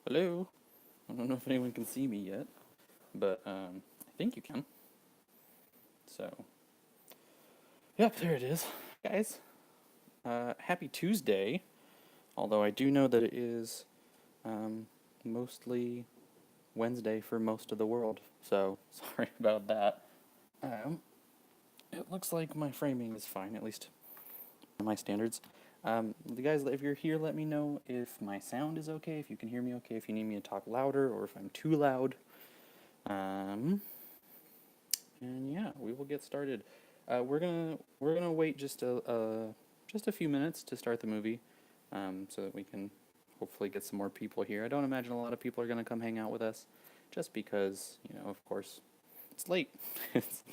Hello. I don't know if anyone can see me yet, but I think you can. So, yep, there it is, guys. Happy Tuesday. Although I do know that it is um, mostly Wednesday for most of the world. So sorry about that. Um, it looks like my framing is fine, at least by my standards. The guys, if you're here, let me know if my sound is okay, if you can hear me okay, if you need me to talk louder, or if I'm too loud. Um, And yeah, we will get started. We're gonna wait just a few minutes to start the movie, so that we can hopefully get some more people here. I don't imagine a lot of people are gonna come hang out with us, just because of course, it's late. it's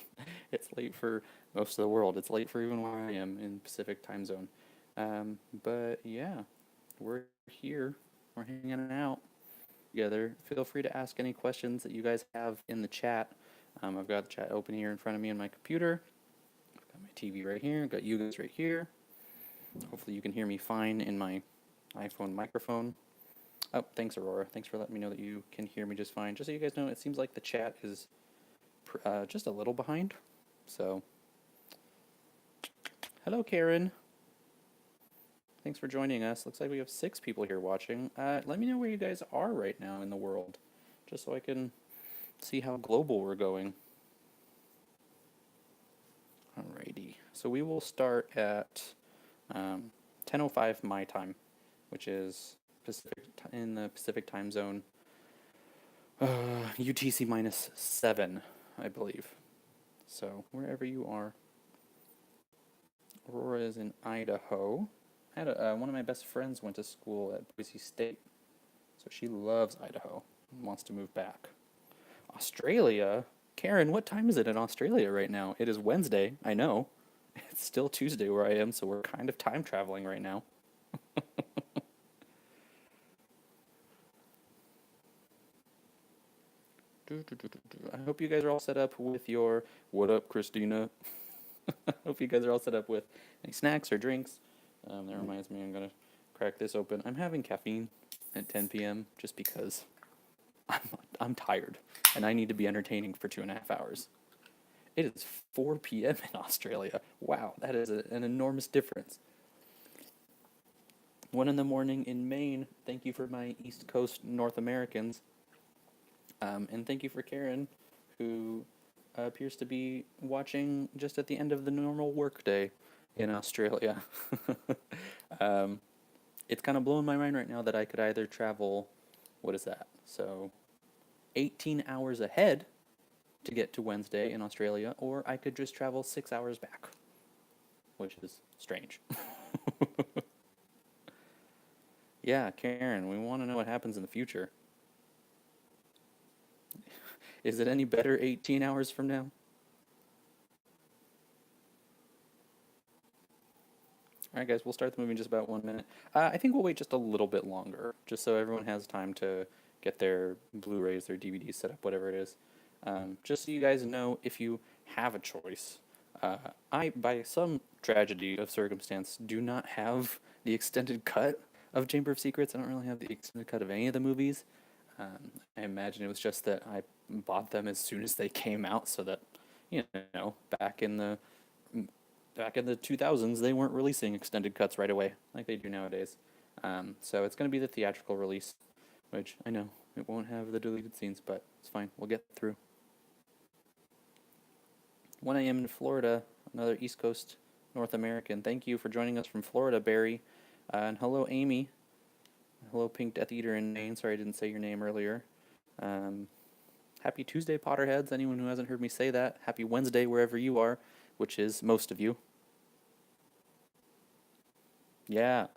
it's late for most of the world. It's late for even where I am in Pacific time zone. But yeah, we're here. We're hanging out together. Feel free to ask any questions that you guys have in the chat. I've got the chat open here in front of me on my computer. I've got my TV right here. I've got you guys right here. Hopefully you can hear me fine in my iPhone microphone. Oh, thanks, Aurora. Thanks for letting me know that you can hear me just fine. Just so you guys know, it seems like the chat is just a little behind. So, hello, Karen. Thanks for joining us. Looks like we have 6 people here watching. Let me know where you guys are right now in the world, just so I can see how global we're going. Alrighty, so we will start at 10:05 my time, which is in the Pacific time zone, UTC -7, I believe. So wherever you are. Aurora is in Idaho. I had one of my best friends went to school at Boise State, so she loves Idaho and wants to move back. Australia? Karen, what time is it in Australia right now? It is Wednesday, I know. It's still Tuesday where I am, so we're kind of time traveling right now. I hope you guys are all set up with your "What up, Christina?" I hope you guys are all set up with any snacks or drinks. That reminds me, I'm gonna crack this open. I'm having caffeine at 10 p.m. just because I'm I'm tired and I need to be entertaining for 2.5 hours. It is 4 p.m. in Australia. Wow, that is an enormous difference. 1 in the morning in Maine. Thank you for my East Coast North Americans. And thank you for Karen, who appears to be watching just at the end of the normal workday in Australia. um, it's kind of blowing my mind right now that I could either travel, what is that? So, 18 hours ahead to get to Wednesday in Australia, or I could just travel 6 hours back, which is strange. Yeah, Karen, we want to know what happens in the future. Is it any better 18 hours from now? All right, guys, we'll start the movie in just about 1 minute. I think we'll wait just a little bit longer, just so everyone has time to get their Blu-rays, their DVDs set up, whatever it is. Just so you guys know, if you have a choice, I, by some tragedy of circumstance, do not have the extended cut of Chamber of Secrets. I don't really have the extended cut of any of the movies. I imagine it was just that I bought them as soon as they came out, so that you know, back in the 2000s, they weren't releasing extended cuts right away like they do nowadays. So it's going to be the theatrical release, which I know it won't have the deleted scenes, but it's fine. We'll get through. 1 a.m. in Florida, another East Coast North American. Thank you for joining us from Florida, Barry. And hello, Amy. Hello, Pink Death Eater in Maine. Sorry I didn't say your name earlier. Happy Tuesday, Potterheads. Anyone who hasn't heard me say that. Happy Wednesday, wherever you are, which is most of you. Yeah,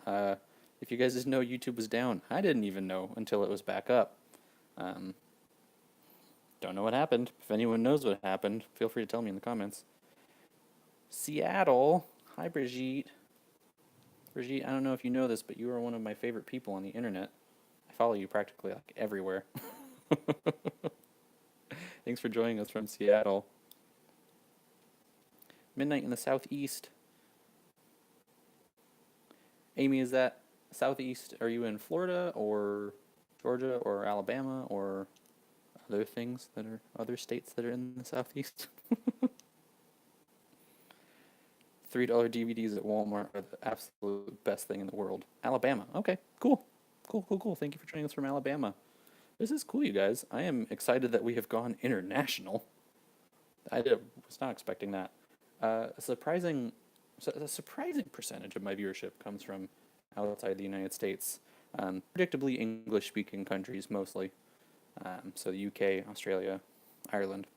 if you guys didn't know YouTube was down, I didn't even know until it was back up. Um, don't know what happened. If anyone knows what happened, feel free to tell me in the comments. Seattle. Hi, Brigitte. Brigitte, I don't know if you know this, but you are one of my favorite people on the internet. I follow you practically like everywhere. Thanks for joining us from Seattle. Midnight in the southeast. Amy, is that southeast? Are you in Florida or Georgia or Alabama or other things that are other states that are in the Southeast. $3 DVDs at Walmart are the absolute best thing in the world. Alabama. Okay, cool. Cool, cool, cool. Thank you for joining us from Alabama. This is cool, you guys. I am excited that we have gone international. Was not expecting that. A surprising percentage of my viewership comes from outside the United States. Predictably English-speaking countries mostly. So the UK, Australia, Ireland.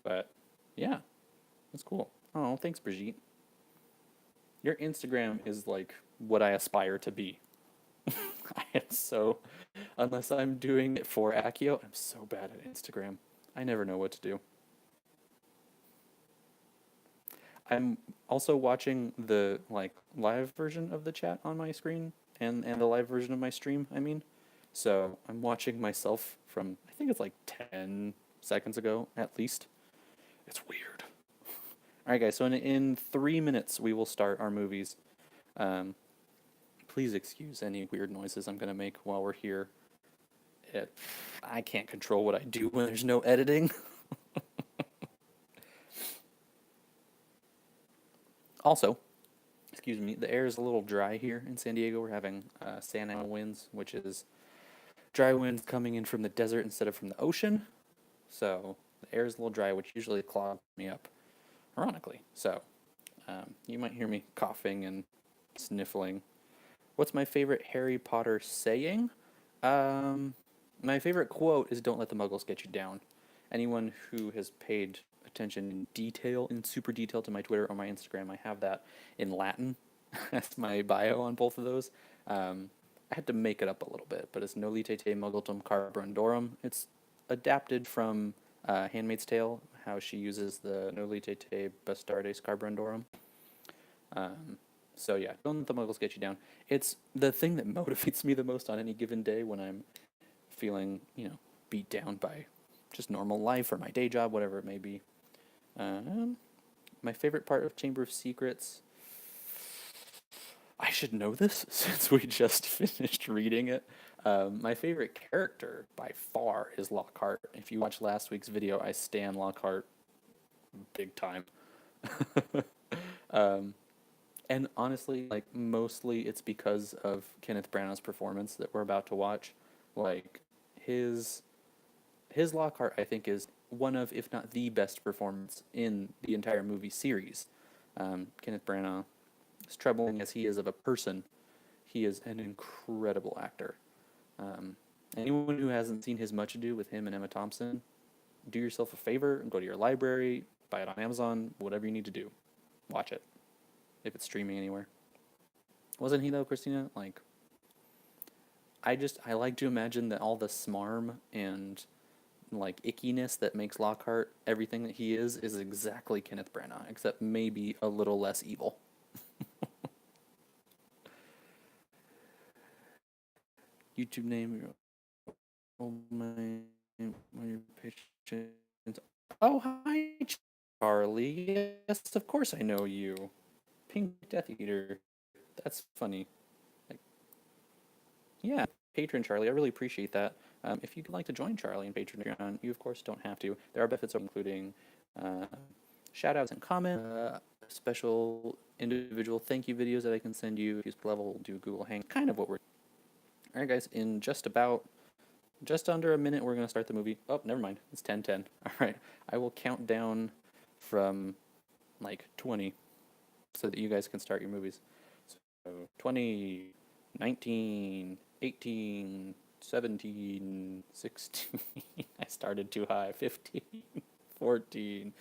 But yeah, that's cool. Oh, thanks, Brigitte. Your Instagram is like what I aspire to be. I am so, unless I'm doing it for Accio, I'm so bad at Instagram. I never know what to do. I'm also watching the like live version of the chat on my screen and the live version of my stream, I mean. So I'm watching myself from I think it's like 10 seconds ago at least. It's weird. All right, guys. So in 3 minutes we will start our movies. Um, Please excuse any weird noises I'm gonna make while we're here. I can't control what I do when there's no editing. Also, excuse me, the air is a little dry here in San Diego. We're having Santa winds, which is dry winds coming in from the desert instead of from the ocean. So the air is a little dry, which usually clogs me up, ironically. So you might hear me coughing and sniffling. What's my favorite Harry Potter saying? My favorite quote is "Don't let the Muggles get you down." Anyone who has paid attention in detail, in super detail, to my Twitter or my Instagram, I have that in Latin. That's my bio on both of those. I had to make it up a little bit, but it's "Nolite te muggletum carbrandorum." It's adapted from *Handmaid's Tale*, how she uses the "Nolite te bastardes carbrandorum." So yeah, don't let the Muggles get you down. It's the thing that motivates me the most on any given day when I'm feeling, beat down by just normal life or my day job, whatever it may be. My favorite part of Chamber of Secrets. I should know this since we just finished reading it. My favorite character by far is Lockhart. If you watched last week's video, I stan Lockhart big time. And honestly, like mostly it's because of Kenneth Branagh's performance that we're about to watch. Like his Lockhart, I think, is one of, if not the best performance in the entire movie series. Kenneth Branagh, as troubling as he is of a person, he is an incredible actor. Anyone who hasn't seen his Much Ado with him and Emma Thompson, do yourself a favor and go to your library, buy it on Amazon, whatever you need to do. Watch it. If it's streaming anywhere. Wasn't he though, Christina? Like, I like to imagine that all the smarm and like ickiness that makes Lockhart everything that he is exactly Kenneth Branagh, except maybe a little less evil. YouTube name. Oh my patience. Oh hi, Charlie. Yes, of course I know you. Pink Death Eater. That's funny. Like, yeah, patron Charlie. I really appreciate that. If you'd like to join Charlie and Patreon, you of course don't have to. There are benefits including shout outs and comments, special individual thank you videos that I can send you. If you level, do Google Hang. Kind of what we're. All right, guys. In just under a minute, we're gonna start the movie. Oh, never mind. It's 10:10. All right. I will count down from like 20 so that you guys can start your movies. So 20, 19, 18, 17, 16. I started too high. 15, 14,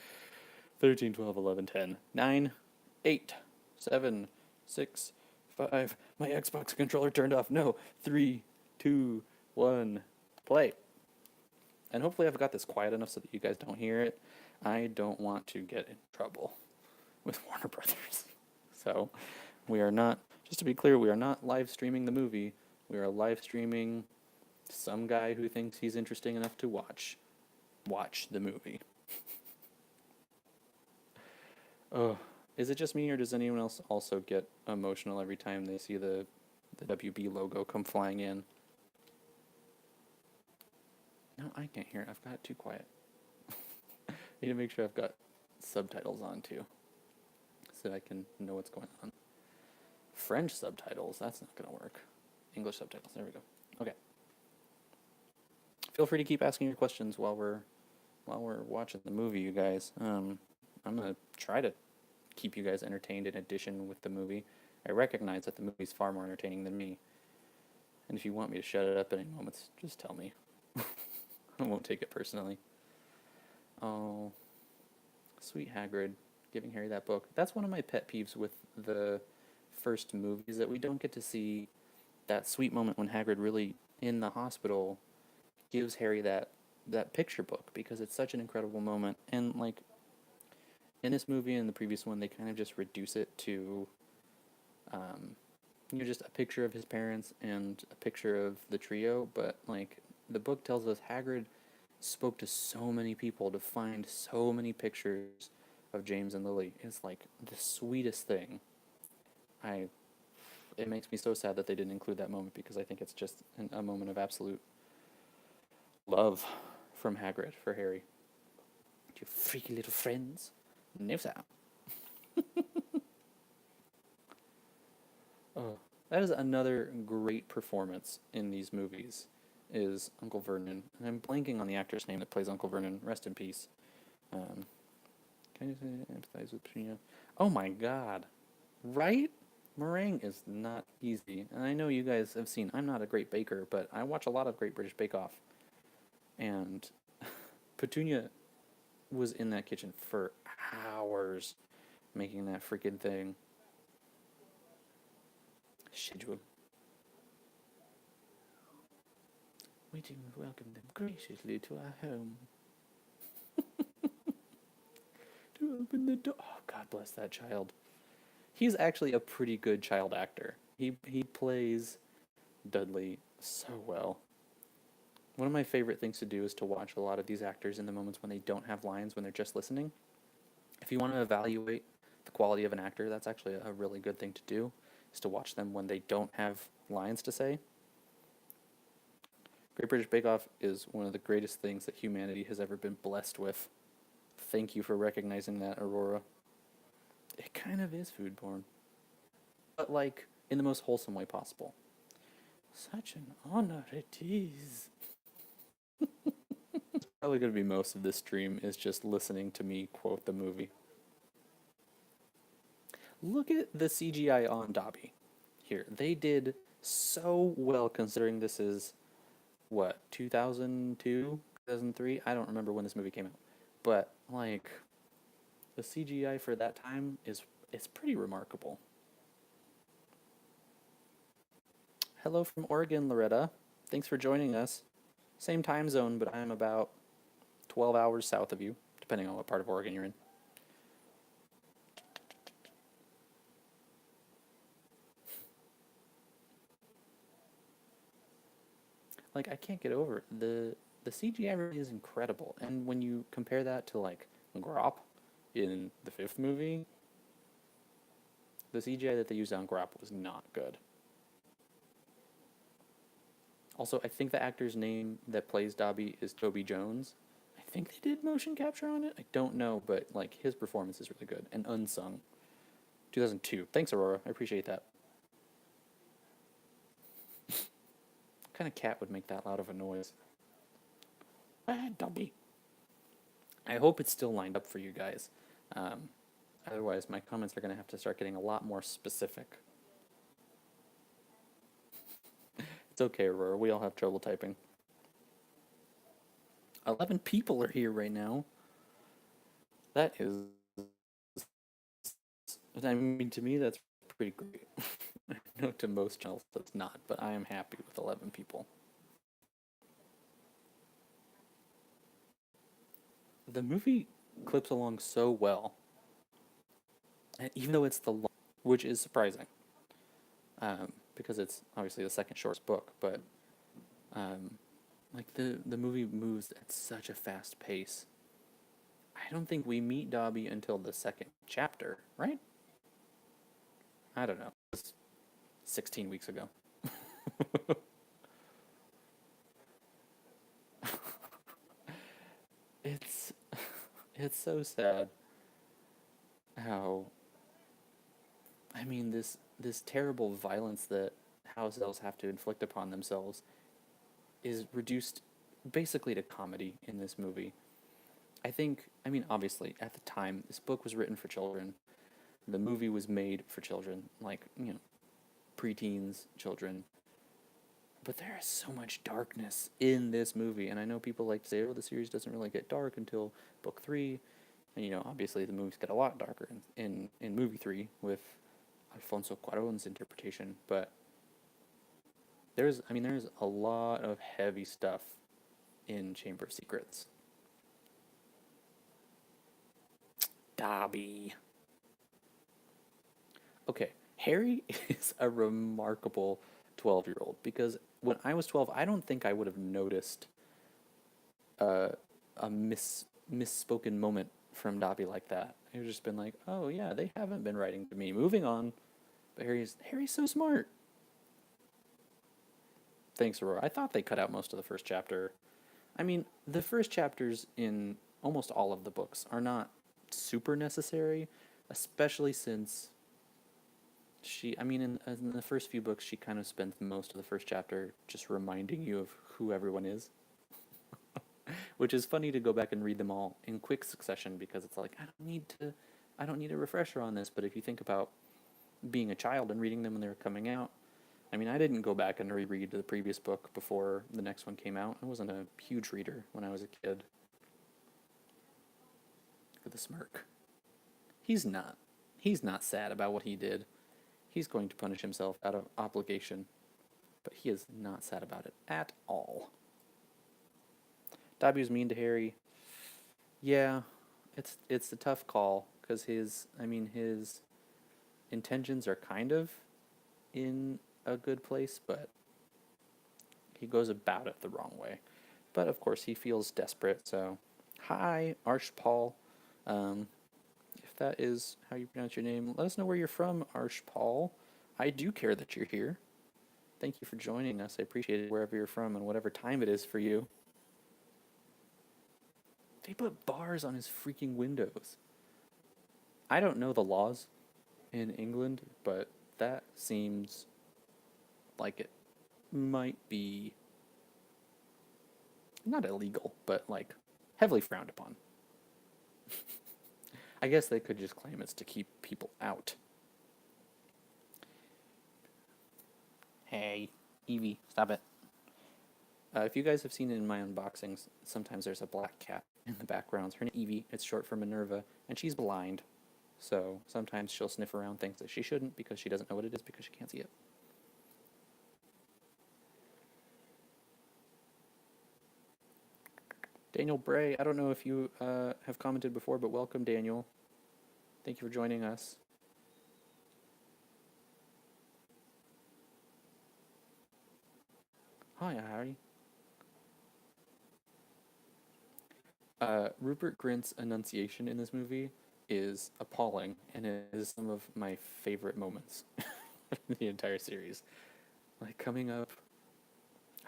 13, 12, 11, 10, 9, 8, 7, 6, 5. My Xbox controller turned off. No. 3, 2, 1. Play. And hopefully I've got this quiet enough so that you guys don't hear it. I don't want to get in trouble with Warner Brothers. So we are not, just to be clear, we are not live streaming the movie. We are live streaming some guy who thinks he's interesting enough to watch the movie. Oh, is it just me, or does anyone else also get emotional every time they see the WB logo come flying in? No, I can't hear it. I've got it too quiet. I need to make sure I've got subtitles on too, so that I can know what's going on. French subtitles, that's not going to work. English subtitles, there we go. Okay. Feel free to keep asking your questions while we're watching the movie, you guys. I'm going to try to keep you guys entertained in addition with the movie. I recognize that the movie's far more entertaining than me. And if you want me to shut it up at any moments, just tell me. I won't take it personally. Oh, sweet Hagrid giving Harry that book. That's one of my pet peeves with the first movies, that we don't get to see that sweet moment when Hagrid really, in the hospital, gives Harry that picture book, because it's such an incredible moment. And, like, in this movie and the previous one, they kind of just reduce it to, just a picture of his parents and a picture of the trio. But, like, the book tells us Hagrid spoke to so many people to find so many pictures of James and Lily. It's, like, the sweetest thing. It makes me so sad that they didn't include that moment, because I think it's just a moment of absolute love from Hagrid for Harry. You freaky little friends. No, sir. Oh, that is another great performance in these movies, is Uncle Vernon. And I'm blanking on the actor's name that plays Uncle Vernon. Rest in peace. Can you say empathize with Petunia? Oh my god. Right? Meringue is not easy. And I know you guys have seen, I'm not a great baker, but I watch a lot of Great British Bake Off. And Petunia was in that kitchen for hours making that freaking thing. Schedule. Waiting to welcome them graciously to our home. To open the door. Oh, God bless that child. He's actually a pretty good child actor. He plays Dudley so well. One of my favorite things to do is to watch a lot of these actors in the moments when they don't have lines, when they're just listening. If you want to evaluate the quality of an actor, that's actually a really good thing to do, is to watch them when they don't have lines to say. Great British Bake Off is one of the greatest things that humanity has ever been blessed with. Thank you for recognizing that, Aurora. It kind of is foodborne. But, like, in the most wholesome way possible. Such an honor it is. Probably going to be most of this stream is just listening to me quote the movie. Look at the CGI on Dobby here. They did so well, considering this is, what, 2002? 2003? I don't remember when this movie came out. But, like, the CGI for that time is pretty remarkable. Hello from Oregon, Loretta. Thanks for joining us. Same time zone, but I'm about 12 hours south of you, depending on what part of Oregon you're in. Like, I can't get over it. The CGI really is incredible. And when you compare that to, like, Grop in the fifth movie, the CGI that they used on Grop was not good. Also, I think the actor's name that plays Dobby is Toby Jones. I think they did motion capture on it. I don't know, but, like, his performance is really good. And unsung. 2002. Thanks, Aurora. I appreciate that. What kind of cat would make that loud of a noise? Dobby. I hope it's still lined up for you guys. Otherwise, my comments are going to have to start getting a lot more specific. It's okay, Aurora. We all have trouble typing. 11 people are here right now. That is... I mean, to me, that's pretty great. I know to most channels that's not, but I am happy with 11 people. The movie clips along so well. And even though it's the long, which is surprising. Because it's obviously the second shortest book, but like the movie moves at such a fast pace. I don't think we meet Dobby until the second chapter, right? I don't know. It was 16 weeks ago. it's it's so sad how, I mean, this terrible violence that house elves have to inflict upon themselves is reduced basically to comedy in this movie. I think, I mean, obviously, at the time, this book was written for children. The movie was made for children, like, preteens, children. But there is so much darkness in this movie, and I know people like to say, "Oh, the series doesn't really get dark until book three," and obviously the movies get a lot darker in movie three with Alfonso Cuarón's interpretation. But there's a lot of heavy stuff in Chamber of Secrets. Dobby. Okay, Harry is a remarkable 12-year-old because when I was 12, I don't think I would have noticed uh, a misspoken moment from Dobby like that. It would just been like, oh yeah, they haven't been writing to me. Moving on. But Harry's so smart. Thanks, Aurora. I thought they cut out most of the first chapter. I mean, the first chapters in almost all of the books are not super necessary, especially since in the first few books, she kind of spends most of the first chapter just reminding you of who everyone is, which is funny to go back and read them all in quick succession because it's like I don't need a refresher on this. But if you think about being a child and reading them when they were coming out, I mean, I didn't go back and reread the previous book before the next one came out. I wasn't a huge reader when I was a kid. With a smirk. He's not. He's not sad about what he did. He's going to punish himself out of obligation, but he is not sad about it at all. Dobby was mean to Harry. Yeah, it's a tough call because his intentions are kind of in a good place, but he goes about it the wrong way. But of course, he feels desperate. So, hi, Archpaul. Um, if that is how you pronounce your name, let us know where you're from, Archpaul. I do care that you're here. Thank you for joining us. I appreciate it wherever you're from and whatever time it is for you. They put bars on his freaking windows. I don't know the laws in England, but that seems like it might be not illegal, but like heavily frowned upon. I guess they could just claim it's to keep people out. Hey, Evie, stop it. If you guys have seen it in my unboxings, sometimes there's a black cat in the background. Her name is Evie. It's short for Minerva, and she's blind. So sometimes she'll sniff around things that she shouldn't because she doesn't know what it is because she can't see it. Daniel Bray, I don't know if you have commented before, but welcome, Daniel. Thank you for joining us. Hi, Harry. Rupert Grint's enunciation in this movie is appalling, and it is some of my favorite moments in the entire series. Like coming up,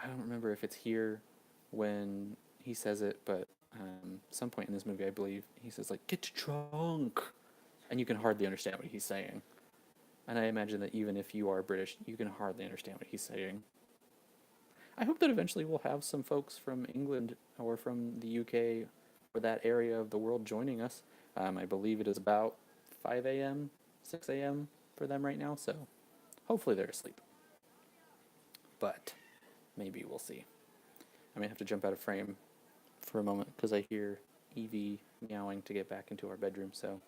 I don't remember if it's here when he says it, but some point in this movie, I believe he says like "get drunk," and you can hardly understand what he's saying. And I imagine that even if you are British, you can hardly understand what he's saying. I hope that eventually we'll have some folks from England or from the UK or that area of the world joining us. I believe it is about 5 a.m., 6 a.m. for them right now, so hopefully they're asleep. But maybe we'll see. I may have to jump out of frame for a moment because I hear Evie meowing to get back into our bedroom, so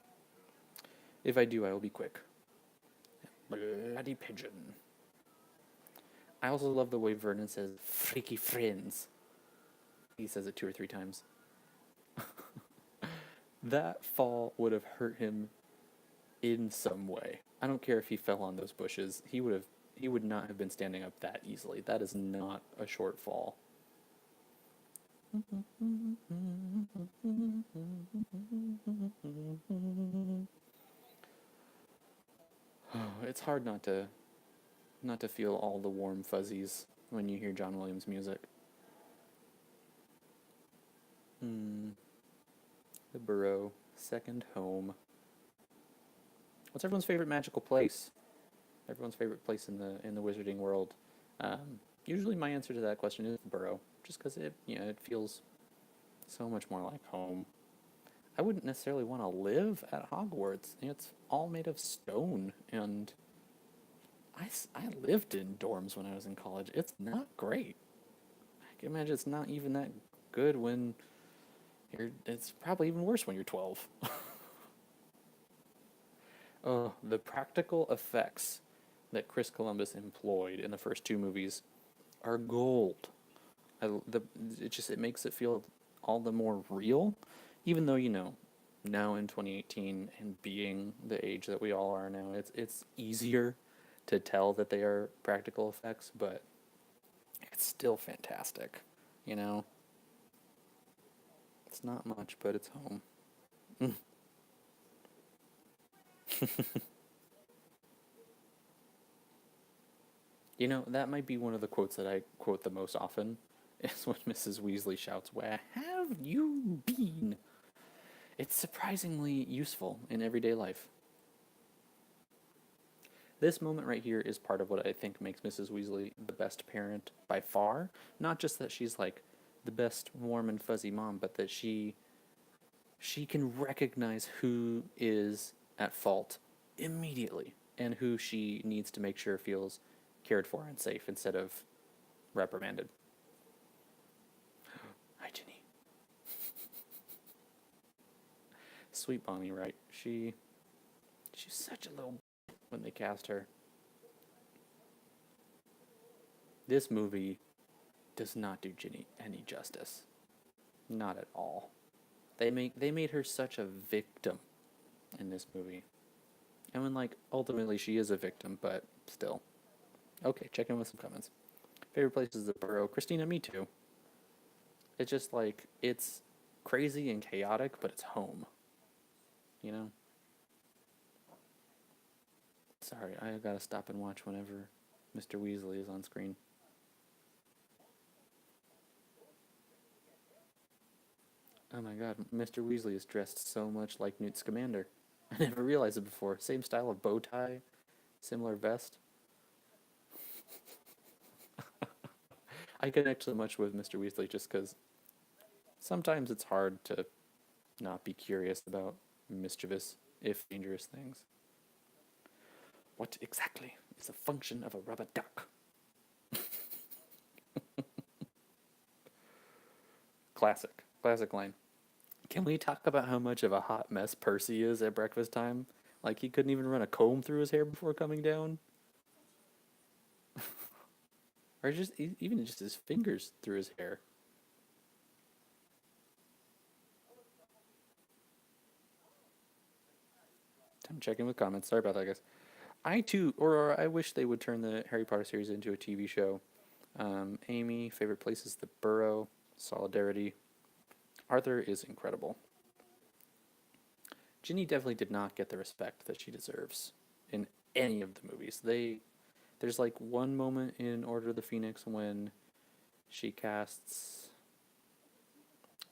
if I do, I will be quick. Bloody pigeon. I also love the way Vernon says freaky friends. He says it 2 or 3 times. That fall would have hurt him in some way. I don't care if he fell on those bushes. He would not have been standing up that easily. That is not a short fall. It's hard not to feel all the warm fuzzies when you hear John Williams music. The burrow, second home. What's everyone's favorite magical place? Everyone's favorite place in the wizarding world. Usually, my answer to that question is the burrow, just because it feels so much more like home. I wouldn't necessarily want to live at Hogwarts. It's all made of stone, and I lived in dorms when I was in college. It's not great. I can imagine it's not even that good when it's probably even worse when you're 12. Oh, the practical effects that Chris Columbus employed in the first two movies are gold. I, the it makes it feel all the more real, even though now in 2018 and being the age that we all are now, it's easier to tell that they are practical effects, but it's still fantastic. You know, it's not much, but it's home. That might be one of the quotes that I quote the most often, is when Mrs. Weasley shouts, "Where have you been?" It's surprisingly useful in everyday life. This moment right here is part of what I think makes Mrs. Weasley the best parent by far. Not just that she's like the best warm and fuzzy mom, but that she can recognize who is at fault immediately and who she needs to make sure feels cared for and safe instead of reprimanded. Hi, Ginny. Sweet Bonnie, right? She's such a little when they cast her. This movie does not do Ginny any justice. Not at all. They made her such a victim in this movie. And when ultimately she is a victim, but still. Okay, check in with some comments. Favorite place is the burrow. Christina, me too. It's just it's crazy and chaotic, but it's home. You know? Sorry, I gotta stop and watch whenever Mr. Weasley is on screen. Oh my god, Mr. Weasley is dressed so much like Newt Scamander. I never realized it before. Same style of bow tie, similar vest. I connect so much with Mr. Weasley just because sometimes it's hard to not be curious about mischievous, if dangerous things. What exactly is the function of a rubber duck? Classic line. Can we talk about how much of a hot mess Percy is at breakfast time? Like he couldn't even run a comb through his hair before coming down? Or even just his fingers through his hair. I'm checking with comments. Sorry about that, guys. I too, or I wish they would turn the Harry Potter series into a TV show. Amy, favorite place is the Burrow. Solidarity. Arthur is incredible. Ginny definitely did not get the respect that she deserves in any of the movies. There's one moment in Order of the Phoenix when she casts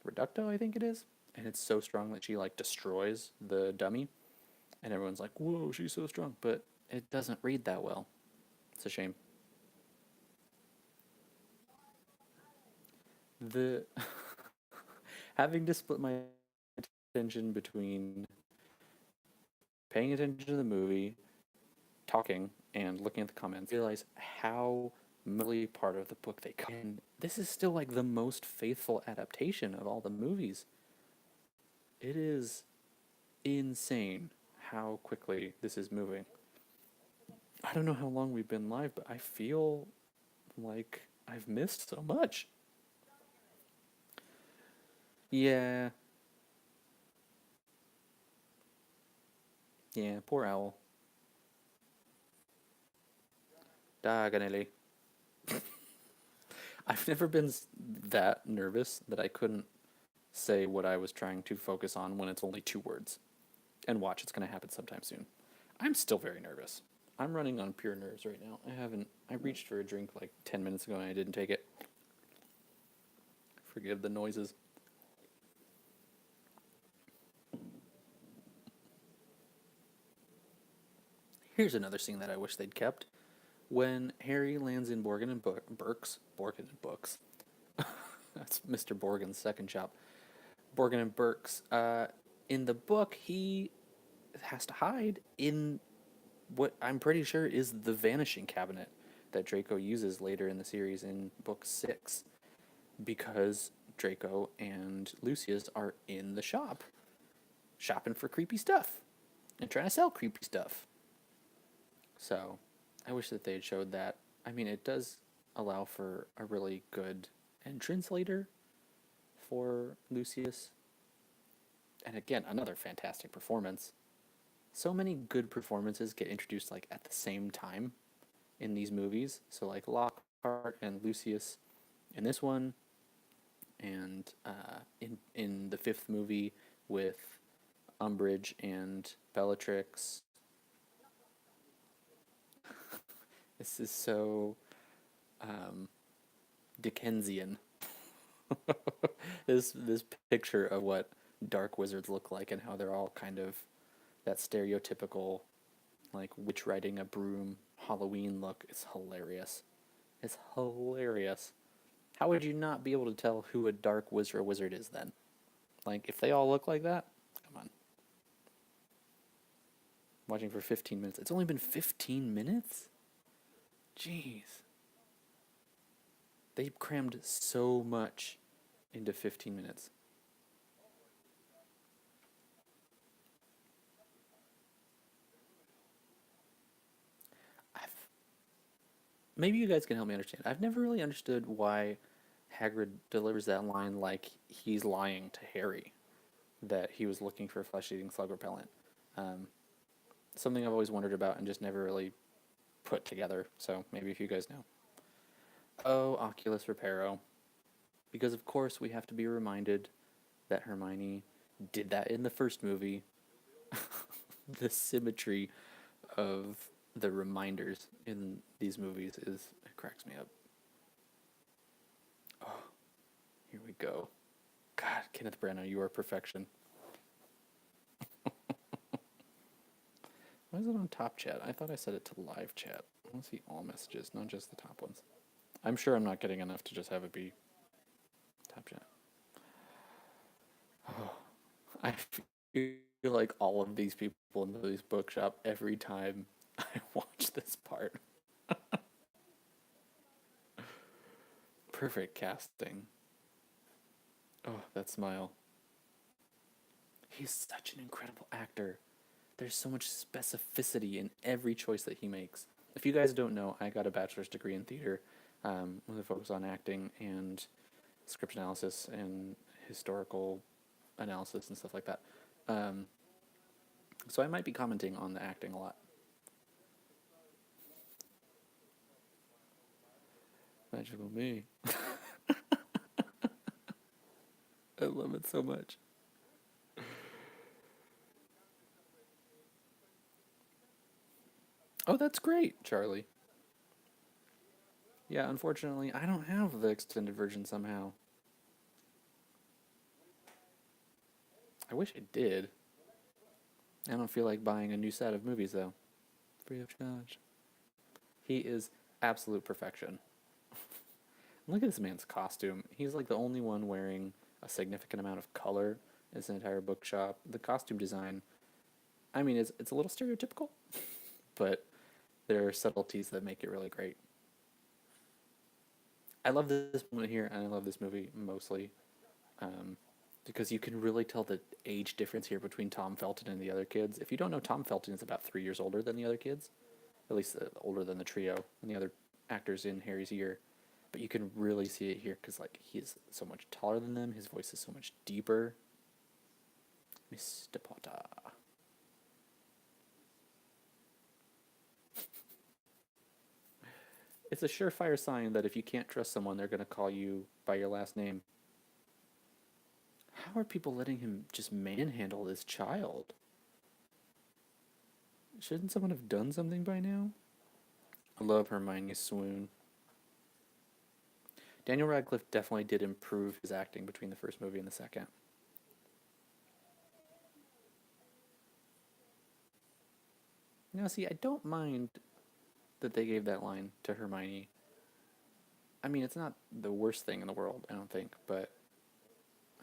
Reducto, I think it is, and it's so strong that she destroys the dummy, and everyone's like, "Whoa, she's so strong," but it doesn't read that well. It's a shame. The having to split my attention between paying attention to the movie, talking, and looking at the comments, realize how much part of the book they come. And this is still the most faithful adaptation of all the movies. It is insane how quickly this is moving. I don't know how long we've been live, but I feel like I've missed so much. Yeah. Yeah, poor owl. Diagon Alley. I've never been that nervous that I couldn't say what I was trying to focus on when it's only two words. And watch, it's going to happen sometime soon. I'm still very nervous. I'm running on pure nerves right now. I reached for a drink 10 minutes ago and I didn't take it. Forgive the noises. Here's another scene that I wish they'd kept. When Harry lands in Borgin and Books. That's Mr. Borgin's second shop. Borgin and Burke's. In the book, he has to hide in what I'm pretty sure is the vanishing cabinet that Draco uses later in the series in book 6, because Draco and Lucius are in the shop shopping for creepy stuff and trying to sell creepy stuff. So I wish that they had showed that. I mean, it does allow for a really good entrance later for Lucius. And again, another fantastic performance. So many good performances get introduced like at the same time in these movies. So like Lockhart and Lucius in this one, and in the 5th movie with Umbridge and Bellatrix. This is so Dickensian. This picture of what dark wizards look like and how they're all kind of that stereotypical, like, witch riding a broom Halloween look is hilarious. It's hilarious. How would you not be able to tell who a dark wizard is then? Like, if they all look like that? Come on. Watching for 15 minutes. It's only been 15 minutes? Jeez. They crammed so much into 15 minutes. Maybe you guys can help me understand. I've never really understood why Hagrid delivers that line like he's lying to Harry, that he was looking for a flesh-eating slug repellent. Something I've always wondered about and just never really put together, so maybe if you guys know. Oh, Oculus Reparo. Because of course we have to be reminded that Hermione did that in the first movie. The symmetry of the reminders in these movies it cracks me up. Oh, here we go. God, Kenneth Branagh, you are perfection. Why is it on top chat? I thought I set it to live chat. I want to see all messages, not just the top ones. I'm sure I'm not getting enough to just have it be top chat. Oh, I feel like all of these people in this bookshop every time I watch this part. Perfect casting. Oh, that smile. He's such an incredible actor. There's so much specificity in every choice that he makes. If you guys don't know, I got a bachelor's degree in theater with a focus on acting and script analysis and historical analysis and stuff like that. So I might be commenting on the acting a lot. Magical me. I love it so much. Oh, that's great, Charlie. Yeah, unfortunately, I don't have the extended version somehow. I wish I did. I don't feel like buying a new set of movies, though. Free of charge. He is absolute perfection. Look at this man's costume. He's like the only one wearing a significant amount of color in this entire bookshop. The costume design, I mean, it's a little stereotypical, but there are subtleties that make it really great. I love this moment here, and I love this movie mostly because you can really tell the age difference here between Tom Felton and the other kids. If you don't know, Tom Felton is about 3 years older than the other kids, at least older than the trio and the other actors in Harry's year. But you can really see it here because like he's so much taller than them. His voice is so much deeper. Mr. Potter. It's a surefire sign that if you can't trust someone, they're going to call you by your last name. How are people letting him just manhandle this child? Shouldn't someone have done something by now? I love Hermione's swoon. Daniel Radcliffe definitely did improve his acting between the first movie and the second. Now, see, I don't mind that they gave that line to Hermione. I mean, it's not the worst thing in the world, I don't think, but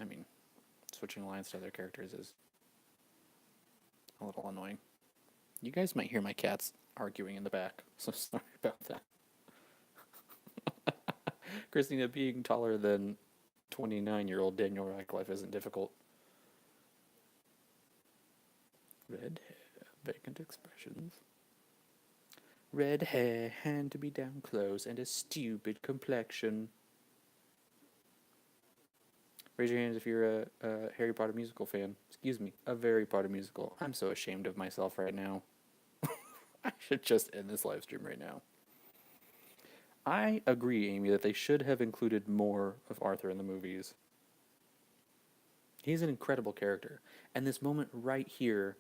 I mean, switching lines to other characters is a little annoying. You guys might hear my cats arguing in the back, so sorry about that. Christina, being taller than 29-year-old Daniel Radcliffe isn't difficult. Red hair, vacant expressions. Red hair, hand to be down close, and a stupid complexion. Raise your hands if you're a Harry Potter musical fan. Excuse me, a very Potter musical. I'm so ashamed of myself right now. I should just end this live stream right now. I agree, Amy, that they should have included more of Arthur in the movies. He's an incredible character. And this moment right here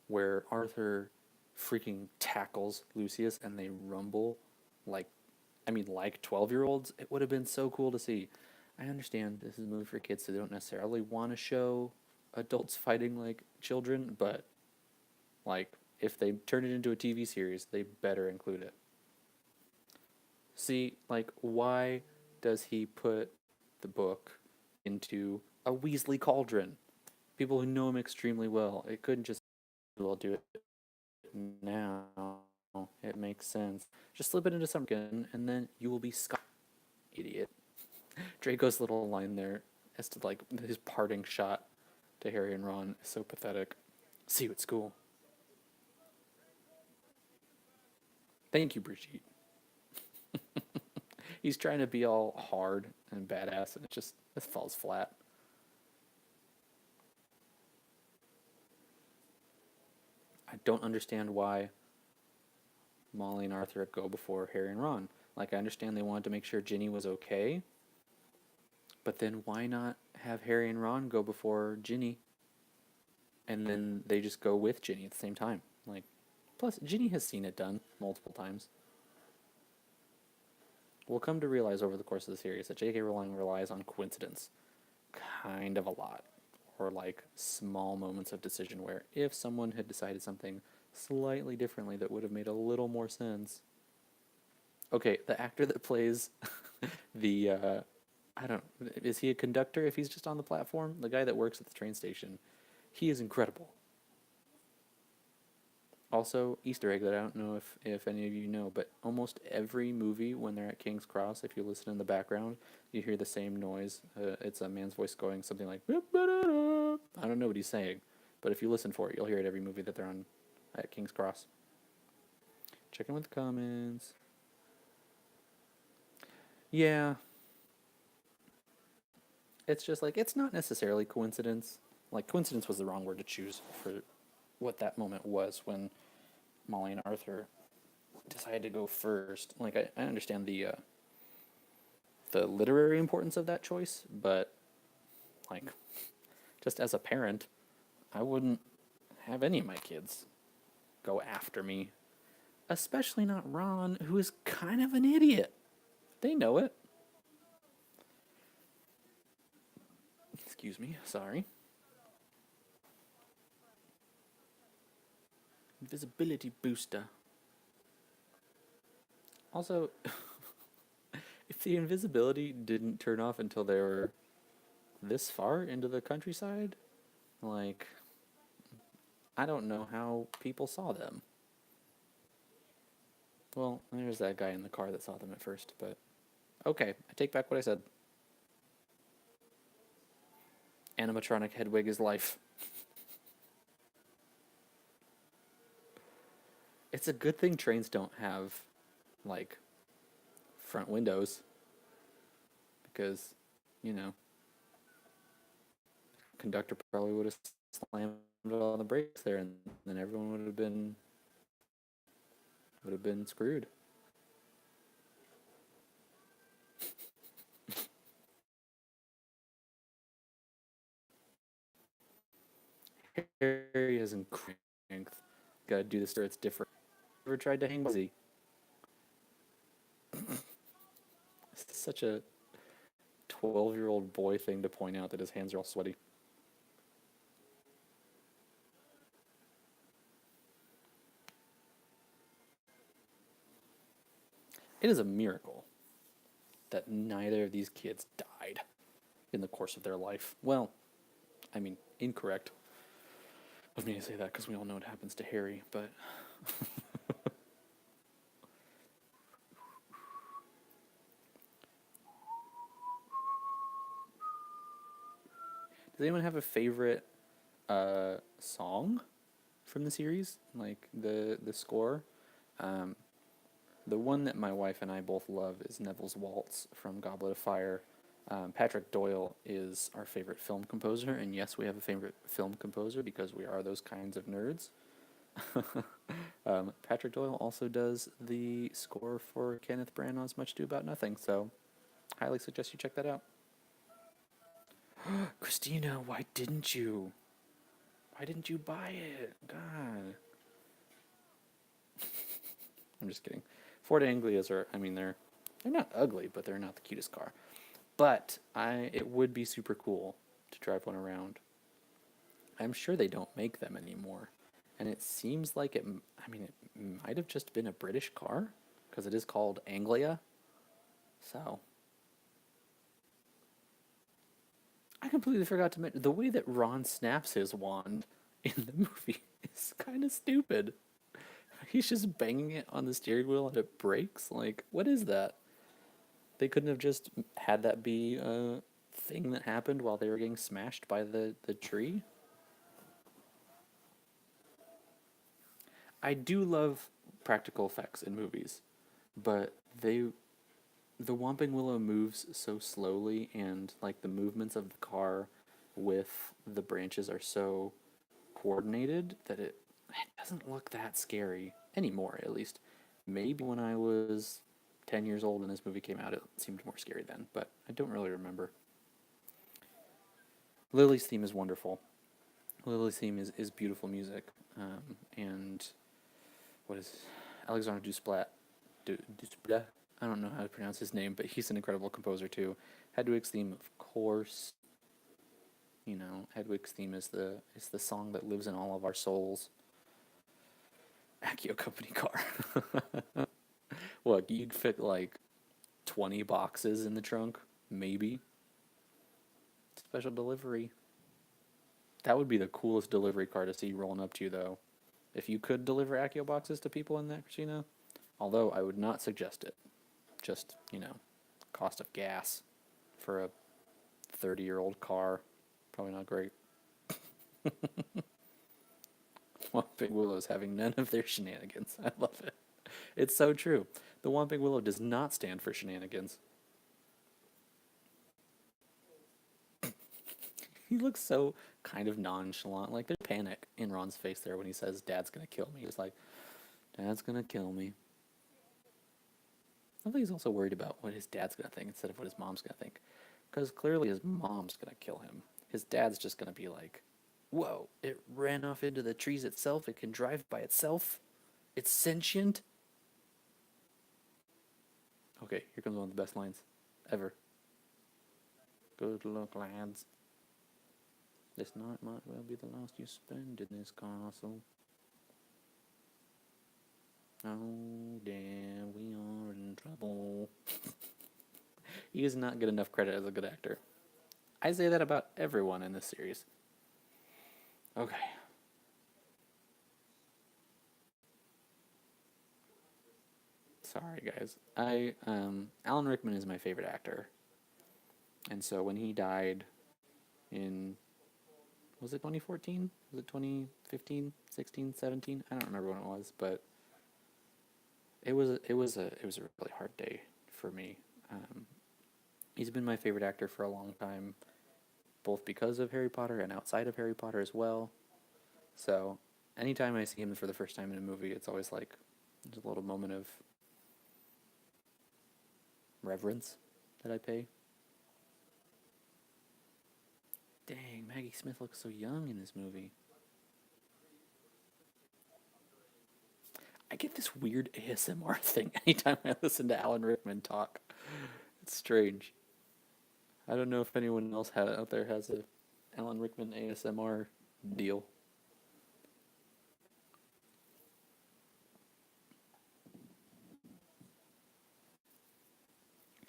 where Arthur freaking tackles Lucius and they rumble like 12-year-olds, it would have been so cool to see. I understand this is a movie for kids, so they don't necessarily want to show adults fighting like children, but like if they turn it into a TV series, they better include it. See, like, why does he put the book into a Weasley cauldron? People who know him extremely well. It couldn't just well do it now. It makes sense. Just slip it into something, and then you will be Scott. Idiot. Draco's little line there as to like his parting shot to Harry and Ron is so pathetic. See you at school. Thank you, Brigitte. He's trying to be all hard and badass, and it falls flat. I don't understand why Molly and Arthur go before Harry and Ron. Like, I understand they wanted to make sure Ginny was okay, but then why not have Harry and Ron go before Ginny, and then they just go with Ginny at the same time? Like, plus, Ginny has seen it done multiple times. We'll come to realize over the course of the series that J.K. Rowling relies on coincidence kind of a lot, or like small moments of decision where if someone had decided something slightly differently that would have made a little more sense. Okay, the actor that plays the I don't is he a conductor if he's just on the platform? The guy that works at the train station. He is incredible. Also, Easter egg that I don't know if any of you know, but almost every movie when they're at King's Cross, if you listen in the background, you hear the same noise. It's a man's voice going something like, I don't know what he's saying, but if you listen for it, you'll hear it every movie that they're on at King's Cross. Check in with the comments. Yeah. It's just like, it's not necessarily coincidence. Like, coincidence was the wrong word to choose for what that moment was when Molly and Arthur decided to go first. Like, I understand the literary importance of that choice, but like, just as a parent, I wouldn't have any of my kids go after me, especially not Ron, who is kind of an idiot. They know it. Excuse me, sorry. Invisibility booster. Also, if the invisibility didn't turn off until they were this far into the countryside, like, I don't know how people saw them. Well, there's that guy in the car that saw them at first, but okay, I take back what I said. Animatronic Hedwig is life. It's a good thing trains don't have, like, front windows. Because, you know, conductor probably would have slammed on the brakes there, and then everyone would have been screwed. Harry has incredible strength. Gotta do this, or it's different. Ever tried to hang Buzzy? It's such a 12-year-old boy thing to point out that his hands are all sweaty. It is a miracle that neither of these kids died in the course of their life. Well, I mean, incorrect of me to say that because we all know what happens to Harry, but does anyone have a favorite song from the series? Like the score? Um, the one that my wife and I both love is Neville's Waltz from Goblet of Fire. Patrick Doyle is our favorite film composer, and yes, we have a favorite film composer because we are those kinds of nerds. Patrick Doyle also does the score for Kenneth Branagh's Much Ado About Nothing, so highly suggest you check that out. Christina, why didn't you? Why didn't you buy it? God. I'm just kidding. Ford Anglias are, I mean, they're not ugly, but they're not the cutest car. But it would be super cool to drive one around. I'm sure they don't make them anymore. And it seems like it might have just been a British car because it is called Anglia. So I completely forgot to mention the way that Ron snaps his wand in the movie is kind of stupid. He's just banging it on the steering wheel and it breaks. Like, what is that? They couldn't have just had that be a thing that happened while they were getting smashed by the tree. I do love practical effects in movies, but the Whomping Willow moves so slowly, and like the movements of the car with the branches are so coordinated that it doesn't look that scary anymore, at least. Maybe when I was 10 years old and this movie came out, it seemed more scary then, but I don't really remember. Lily's theme is wonderful. Lily's theme is beautiful music. And what is Alexander Desplat? Desplat? I don't know how to pronounce his name, but he's an incredible composer too. Hedwig's theme, of course. You know, Hedwig's theme is the song that lives in all of our souls. Accio Company car. What, you'd fit like 20 boxes in the trunk? Maybe. Special delivery. That would be the coolest delivery car to see rolling up to you, though. If you could deliver Accio boxes to people in that, Christina. Although I would not suggest it. Just, cost of gas for a 30-year-old car. Probably not great. Whomping Willow's having none of their shenanigans. I love it. It's so true. The Whomping Willow does not stand for shenanigans. He looks so kind of nonchalant. Like, there's panic in Ron's face there when he says, Dad's gonna kill me. He's like, Dad's gonna kill me. I think he's also worried about what his dad's gonna think instead of what his mom's gonna think. Because clearly his mom's gonna kill him. His dad's just gonna be like, whoa, it ran off into the trees itself. It can drive by itself. It's sentient. Okay, here comes one of the best lines ever. Good luck, lads. This night might well be the last you spend in this castle. Oh, damn, we are in trouble. He does not get enough credit as a good actor. I say that about everyone in this series. Okay. Sorry, guys. Alan Rickman is my favorite actor. And so when he died in, was it 2014? Was it 2015, 16, 17? I don't remember when it was, but it was a really hard day for me. He's been my favorite actor for a long time, both because of Harry Potter and outside of Harry Potter as well. So anytime I see him for the first time in a movie, it's always like there's a little moment of reverence that I pay. Dang, Maggie Smith looks so young in this movie. I get this weird ASMR thing anytime I listen to Alan Rickman talk. It's strange. I don't know if anyone else out there has a Alan Rickman ASMR deal.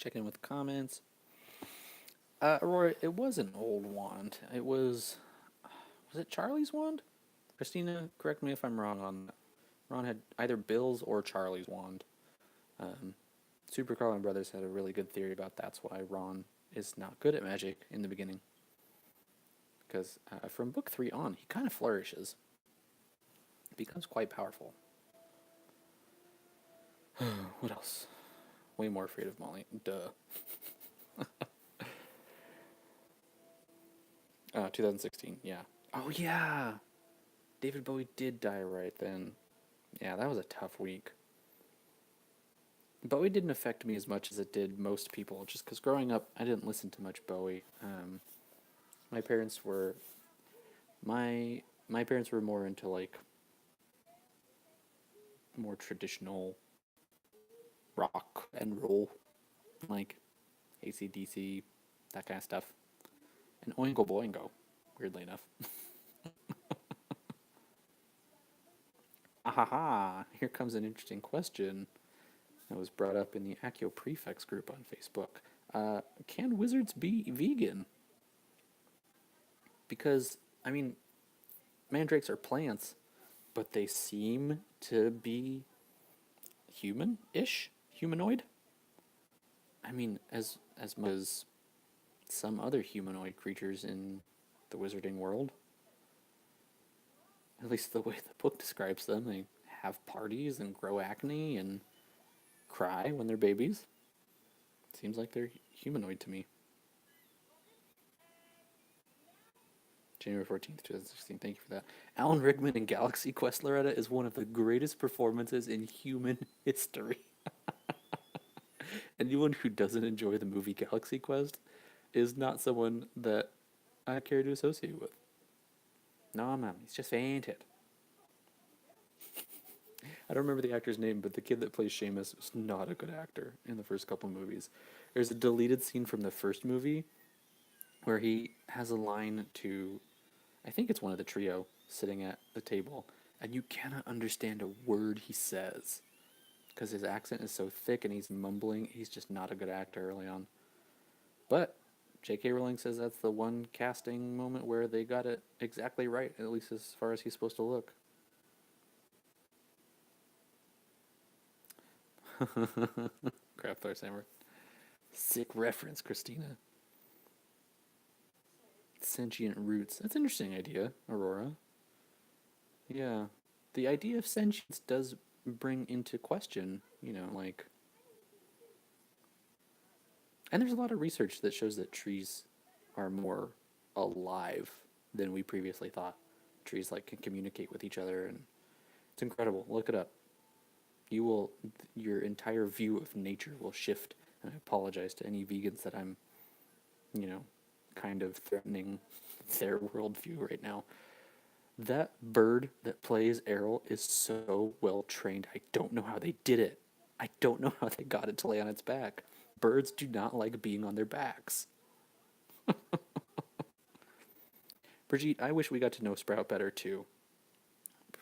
Check in with comments. Aurora, it was an old wand. It was it Charlie's wand? Christina, correct me if I'm wrong on that. Ron had either Bill's or Charlie's wand. Super Carlin Brothers had a really good theory about that's why Ron is not good at magic in the beginning. Because from book 3 on, he kind of flourishes. Becomes quite powerful. What else? Way more afraid of Molly. Duh. 2016, yeah. Oh, yeah! David Bowie did die right then. Yeah, that was a tough week. Bowie didn't affect me as much as it did most people, just because growing up, I didn't listen to much Bowie. My parents were... My parents were more into, like, more traditional rock and roll, like AC/DC, that kind of stuff. And Oingo Boingo, weirdly enough. Ahaha, here comes an interesting question that was brought up in the Accio Prefects group on Facebook. Can wizards be vegan? Because, I mean, mandrakes are plants, but they seem to be human-ish? Humanoid? I mean, as much as some other humanoid creatures in the wizarding world. At least the way the book describes them. They have parties and grow acne and cry when they're babies. Seems like they're humanoid to me. January 14th, 2016. Thank you for that. Alan Rickman in Galaxy Quest Loretta is one of the greatest performances in human history. Anyone who doesn't enjoy the movie Galaxy Quest is not someone that I care to associate with. No, man, he's just fainted. I don't remember the actor's name, but the kid that plays Seamus was not a good actor in the first couple movies. There's a deleted scene from the first movie where he has a line to, I think it's one of the trio sitting at the table, and you cannot understand a word he says because his accent is so thick and he's mumbling. He's just not a good actor early on. But J.K. Rowling says that's the one casting moment where they got it exactly right, at least as far as he's supposed to look. Crap, Hammer. Sick reference, Christina. Sentient roots. That's an interesting idea, Aurora. Yeah. The idea of sentience does bring into question, like... And there's a lot of research that shows that trees are more alive than we previously thought. Trees, like, can communicate with each other, and it's incredible. Look it up. Your entire view of nature will shift. And I apologize to any vegans that I'm, kind of threatening their worldview right now. That bird that plays Errol is so well trained. I don't know how they did it. I don't know how they got it to lay on its back. Birds do not like being on their backs. Brigitte, I wish we got to know Sprout better too.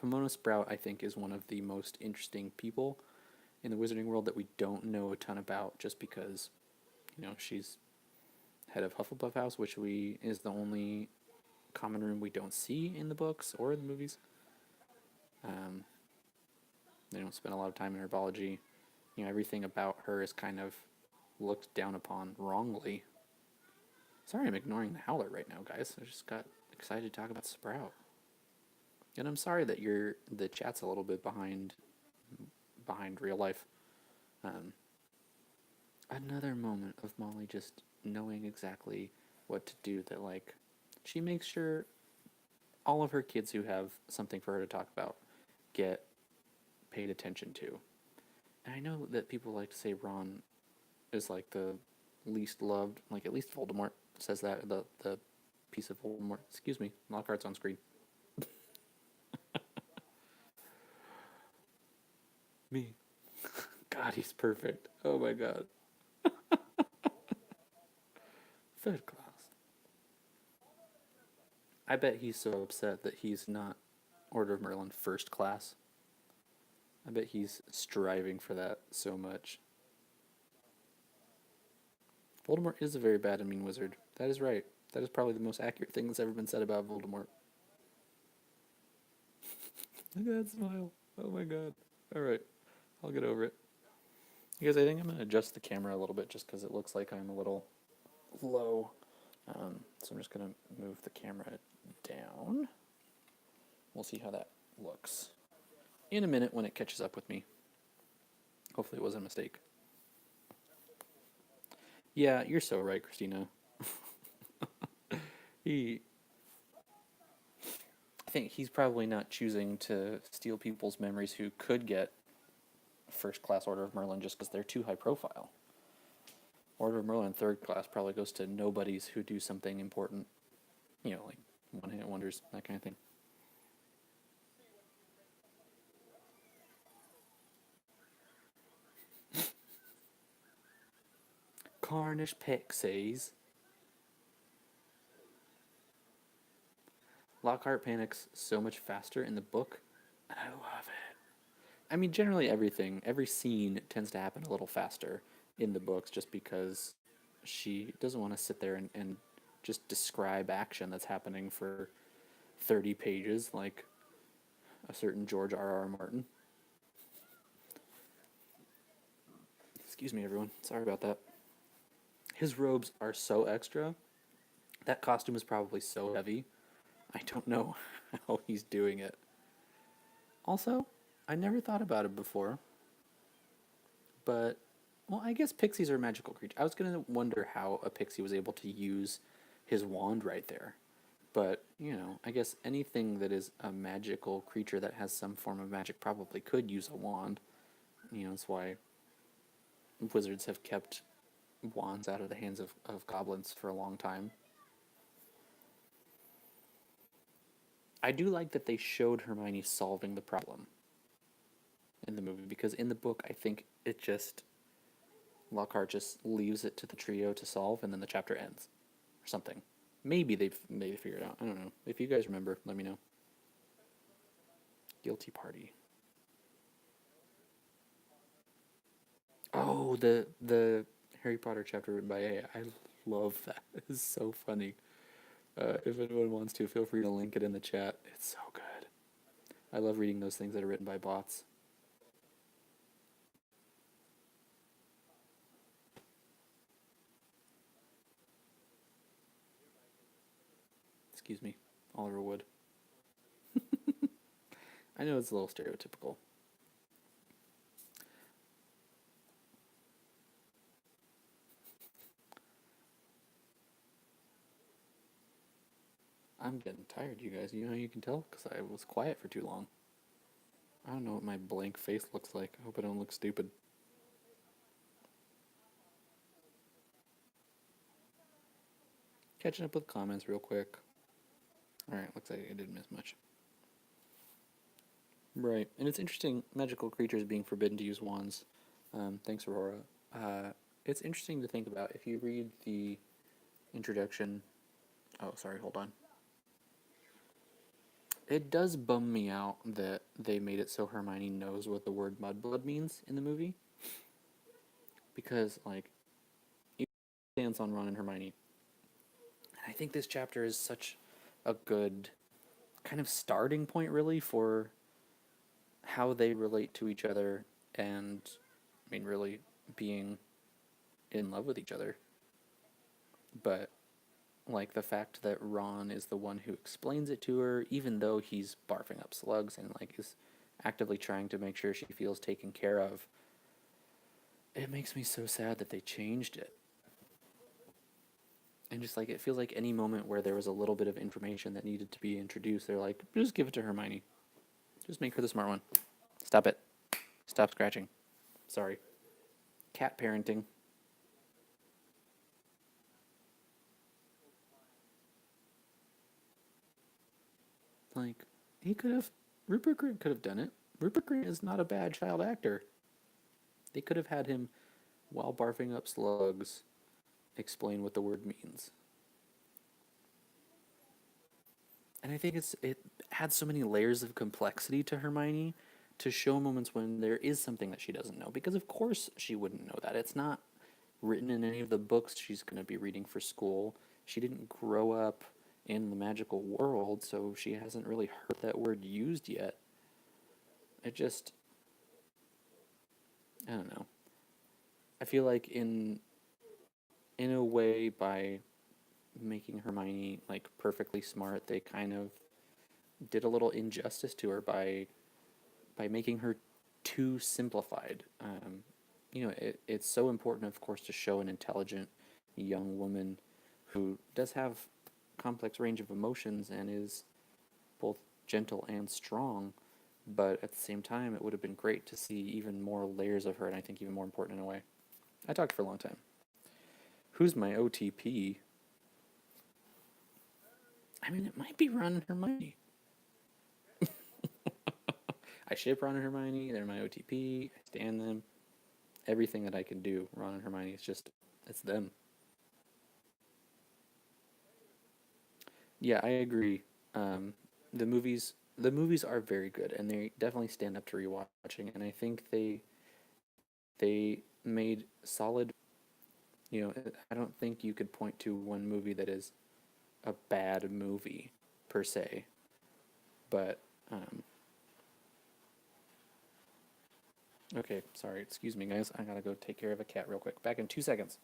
Pomona Sprout, I think, is one of the most interesting people in the wizarding world that we don't know a ton about just because, she's head of Hufflepuff House, which is the only common room we don't see in the books or in the movies. They don't spend a lot of time in herbology. Everything about her is kind of looked down upon wrongly. Sorry I'm ignoring the Howler right now, guys. I just got excited to talk about Sprout. And I'm sorry that the chat's a little bit behind real life. Another moment of Molly just knowing exactly what to do, that, like, she makes sure all of her kids who have something for her to talk about get paid attention to. And I know that people like to say Ron is, like, the least loved, like, at least Voldemort says that, the piece of Voldemort. Excuse me, Lockhart's on screen. Me. God, he's perfect. Oh my god. Third class. I bet he's so upset that he's not Order of Merlin first class. I bet he's striving for that so much. Voldemort is a very bad and mean wizard. That is right. That is probably the most accurate thing that's ever been said about Voldemort. Look at that smile. Oh my god. Alright, I'll get over it. You guys, I think I'm going to adjust the camera a little bit just because it looks like I'm a little low. So I'm just going to move the camera down. We'll see how that looks in a minute when it catches up with me. Hopefully it wasn't a mistake. Yeah, you're so right, Christina. I think he's probably not choosing to steal people's memories who could get first class Order of Merlin just because they're too high profile. Order of Merlin third class probably goes to nobodies who do something important. You know, like one-hit wonders, that kind of thing. Carnish Pixies. Lockhart panics so much faster in the book, and I love it. I mean, generally every scene tends to happen a little faster in the books just because she doesn't want to sit there and just describe action that's happening for 30 pages like a certain George R.R. Martin. Excuse me, everyone. Sorry about that. His robes are so extra. That costume is probably so heavy. I don't know how he's doing it. Also, I never thought about it before, but, well, I guess pixies are magical creatures. I was going to wonder how a pixie was able to use his wand right there. But, you know, I guess anything that is a magical creature that has some form of magic probably could use a wand. You know, that's why wizards have kept wands out of the hands of goblins for a long time. I do like that they showed Hermione solving the problem in the movie, because in the book, I think it just, Lockhart just leaves it to the trio to solve, and then the chapter ends, or something. Maybe they figure it out. I don't know. If you guys remember, let me know. Guilty Party. Oh, the Harry Potter chapter written by A. I love that. It's so funny. If anyone wants to, feel free to link it in the chat. It's so good. I love reading those things that are written by bots. Excuse me, Oliver Wood. I know it's a little stereotypical. I'm getting tired, you guys. You know how you can tell? Because I was quiet for too long. I don't know what my blank face looks like. I hope I don't look stupid. Catching up with comments real quick. Alright, looks like I didn't miss much. Right, and it's interesting, magical creatures being forbidden to use wands. Thanks, Aurora. It's interesting to think about. If you read the introduction... Oh, sorry, hold on. It does bum me out that they made it so Hermione knows what the word mudblood means in the movie. Because, like, you stance on Ron and Hermione. And I think this chapter is such a good kind of starting point, really, for how they relate to each other and, I mean, really being in love with each other. But, like, the fact that Ron is the one who explains it to her, even though he's barfing up slugs and, like, is actively trying to make sure she feels taken care of, it makes me so sad that they changed it. And just, like, it feels like any moment where there was a little bit of information that needed to be introduced, they're like, just give it to Hermione. Just make her the smart one. Stop it. Stop scratching. Sorry. Cat parenting. Like, he could have... Rupert Grint could have done it. Rupert Grint is not a bad child actor. They could have had him, while barfing up slugs, explain what the word means. And I think it adds so many layers of complexity to Hermione to show moments when there is something that she doesn't know. Because of course she wouldn't know that. It's not written in any of the books she's going to be reading for school. She didn't grow up in the magical world, so she hasn't really heard that word used yet. It just, I don't know. I feel like in a way, by making Hermione like perfectly smart, they kind of did a little injustice to her by making her too simplified. It's so important, of course, to show an intelligent young woman who does have complex range of emotions and is both gentle and strong. But at the same time, it would have been great to see even more layers of her, and I think even more important in a way. I talked for a long time. Who's my OTP? I mean, it might be Ron and Hermione. I ship Ron and Hermione. They're my OTP. I stand them. Everything that I can do, Ron and Hermione, it's them. Yeah, I agree. Um, the movies are very good, and they definitely stand up to rewatching. And I think they made solid. I don't think you could point to one movie that is a bad movie per se, but okay, sorry, excuse me, guys. I gotta go take care of a cat real quick. Back in 2 seconds.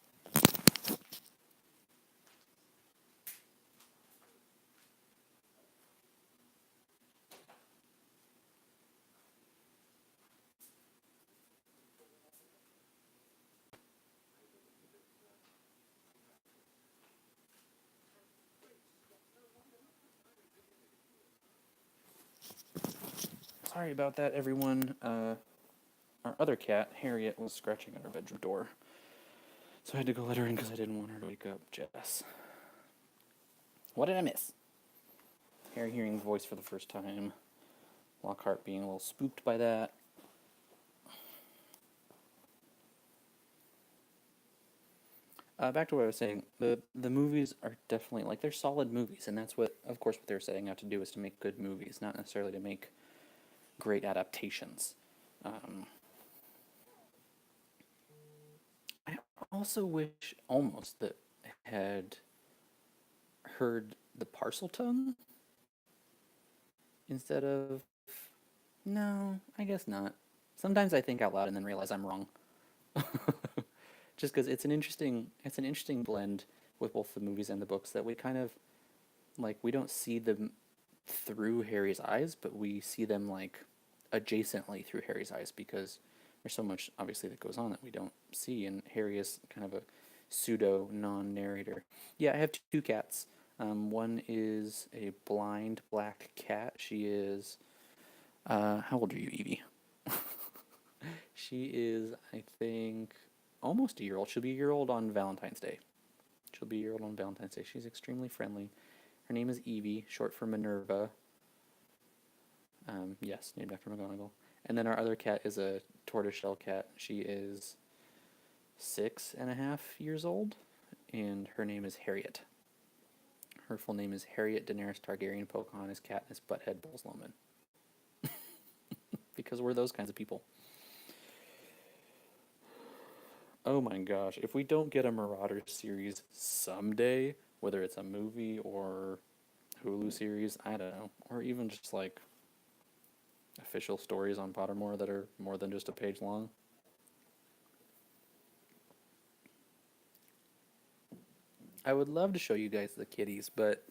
Sorry about that, everyone. Our other cat, Harriet, was scratching at our bedroom door, so I had to go let her in because I didn't want her to wake up Jess. What did I miss? Harry hearing the voice for the first time. Lockhart being a little spooked by that. Back to what I was saying. The movies are definitely like they're solid movies, and that's what, of course, what they're setting out to do is to make good movies, not necessarily to make great adaptations. Um, I also wish almost that I had heard the parcel tongue instead of no, I guess not. Sometimes I think out loud and then realize I'm wrong. Just because it's an interesting blend with both the movies and the books that we kind of like we don't see them through Harry's eyes, but we see them like adjacently through Harry's eyes because there's so much obviously that goes on that we don't see, and Harry is kind of a pseudo non-narrator. Yeah, I have two cats. One is a blind black cat. She is how old are you, Evie? She is, I think, almost a year old. She'll be a year old on Valentine's Day. She'll be a year old on Valentine's Day. She's extremely friendly. Her name is Evie, short for Minerva. Yes, named after McGonagall. And then our other cat is a tortoiseshell cat. She is 6.5 years old, and her name is Harriet. Her full name is Harriet Daenerys Targaryen Pocahontas Katniss Butthead Boles-Lohmann. Because we're those kinds of people. Oh my gosh, if we don't get a Marauder series someday, whether it's a movie or Hulu series, I don't know, or even just like official stories on Pottermore that are more than just a page long. I would love to show you guys the kitties, but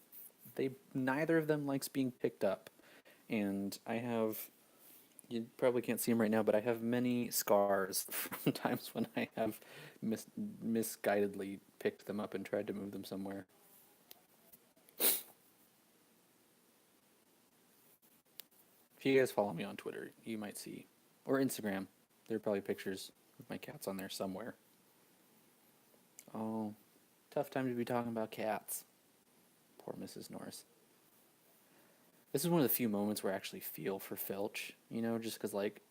they neither of them likes being picked up. And I have you probably can't see them right now, but I have many scars from times when I have misguidedly picked them up and tried to move them somewhere. If you guys follow me on Twitter, you might see, or Instagram, there are probably pictures of my cats on there somewhere. Oh, tough time to be talking about cats. Poor Mrs. Norris. This is one of the few moments where I actually feel for Filch, just because, like,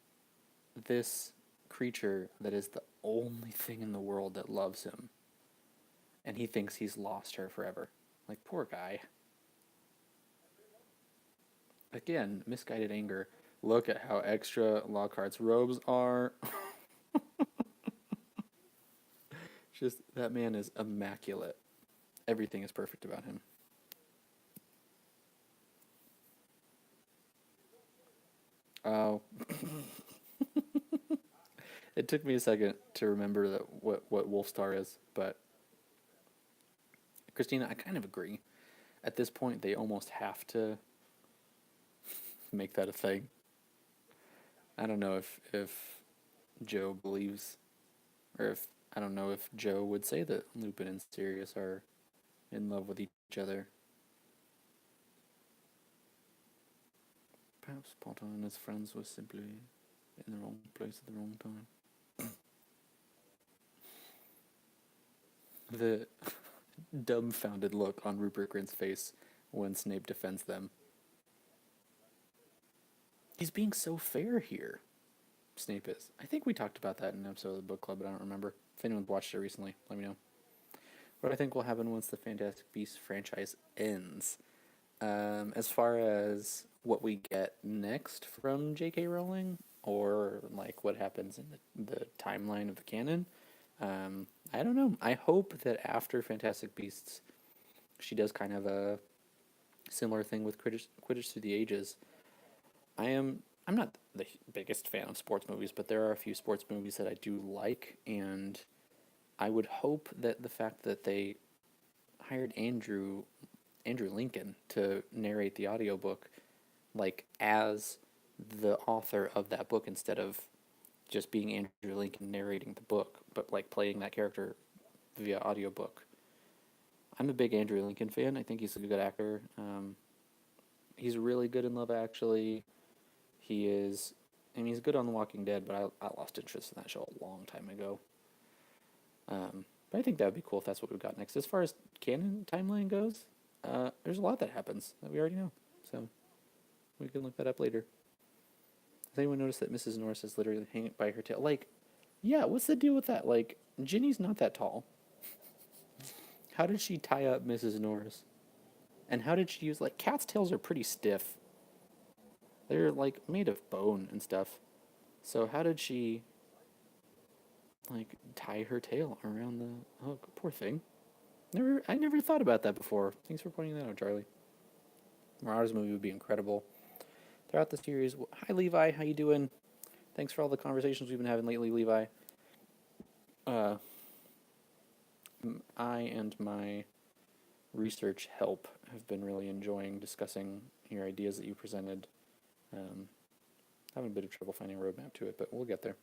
this creature that is the only thing in the world that loves him, and he thinks he's lost her forever. Like, poor guy. Again, misguided anger. Look at how extra Lockhart's robes are. Just that man is immaculate. Everything is perfect about him. Oh, it took me a second to remember that what Wolfstar is, but Christina, I kind of agree. At this point, they almost have to make that a thing. I don't know if Joe believes, or if I don't know if Joe would say that Lupin and Sirius are in love with each other. Perhaps Potter and his friends were simply in the wrong place at the wrong time. The dumbfounded look on Rupert Grint's face when Snape defends them. He's being so fair here. Snape is. I think we talked about that in an episode of the book club, but I don't remember. If anyone's watched it recently, let me know. What I think will happen once the Fantastic Beasts franchise ends. As far as what we get next from J.K. Rowling, or like what happens in the timeline of the canon, I don't know. I hope that after Fantastic Beasts, she does kind of a similar thing with Quidditch Through the Ages. I'm not the biggest fan of sports movies, but there are a few sports movies that I do like, and I would hope that the fact that they hired Andrew Lincoln to narrate the audiobook, like as the author of that book instead of just being Andrew Lincoln narrating the book, but like playing that character via audiobook. I'm a big Andrew Lincoln fan. I think he's a good actor. He's really good in Love Actually. He is, I mean, he's good on The Walking Dead, but I lost interest in that show a long time ago. But I think that would be cool if that's what we've got next. As far as canon timeline goes, there's a lot that happens that we already know, so we can look that up later. Has anyone noticed that Mrs. Norris is literally hanging by her tail? Like, yeah, what's the deal with that? Like, Ginny's not that tall. How did she tie up Mrs. Norris? And how did she use, like, cats' tails are pretty stiff. They're, like, made of bone and stuff. So how did she, like, tie her tail around the hook? Poor thing. I never thought about that before. Thanks for pointing that out, Charlie. Marauder's movie would be incredible. Throughout the series, hi Levi, how you doing? Thanks for all the conversations we've been having lately, Levi. I and my research help have been really enjoying discussing your ideas that you presented. Having a bit of trouble finding a roadmap to it, but we'll get there.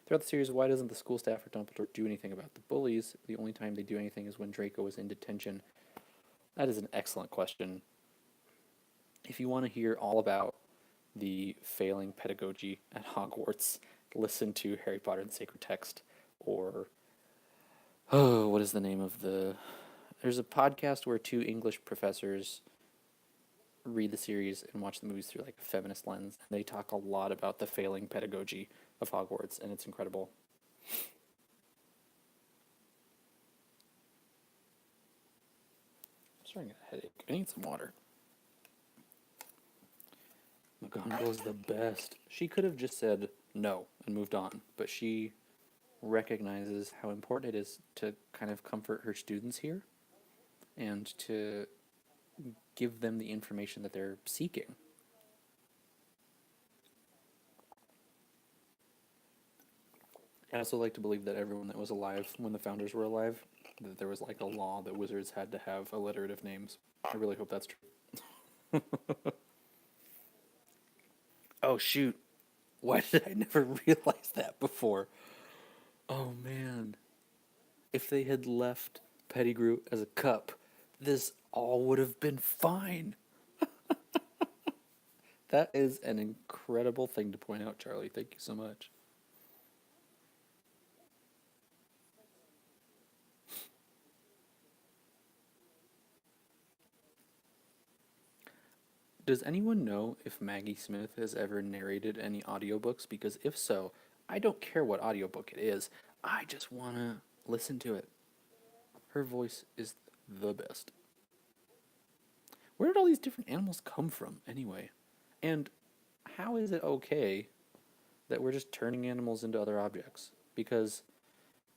Throughout the series, why doesn't the school staff or Dumbledore do anything about the bullies? The only time they do anything is when Draco is in detention. That is an excellent question. If you want to hear all about the failing pedagogy at Hogwarts, listen to Harry Potter and the Sacred Text, or what is the name of the... There's a podcast where two English professors read the series and watch the movies through like a feminist lens, and they talk a lot about the failing pedagogy of Hogwarts, and it's incredible. I'm starting to get a headache. I need some water. McGonagall is the best. She could have just said no and moved on, but she recognizes how important it is to kind of comfort her students here and to give them the information that they're seeking. I also like to believe that everyone that was alive when the founders were alive, that there was like a law that wizards had to have alliterative names. I really hope that's true. Oh shoot. Why did I never realize that before? Oh man. If they had left Pettigrew as a cup, this all would have been fine. That is an incredible thing to point out, Charlie. Thank you so much. Does anyone know if Maggie Smith has ever narrated any audiobooks? Because if so, I don't care what audiobook it is. I just want to listen to it. Her voice is the best. Where did all these different animals come from, anyway? And how is it okay that we're just turning animals into other objects? Because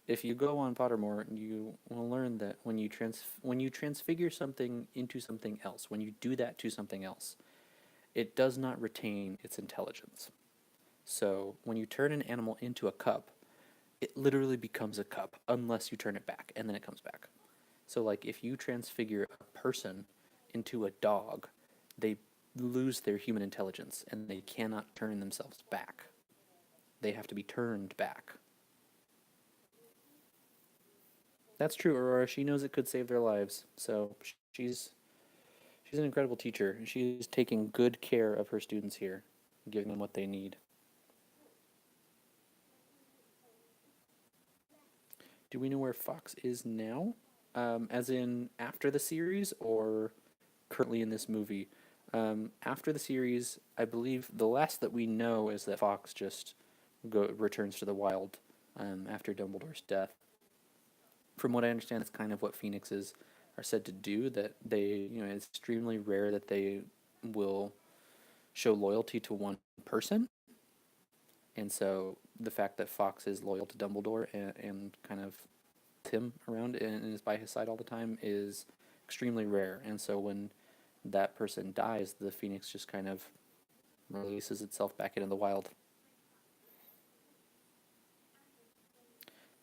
if you go on Pottermore, you will learn that when you transfigure something into something else, when you do that to something else, it does not retain its intelligence. So when you turn an animal into a cup, it literally becomes a cup unless you turn it back, and then it comes back. So like if you transfigure a person into a dog, they lose their human intelligence and they cannot turn themselves back. They have to be turned back. That's true, Aurora. She knows it could save their lives. So she's an incredible teacher. She's taking good care of her students here, giving them what they need. Do we know where Fox is now? As in after the series or currently in this movie? After the series, I believe the last that we know is that Fox just returns to the wild after Dumbledore's death. From what I understand, it's kind of what phoenixes are said to do. That it's extremely rare that they will show loyalty to one person, and so the fact that Fox is loyal to Dumbledore and kind of him around and is by his side all the time is extremely rare. And so when that person dies, the phoenix just kind of releases itself back into the wild.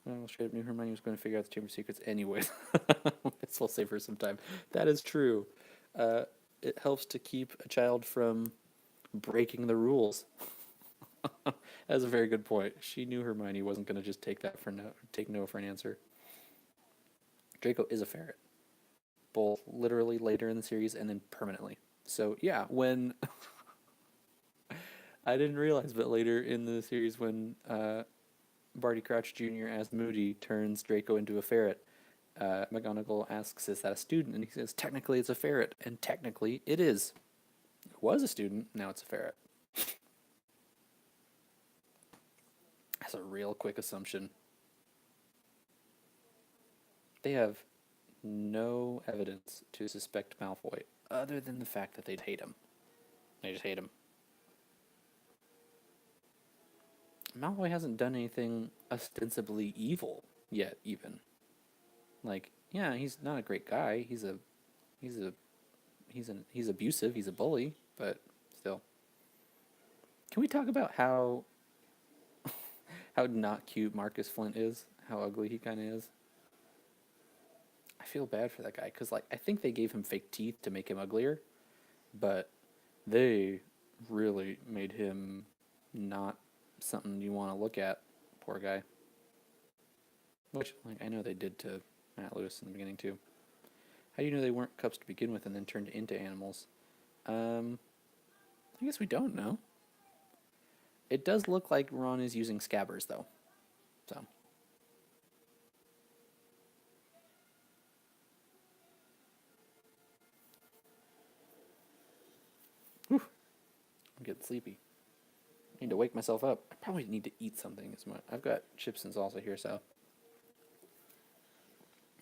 Well, straight up knew Hermione was going to figure out the Chamber of Secrets anyways. Guess we'll save her some time. That is true. It helps to keep a child from breaking the rules. That's a very good point. She knew Hermione wasn't going to just take no for an answer. Draco is a ferret, both literally later in the series and then permanently. So yeah, when I didn't realize, but later in the series when Barty Crouch Jr. as Moody turns Draco into a ferret, McGonagall asks, "Is that a student?" And he says, "Technically, it's a ferret," and technically, it is. It was a student. Now it's a ferret. That's a real quick assumption. They have no evidence to suspect Malfoy other than the fact that they'd hate him. They just hate him. Malfoy hasn't done anything ostensibly evil yet, even. Like, yeah, he's not a great guy. He's abusive. He's a bully, but still. Can we talk about how not cute Marcus Flint is? How ugly he kind of is. I feel bad for that guy because, like, I think they gave him fake teeth to make him uglier, but they really made him not something you want to look at. Poor guy. Which, like, I know they did to Matt Lewis in the beginning too. How do you know they weren't cups to begin with and then turned into animals? I guess we don't know. It does look like Ron is using scabbers, though. So. Whew. I'm getting sleepy. I need to wake myself up. I probably need to eat something. I've got chips and salsa here, so.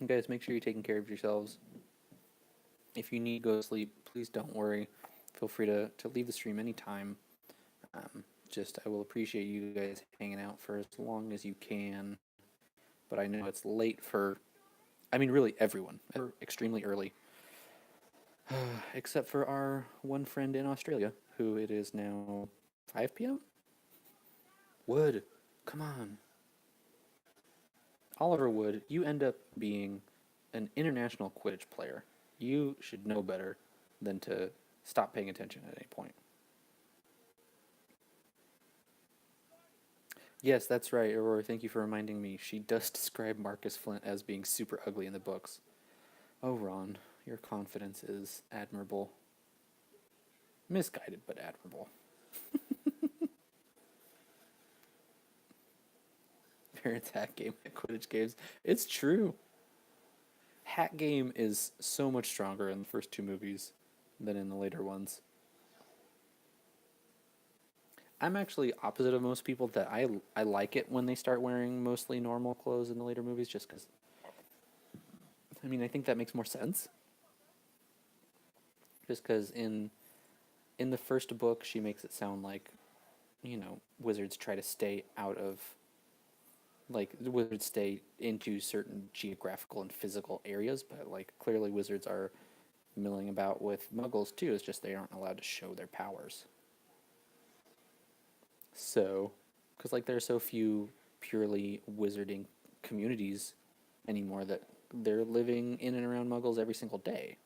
You guys, make sure you're taking care of yourselves. If you need to go to sleep, please don't worry. Feel free to leave the stream anytime. I will appreciate you guys hanging out for as long as you can. But I know it's late for, really everyone. We're extremely early. Except for our one friend in Australia, who it is now 5 p.m.? Wood, come on. Oliver Wood, you end up being an international Quidditch player. You should know better than to stop paying attention at any point. Yes, that's right, Aurora. Thank you for reminding me. She does describe Marcus Flint as being super ugly in the books. Oh, Ron, your confidence is admirable. Misguided, but admirable. Parents hat game at Quidditch games. It's true. Hat game is so much stronger in the first two movies than in the later ones. I'm actually opposite of most people that I like it when they start wearing mostly normal clothes in the later movies just because, I think that makes more sense. Just because in the first book, she makes it sound like, wizards try to stay out of like the wizards stay into certain geographical and physical areas, but like clearly wizards are milling about with muggles too. It's just they aren't allowed to show their powers. So, because like there are so few purely wizarding communities anymore that they're living in and around muggles every single day.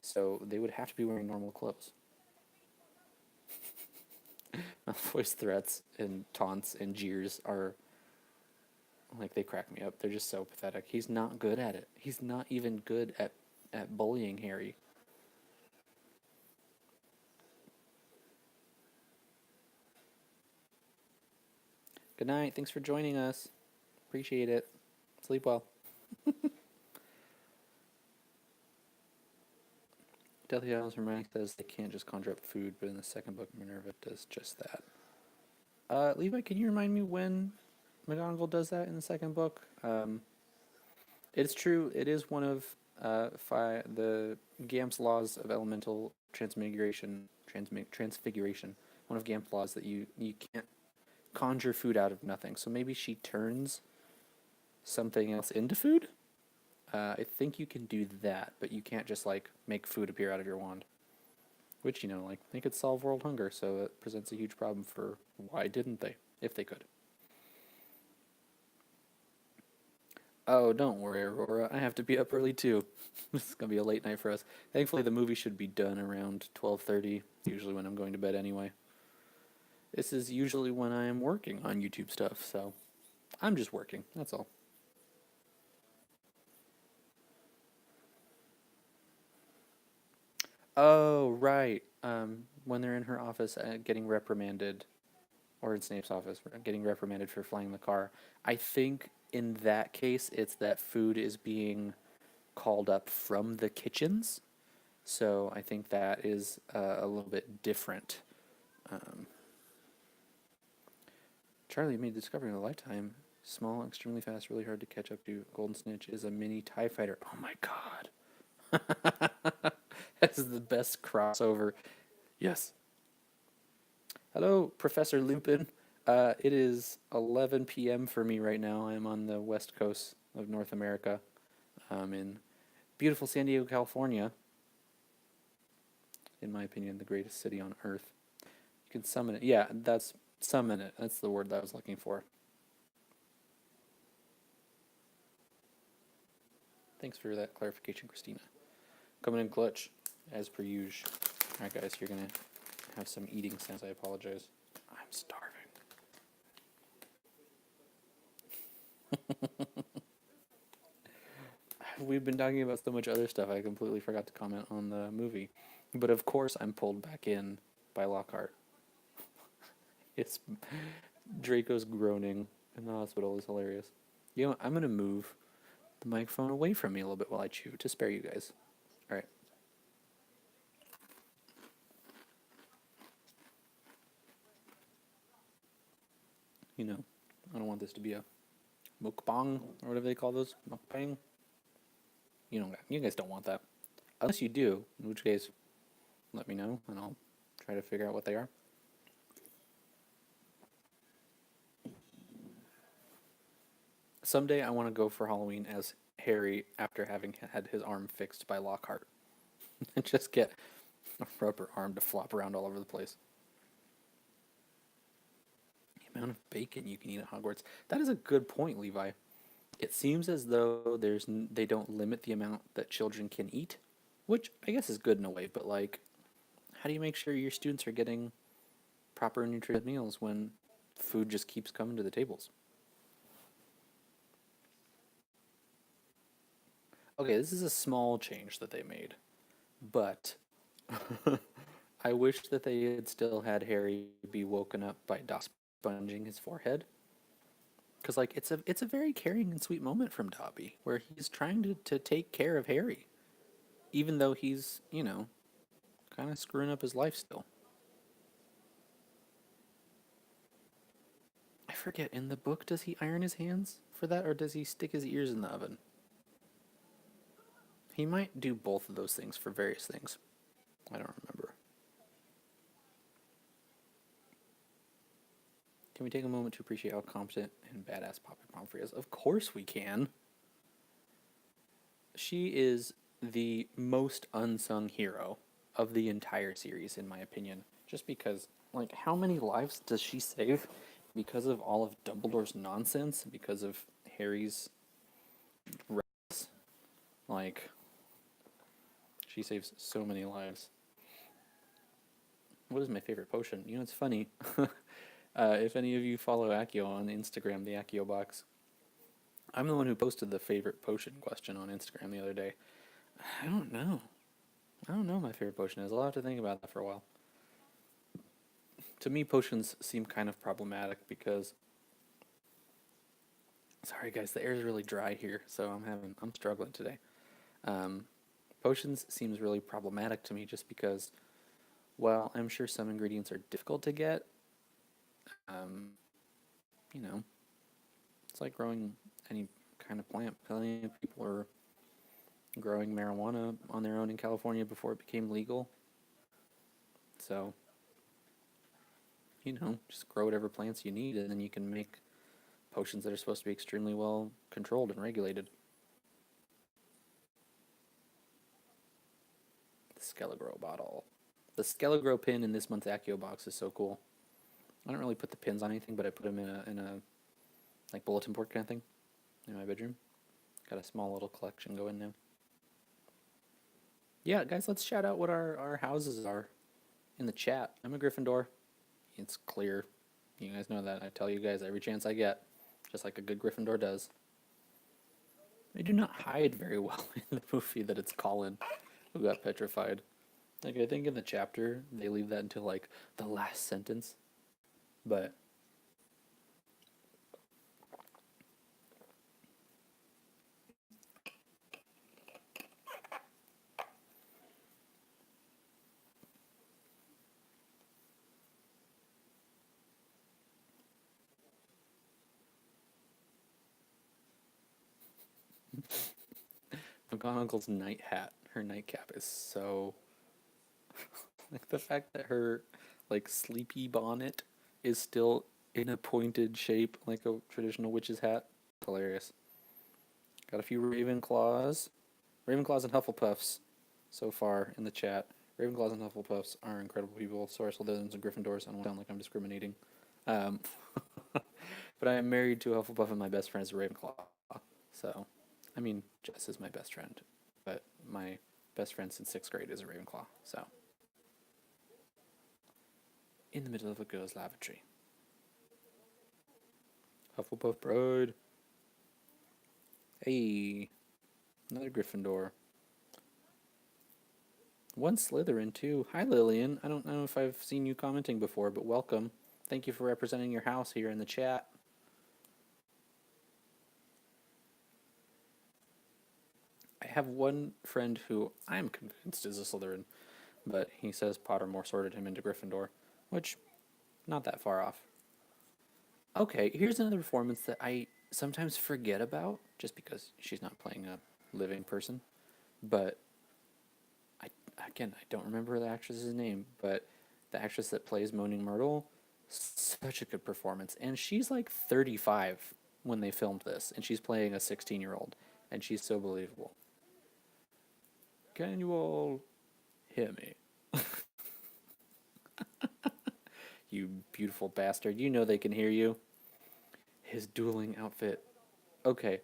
So they would have to be wearing normal clothes. Voice threats and taunts and jeers are like they crack me up. They're just so pathetic. He's not good at it. He's not even good at bullying Harry. Good night. Thanks for joining us. Appreciate it. Sleep well. Deathly Hallows Hermione says they can't just conjure up food, but in the second book, Minerva does just that. Levi, can you remind me when McGonagall does that in the second book? It's true. It is one of the Gamp's laws of elemental transfiguration. One of Gamp's laws that you can't conjure food out of nothing. So maybe she turns something else into food. I think you can do that, but you can't just like make food appear out of your wand. Which, you know, like they could solve world hunger, so it presents a huge problem for why didn't they, if they could. Oh, don't worry, Aurora. I have to be up early too. This is gonna be a late night for us. Thankfully, the movie should be done around 12:30. Usually when I'm going to bed anyway. This is usually when I am working on YouTube stuff, so I'm just working. That's all. Oh, right. When they're in her office getting reprimanded, or in Snape's office getting reprimanded for flying the car. I think in that case, it's that food is being called up from the kitchens. So I think that is a little bit different. Um, Charlie made the discovery of a lifetime. Small, extremely fast, really hard to catch up to. Golden Snitch is a mini TIE fighter. Oh my god. This is the best crossover. Yes. Hello, Professor Lupin. It is 11 p.m. for me right now. I am on the west coast of North America, in beautiful San Diego, California. In my opinion, the greatest city on earth. You can summon it. Yeah, that's summon it. That's the word that I was looking for. Thanks for that clarification, Christina. Coming in clutch, as per usual. Alright, guys, you're going to have some eating sounds. I apologize. I'm starving. We've been talking about so much other stuff, I completely forgot to comment on the movie. But of course, I'm pulled back in by Lockhart. It's Draco's groaning in the hospital is hilarious. You know, I'm gonna move the microphone away from me a little bit while I chew to spare you guys. All right. You know, I don't want this to be a mukbang or whatever they call those. Mukbang. You guys don't want that. Unless you do, in which case, let me know and I'll try to figure out what they are. Someday I want to go for Halloween as Harry after having had his arm fixed by Lockhart. And just get a rubber arm to flop around all over the place. The amount of bacon you can eat at Hogwarts. That is a good point, Levi. It seems as though they don't limit the amount that children can eat, which I guess is good in a way, but like, how do you make sure your students are getting proper nutritious meals when food just keeps coming to the tables? Okay, this is a small change that they made, but I wish that they had still had Harry be woken up by Doc sponging his forehead. Because like it's a very caring and sweet moment from Dobby where he's trying to take care of Harry, even though he's, kind of screwing up his life still. I forget, in the book, does he iron his hands for that, or does he stick his ears in the oven? He might do both of those things for various things. I don't remember. Can we take a moment to appreciate how competent and badass Poppy Pomfrey is? Of course we can. She is the most unsung hero of the entire series, in my opinion. Just because, like, how many lives does she save because of all of Dumbledore's nonsense? Because of Harry's rats? Like, she saves so many lives. What is my favorite potion? You know, it's funny. If any of you follow Accio on Instagram, the Accio box, I'm the one who posted the favorite potion question on Instagram the other day. I don't know. I don't know what my favorite potion is. I'll have to think about that for a while. To me, potions seem kind of problematic because... Sorry guys, the air is really dry here, so I'm struggling today. Potions seems really problematic to me just because, well, I'm sure some ingredients are difficult to get. You know, it's like growing any kind of plant. Plenty of people are growing marijuana on their own in California before it became legal. So, you know, just grow whatever plants you need, and then you can make potions that are supposed to be extremely well controlled and regulated. The Skelegro bottle. The Skelegro pin in this month's Accio box is so cool. I don't really put the pins on anything, but I put them in a like bulletin board kind of thing in my bedroom. Got a small little collection going now. Yeah, guys, let's shout out what our houses are in the chat. I'm a Gryffindor. It's clear. You guys know that. I tell you guys every chance I get, just like a good Gryffindor does. They do not hide very well in the movie that it's Colin who got petrified. Like, I think in the chapter, they leave that until, like, the last sentence. But... McGonagall's night hat, her nightcap is so... like, the fact that her, like, sleepy bonnet is still in a pointed shape, like a traditional witch's hat. Hilarious. Got a few Ravenclaws. Ravenclaws and Hufflepuffs so far in the chat. Ravenclaws and Hufflepuffs are incredible people. Sorry, Slytherins and Gryffindors. I don't sound like I'm discriminating. But I am married to a Hufflepuff and my best friend is a Ravenclaw. So, I mean, Jess is my best friend. But my best friend since 6th grade is a Ravenclaw. So, in the middle of a girl's lavatory. Hufflepuff pride. Hey, another Gryffindor. One Slytherin, too. Hi, Lillian. I don't know if I've seen you commenting before, but welcome. Thank you for representing your house here in the chat. I have one friend who I'm convinced is a Slytherin, but he says Pottermore sorted him into Gryffindor, which, not that far off. Okay, here's another performance that I sometimes forget about, just because she's not playing a living person, but I don't remember the actress's name, but the actress that plays Moaning Myrtle, such a good performance. And she's like 35 when they filmed this, and she's playing a 16-year-old, and she's so believable. Can you all hear me? You beautiful bastard. You know they can hear you. His dueling outfit. Okay,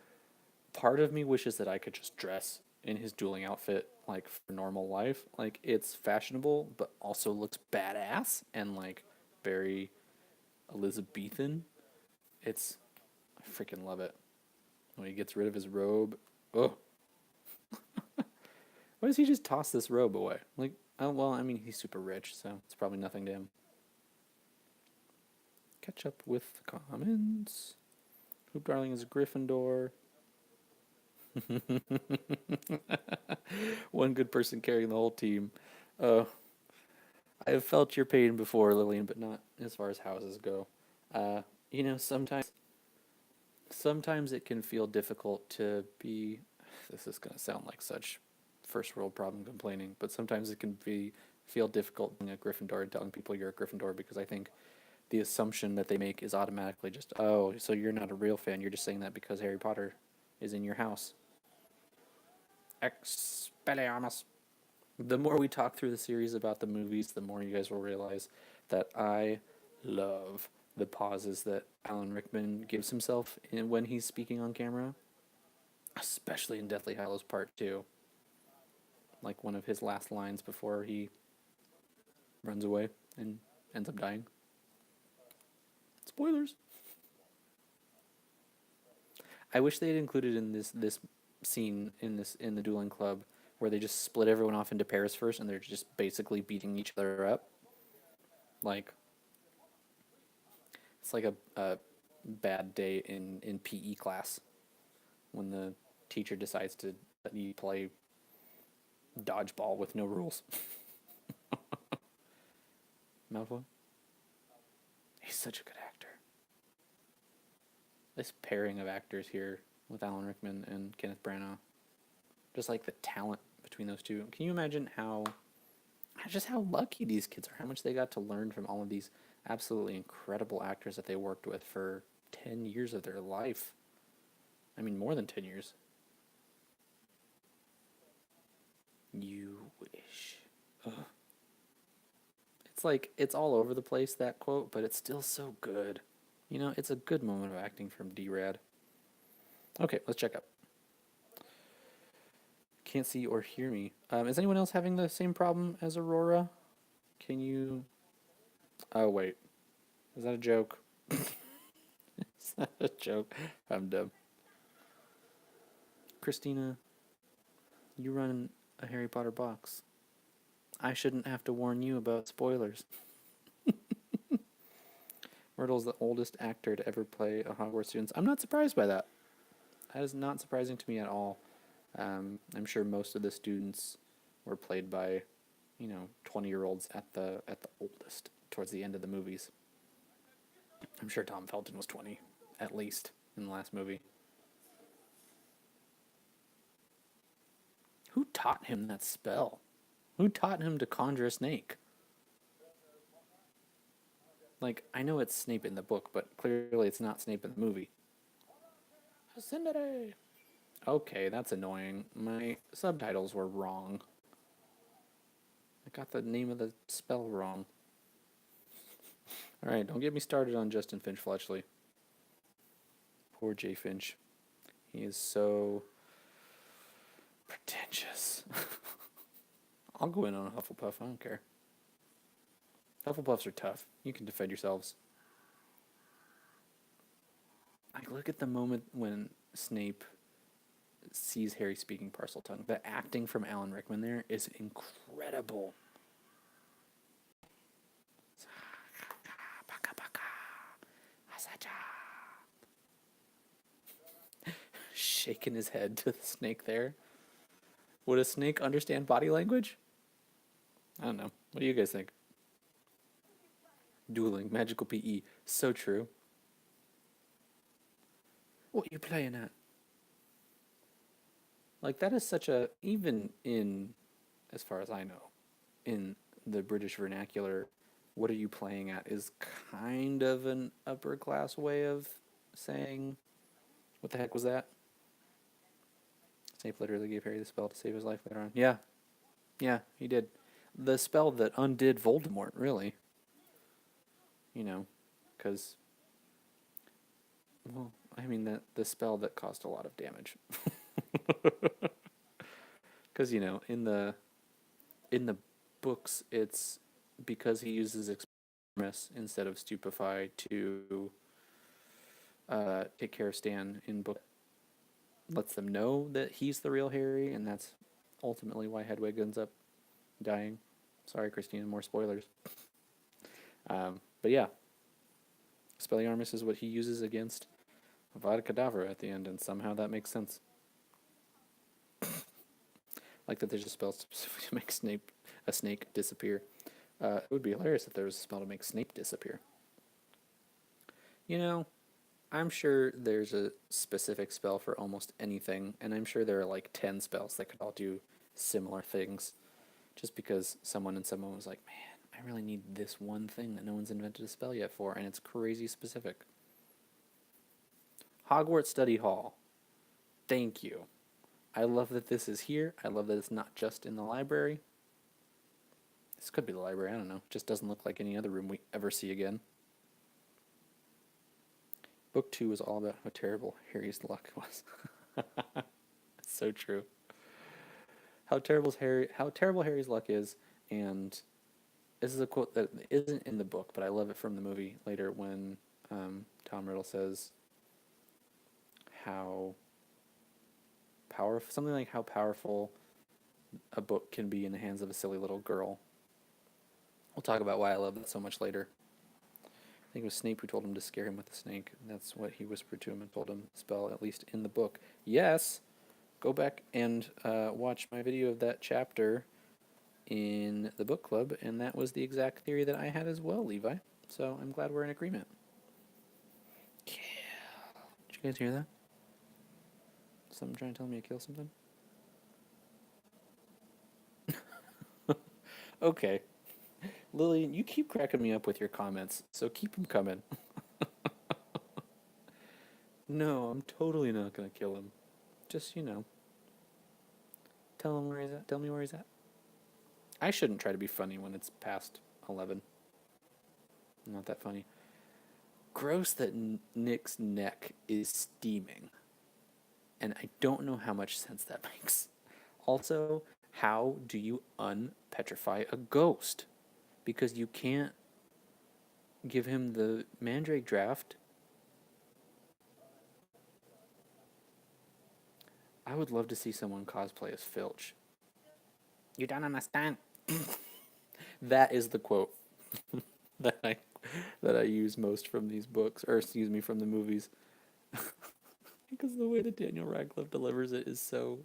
part of me wishes that I could just dress in his dueling outfit, like, for normal life. Like, it's fashionable, but also looks badass and, like, very Elizabethan. I freaking love it. When he gets rid of his robe. Oh. Why does he just toss this robe away? Like, oh, well, I mean, he's super rich, so it's probably nothing to him. Catch up with the comments. Hoop Darling is a Gryffindor. One good person carrying the whole team. I have felt your pain before, Lillian, but not as far as houses go. You know, sometimes it can feel difficult to be... This is going to sound like such first world problem complaining, but sometimes it can feel difficult being a Gryffindor and telling people you're a Gryffindor, because I think the assumption that they make is automatically just, oh, so you're not a real fan. You're just saying that because Harry Potter is in your house. Expelliarmus. The more we talk through the series about the movies, the more you guys will realize that I love the pauses that Alan Rickman gives himself when he's speaking on camera, especially in Deathly Hallows Part 2. Like one of his last lines before he runs away and ends up dying. Spoilers. I wish they had included in this scene in the dueling club where they just split everyone off into pairs first and they're just basically beating each other up. Like it's like a bad day in PE class when the teacher decides to let you play dodgeball with no rules. Malfoy? He's such a good actor. This pairing of actors here with Alan Rickman and Kenneth Branagh, just like the talent between those two. Can you imagine how lucky these kids are? How much they got to learn from all of these absolutely incredible actors that they worked with for 10 years of their life. I mean, more than 10 years. You wish. Ugh. It's like, it's all over the place, that quote, but it's still so good. You know, it's a good moment of acting from D-Rad. Okay, let's check up. Can't see or hear me. Is anyone else having the same problem as Aurora? Can you... Oh, wait. Is that a joke? Is that a joke? I'm dumb. Christina, you run a Harry Potter box. I shouldn't have to warn you about spoilers. Myrtle's the oldest actor to ever play a Hogwarts student. I'm not surprised by that. That is not surprising to me at all. I'm sure most of the students were played by, 20-year-olds at the oldest towards the end of the movies. I'm sure Tom Felton was 20, at least, in the last movie. Who taught him that spell? Who taught him to conjure a snake? Like, I know it's Snape in the book, but clearly it's not Snape in the movie. Ascendere! Okay, that's annoying. My subtitles were wrong. I got the name of the spell wrong. Alright, don't get me started on Justin Finch Fletchley. Poor Jay Finch. He is so pretentious. I'll go in on a Hufflepuff, I don't care. Hufflepuffs are tough. You can defend yourselves. Like, look at the moment when Snape sees Harry speaking Parseltongue. The acting from Alan Rickman there is incredible. Shaking his head to the snake there. Would a snake understand body language? I don't know. What do you guys think? Dueling, magical PE. So true. What are you playing at? Like, that is such a... Even in, as far as I know, in the British vernacular, what are you playing at is kind of an upper class way of saying, what the heck was that? Snape literally gave Harry the spell to save his life later on. Yeah, he did. The spell that undid Voldemort, really. Because... Well, I mean, the spell that caused a lot of damage. Because, in the books, it's because he uses Exprimus instead of Stupefy to take care of Stan in book. Lets them know that he's the real Harry, and that's ultimately why Hedwig ends up dying. Sorry, Christina, more spoilers. But yeah, Expelliarmus is what he uses against Avada Kedavra at the end, and somehow that makes sense. Like that there's a spell specifically to make a snake disappear. It would be hilarious if there was a spell to make Snape disappear. I'm sure there's a specific spell for almost anything, and I'm sure there are like 10 spells that could all do similar things. Just because someone was like, man, I really need this one thing that no one's invented a spell yet for, and it's crazy specific. Hogwarts Study Hall. Thank you. I love that this is here. I love that it's not just in the library. This could be the library, I don't know. Just doesn't look like any other room we ever see again. Book 2 is all about how terrible Harry's luck was. It's so true. How terrible Harry's luck is, and this is a quote that isn't in the book, but I love it from the movie later when Tom Riddle says how powerful, something like how powerful a book can be in the hands of a silly little girl. We'll talk about why I love that so much later. I think it was Snape who told him to scare him with a snake. That's what he whispered to him and told him to spell, at least in the book. Yes, go back and watch my video of that chapter in the book club, and that was the exact theory that I had as well, Levi. So I'm glad we're in agreement. Kill. Did you guys hear that? Something trying to tell me to kill something? Okay. Lillian, you keep cracking me up with your comments, so keep them coming. No, I'm totally not going to kill him. Just, tell him where he's at. Tell me where he's at. I shouldn't try to be funny when it's past 11. Not that funny. Gross that Nick's neck is steaming. And I don't know how much sense that makes. Also, how do you unpetrify a ghost? Because you can't give him the Mandrake draft. I would love to see someone cosplay as Filch. You don't understand. That is the quote that I use most from these books, or excuse me, from the movies. Because the way that Daniel Radcliffe delivers it is so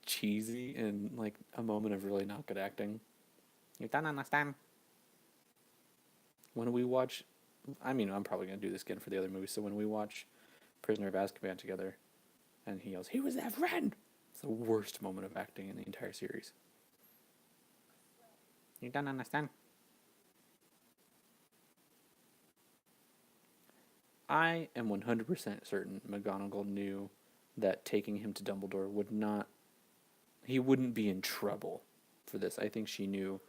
cheesy and like a moment of really not good acting. You don't understand. When we watch, I'm probably going to do this again for the other movies, so when we watch Prisoner of Azkaban together, and he yells, "He was their friend!" It's the worst moment of acting in the entire series. You don't understand. I am 100% certain McGonagall knew that taking him to Dumbledore he wouldn't be in trouble for this. I think she knew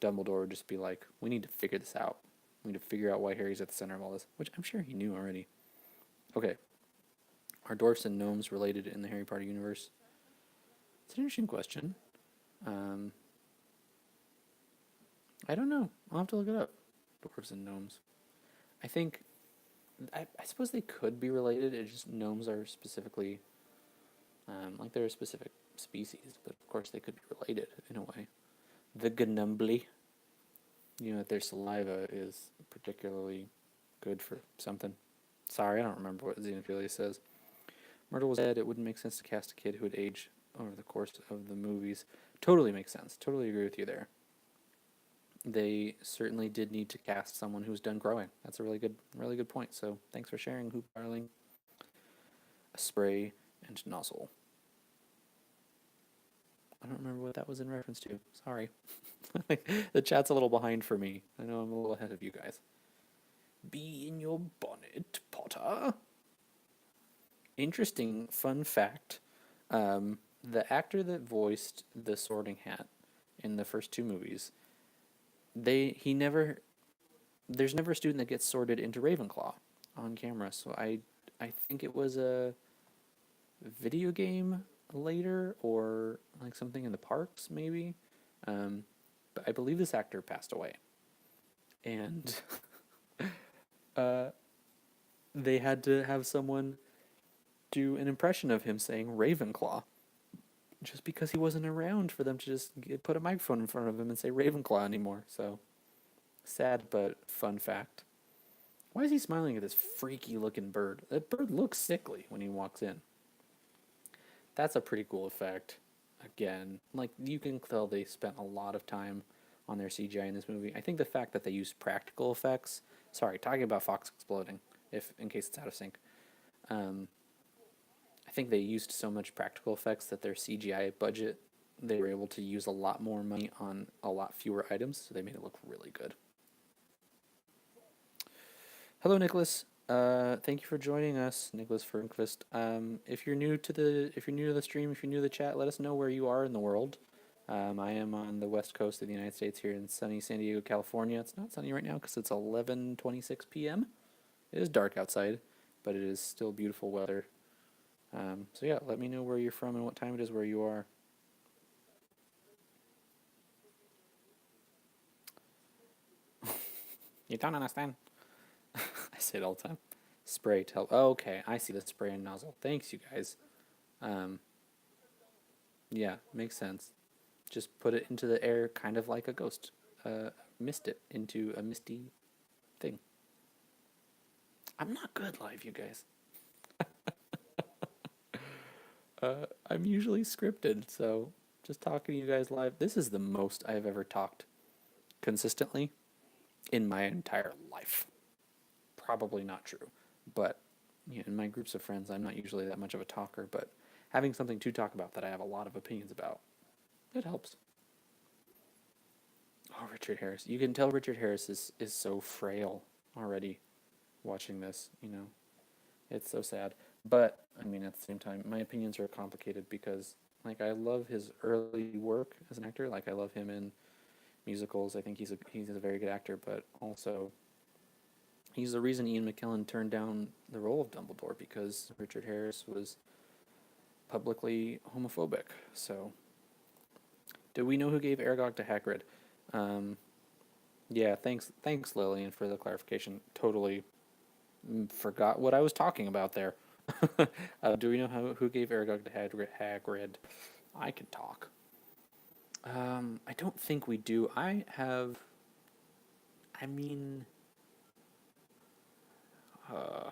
Dumbledore would just be like, we need to figure this out. We need to figure out why Harry's at the center of all this, which I'm sure he knew already. Okay. Are dwarfs and gnomes related in the Harry Potter universe? It's an interesting question. I don't know. I'll have to look it up. Dwarves and gnomes. I suppose they could be related. It's just gnomes are specifically, like they're a specific species, but of course they could be related in a way. The gnumbly. That their saliva is particularly good for something. Sorry, I don't remember what Xenophilia says. Myrtle was dead. It wouldn't make sense to cast a kid who would age over the course of the movies. Totally makes sense. Totally agree with you there. They certainly did need to cast someone who's done growing. That's a really good point. So thanks for sharing, Hoop Darling. A spray and nozzle. I don't remember what that was in reference to. Sorry. The chat's a little behind for me. I know I'm a little ahead of you guys. Bee in your bonnet, Potter. Interesting fun fact. The actor that voiced the Sorting Hat in the first two movies, there's never a student that gets sorted into Ravenclaw on camera. So I think it was a video game later or like something in the parks maybe. But I believe this actor passed away. And they had to have someone do an impression of him saying Ravenclaw. Just because he wasn't around for them to just put a microphone in front of him and say Ravenclaw anymore. So, sad but fun fact. Why is he smiling at this freaky looking bird? That bird looks sickly when he walks in. That's a pretty cool effect. Again, like you can tell they spent a lot of time on their CGI in this movie. I think the fact that they used practical effects. Sorry, talking about Fox exploding, in case it's out of sync. I think they used so much practical effects that their CGI budget they were able to use a lot more money on a lot fewer items, so they made it look really good. Hello, Nicholas. Thank you for joining us, Nicholas Fernquist. If you're new to the stream, if you're new to the chat, let us know where you are in the world. I am on the west coast of the United States here in sunny San Diego, California. It's not sunny right now because it's 11:26 p.m. It is dark outside, but it is still beautiful weather. So yeah, let me know where you're from and what time it is where you are. You don't understand. I say it all the time. Spray to help. Oh, okay, I see the spray and nozzle. Thanks, you guys. Um, yeah, makes sense. Just put it into the air, kind of like a ghost. Mist it into a misty thing. I'm not good live, you guys. I'm usually scripted, so just talking to you guys live. This is the most I've ever talked consistently in my entire life. Probably not true, but in my groups of friends, I'm not usually that much of a talker, but having something to talk about that I have a lot of opinions about, it helps. Oh, Richard Harris. You can tell Richard Harris is so frail already watching this. It's so sad. But, I mean, at the same time, my opinions are complicated because, like, I love his early work as an actor. Like, I love him in musicals. I think he's a very good actor, but also he's the reason Ian McKellen turned down the role of Dumbledore because Richard Harris was publicly homophobic. So, do we know who gave Aragog to Hagrid? Um, yeah, thanks, Lillian, for the clarification. Totally forgot what I was talking about there. Do we know who gave Aragog to Hagrid? I can talk. I don't think we do. I mean, uh,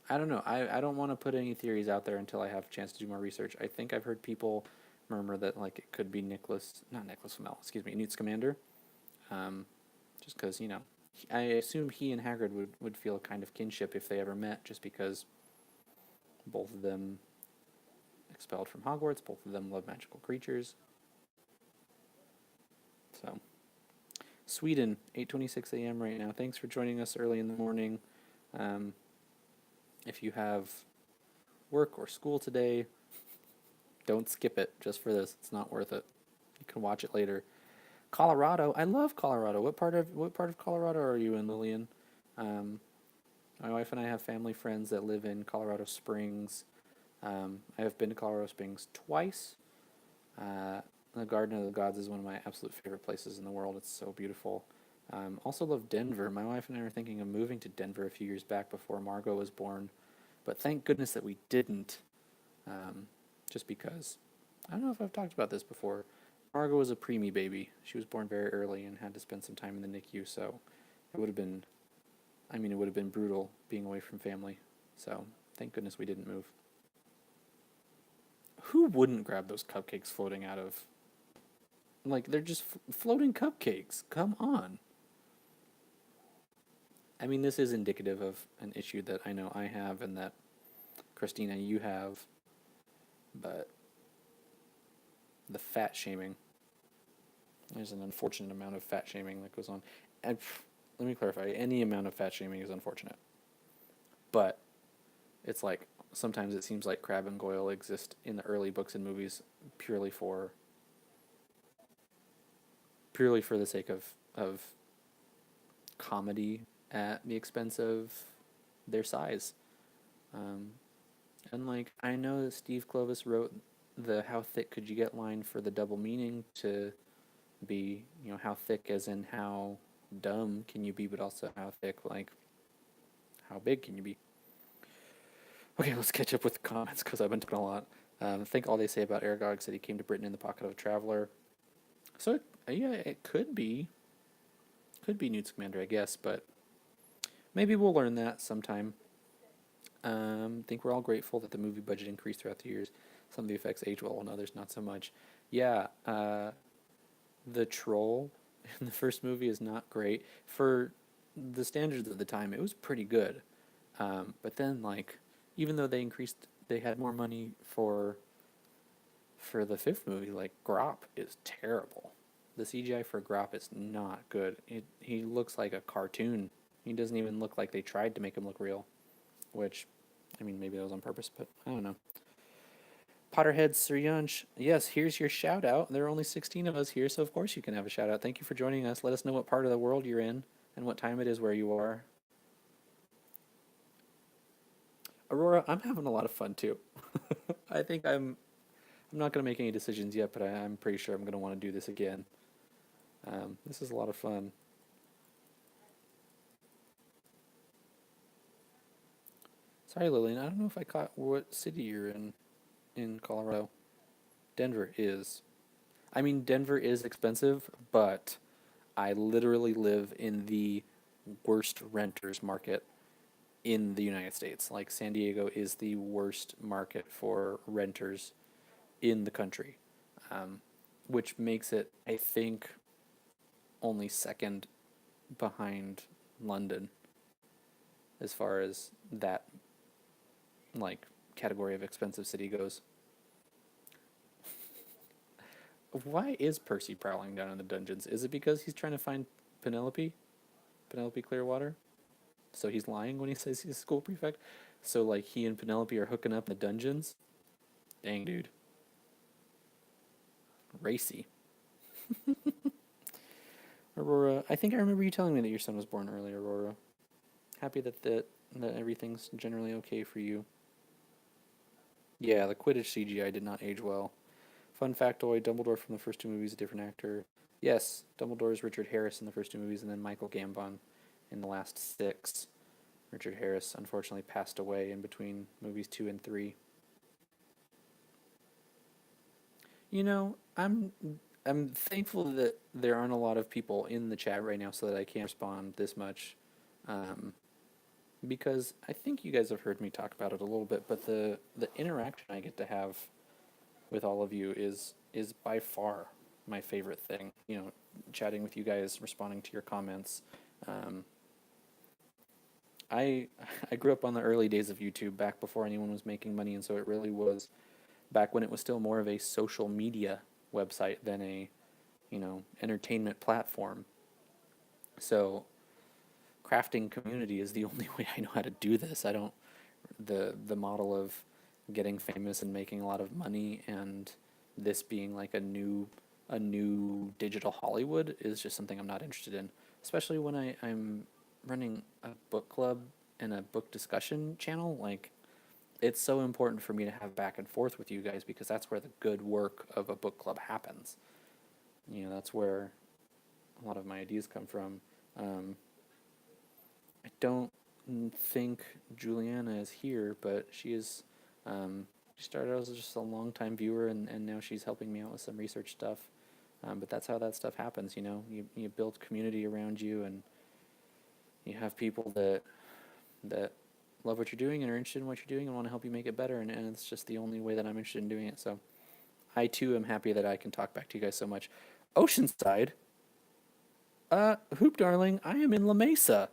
I don't know. I don't want to put any theories out there until I have a chance to do more research. I think I've heard people murmur that like it could be not Nicholas Flamel, excuse me, Newt Scamander. Um, just because I assume he and Hagrid would feel a kind of kinship if they ever met, just because both of them expelled from Hogwarts, both of them love magical creatures. So, Sweden, 8:26 a.m. right now. Thanks for joining us early in the morning. Um, if you have work or school today, don't skip it just for this. It's not worth it. You can watch it later. Colorado, I love Colorado. What part of Colorado are you in, Lillian? Um, my wife and I have family friends that live in Colorado Springs. I have been to Colorado Springs twice. Uh, the Garden of the Gods is one of my absolute favorite places in the world. It's so beautiful. Also love Denver. My wife and I were thinking of moving to Denver a few years back before Margot was born, but thank goodness that we didn't. Just because I don't know if I've talked about this before. Margot was a preemie baby. She was born very early and had to spend some time in the NICU, so it would have been, it would have been brutal being away from family. So thank goodness we didn't move. Who wouldn't grab those cupcakes floating out of? Like, they're just floating cupcakes. Come on. I mean, this is indicative of an issue that I know I have and that, Christina, you have, but the fat shaming. There's an unfortunate amount of fat shaming that goes on. And let me clarify, any amount of fat shaming is unfortunate. But it's like, sometimes it seems like Crabbe and Goyle exist in the early books and movies purely for the sake of comedy at the expense of their size. And like, I know that Steve Clovis wrote the "how thick could you get" line for the double meaning to be, how thick as in how dumb can you be, but also how thick, like how big can you be. Okay, let's catch up with the comments because I've been talking a lot. I think all they say about Aragog said he came to Britain in the pocket of a traveler. So yeah, it could be Newt Scamander, I guess, but maybe we'll learn that sometime. I think we're all grateful that the movie budget increased throughout the years. Some of the effects age well, and others not so much. Yeah, the troll in the first movie is not great for the standards of the time. It was pretty good, but then like, even though they had more money for for the fifth movie, like Grop is terrible. The CGI for Grop is not good. He looks like a cartoon. He doesn't even look like they tried to make him look real, which, I mean, maybe that was on purpose, but I don't know. Potterhead Suryansh, yes, here's your shout out. There are only 16 of us here, so of course you can have a shout out. Thank you for joining us. Let us know what part of the world you're in and what time it is where you are. Aurora, I'm having a lot of fun too. I think I'm not going to make any decisions yet, but I'm pretty sure I'm going to want to do this again. This is a lot of fun. Sorry, Lillian, I don't know if I caught what city you're in Colorado. Denver is. I mean, Denver is expensive, but I literally live in the worst renters market in the United States. Like, San Diego is the worst market for renters in the country, um, which makes it, I think, only second behind London as far as that like category of expensive city goes. Why is Percy prowling down in the dungeons? Is it because he's trying to find Penelope? Penelope Clearwater? So he's lying when he says he's a school prefect? So like he and Penelope are hooking up in the dungeons? Dang, dude. Racy. Aurora, I think I remember you telling me that your son was born early, Aurora. Happy that everything's generally okay for you. Yeah, the Quidditch CGI did not age well. Fun factoid, Dumbledore from the first two movies, a different actor. Yes, Dumbledore is Richard Harris in the first two movies, and then Michael Gambon in the last six. Richard Harris unfortunately passed away in between movies 2 and 3. You know, I'm thankful that there aren't a lot of people in the chat right now so that I can't respond this much. Um, because I think you guys have heard me talk about it a little bit, but the interaction I get to have with all of you is by far my favorite thing. You know, chatting with you guys, responding to your comments. Um, I I grew up on the early days of YouTube, back before anyone was making money, and so it really was back when it was still more of a social media website than a, you know, entertainment platform. So crafting community is the only way I know how to do this. I don't the model of getting famous and making a lot of money and this being like a new digital Hollywood is just something I'm not interested in. Especially when I'm running a book club and a book discussion channel, like it's so important for me to have back and forth with you guys because that's where the good work of a book club happens. You know, that's where a lot of my ideas come from. Um, I don't think Juliana is here, but she is. She started out as just a long-time viewer, and now she's helping me out with some research stuff. But that's how that stuff happens, you know. You build community around you, and you have people that love what you're doing and are interested in what you're doing and want to help you make it better. And it's just the only way that I'm interested in doing it. So I too am happy that I can talk back to you guys so much. Oceanside. Hoop darling, I am in La Mesa.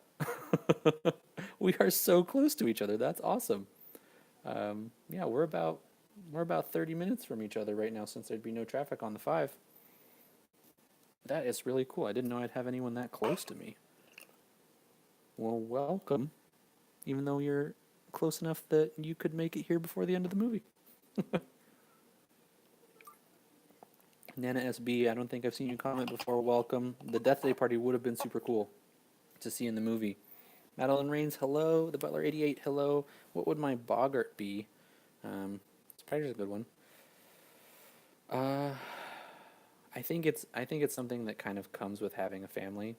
We are so close to each other. That's awesome. Yeah, we're about 30 minutes from each other right now since there'd be no traffic on the 5. That is really cool. I didn't know I'd have anyone that close to me. Well, welcome. Even though you're close enough that you could make it here before the end of the movie. Nana SB, I don't think I've seen you comment before. Welcome. The Death Day party would have been super cool to see in the movie. Madeline Rains, hello. The Butler 88, hello. What would my boggart be? Spider's a good one. I think it's something that kind of comes with having a family.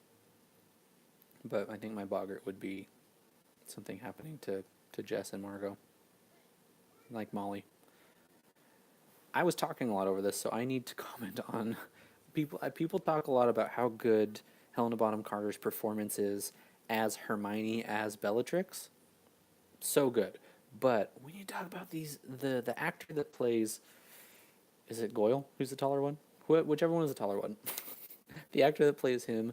But I think my boggart would be something happening to Jess and Margot. Like Molly. I was talking a lot over this, so I need to comment on people talk a lot about how good Helena Bonham Carter's performance is as Hermione as Bellatrix. So good. But when you talk about the actor that plays, is it Goyle? Who's the taller one? Whichever one is the taller one. The actor that plays him,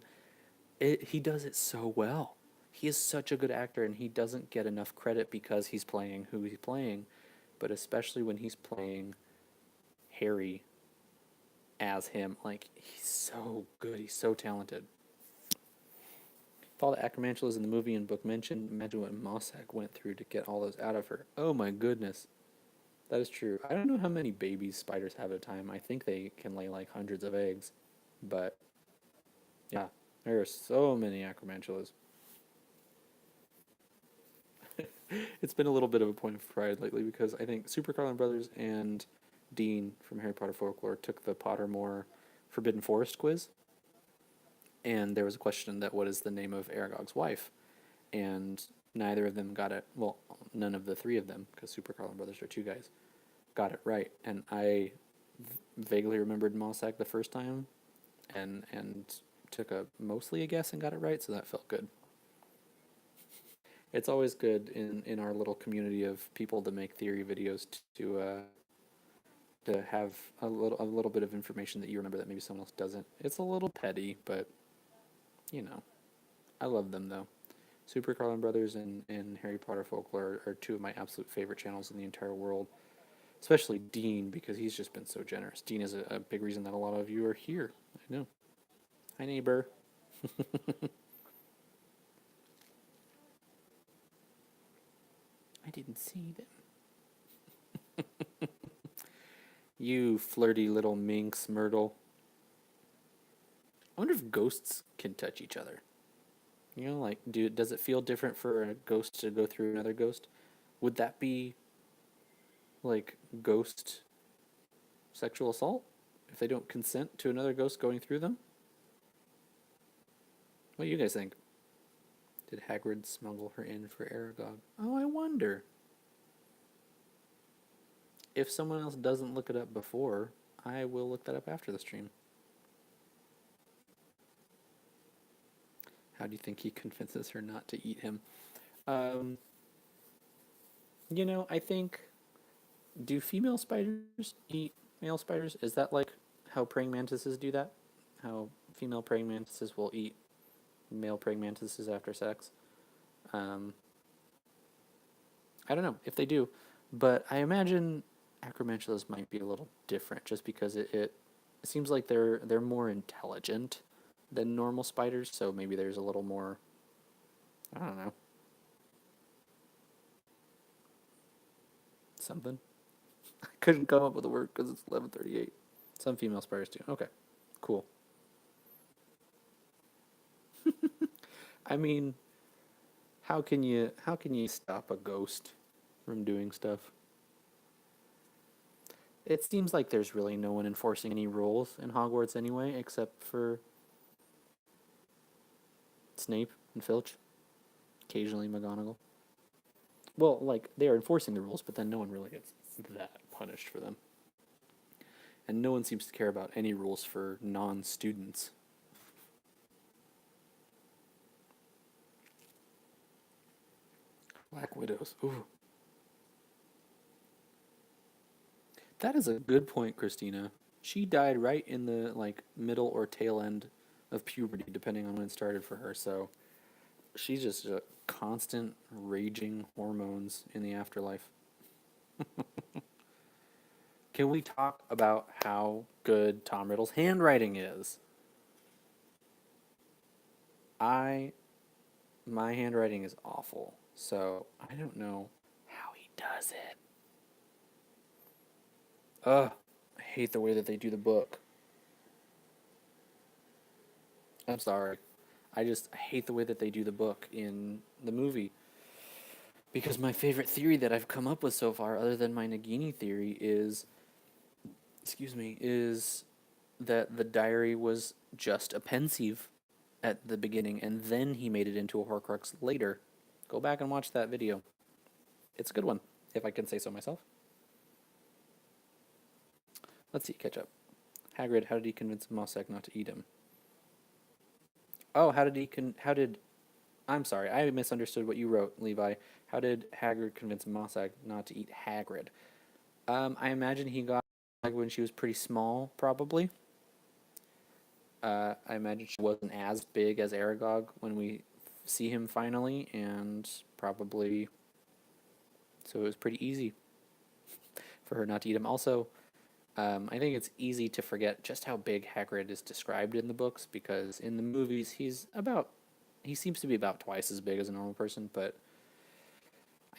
he does it so well. He is such a good actor, and he doesn't get enough credit because he's playing who he's playing, but especially when he's playing Harry as him. Like, he's so good. He's so talented. If all the acromantulas in the movie and book mentioned, imagine what Mossack went through to get all those out of her. Oh my goodness. That is true. I don't know how many babies spiders have at a time. I think they can lay like hundreds of eggs. But yeah, there are so many acromantulas. It's been a little bit of a point of pride lately because I think Super Carlin Brothers and Dean from Harry Potter Folklore took the Pottermore Forbidden Forest quiz. And there was a question that what is the name of Aragog's wife? And neither of them got it. Well, none of the three of them, because Super Carlin Brothers are two guys, got it right. And I vaguely remembered Mossack the first time, and took a mostly a guess and got it right, so that felt good. It's always good in our little community of people to make theory videos to have a little bit of information that you remember that maybe someone else doesn't. It's a little petty, but you know, I love them though. Super Carlin Brothers and Harry Potter Folklore are two of my absolute favorite channels in the entire world. Especially Dean, because he's just been so generous. Dean is a big reason that a lot of you are here. I know. Hi, neighbor. I didn't see them. You flirty little minx, Myrtle. I wonder if ghosts can touch each other. You know, like, does it feel different for a ghost to go through another ghost? Would that be like ghost sexual assault if they don't consent to another ghost going through them? What do you guys think? Did Hagrid smuggle her in for Aragog? Oh, I wonder. If someone else doesn't look it up before, I will look that up after the stream. How do you think he convinces her not to eat him? Um, I think, do female spiders eat male spiders? Is that like how praying mantises do that? How female praying mantises will eat male praying mantises after sex? Um, I don't know if they do, but I imagine acromantulas might be a little different just because it seems like they're more intelligent than normal spiders, so maybe there's a little more, I don't know, something. I couldn't come up with a word because it's 11:38. Some female spiders do. Okay, cool. I mean, how can you stop a ghost from doing stuff? It seems like there's really no one enforcing any rules in Hogwarts anyway, except for Snape and Filch, occasionally McGonagall. Well, like, they are enforcing the rules, but then no one really gets that punished for them. And no one seems to care about any rules for non-students. Black Widows. Ooh. That is a good point, Christina. She died right in the like middle or tail end of puberty, depending on when it started for her. So she's just a constant raging hormones in the afterlife. Can we talk about how good Tom Riddle's handwriting is? I my handwriting is awful, so I don't know how he does it. Ugh, I hate the way that they do the book. I'm sorry. I hate the way that they do the book in the movie. Because my favorite theory that I've come up with so far, other than my Nagini theory, is that the diary was just a pensieve at the beginning, and then he made it into a Horcrux later. Go back and watch that video. It's a good one, if I can say so myself. Let's see, catch up. Hagrid, how did he convince Mossack not to eat him? Oh, I'm sorry, I misunderstood what you wrote, Levi. How did Hagrid convince Mossack not to eat Hagrid? I imagine he got Hagrid when she was pretty small, probably. I imagine she wasn't as big as Aragog when we see him finally, and probably so it was pretty easy for her not to eat him. Also, I think it's easy to forget just how big Hagrid is described in the books because in the movies he seems to be about twice as big as a normal person, but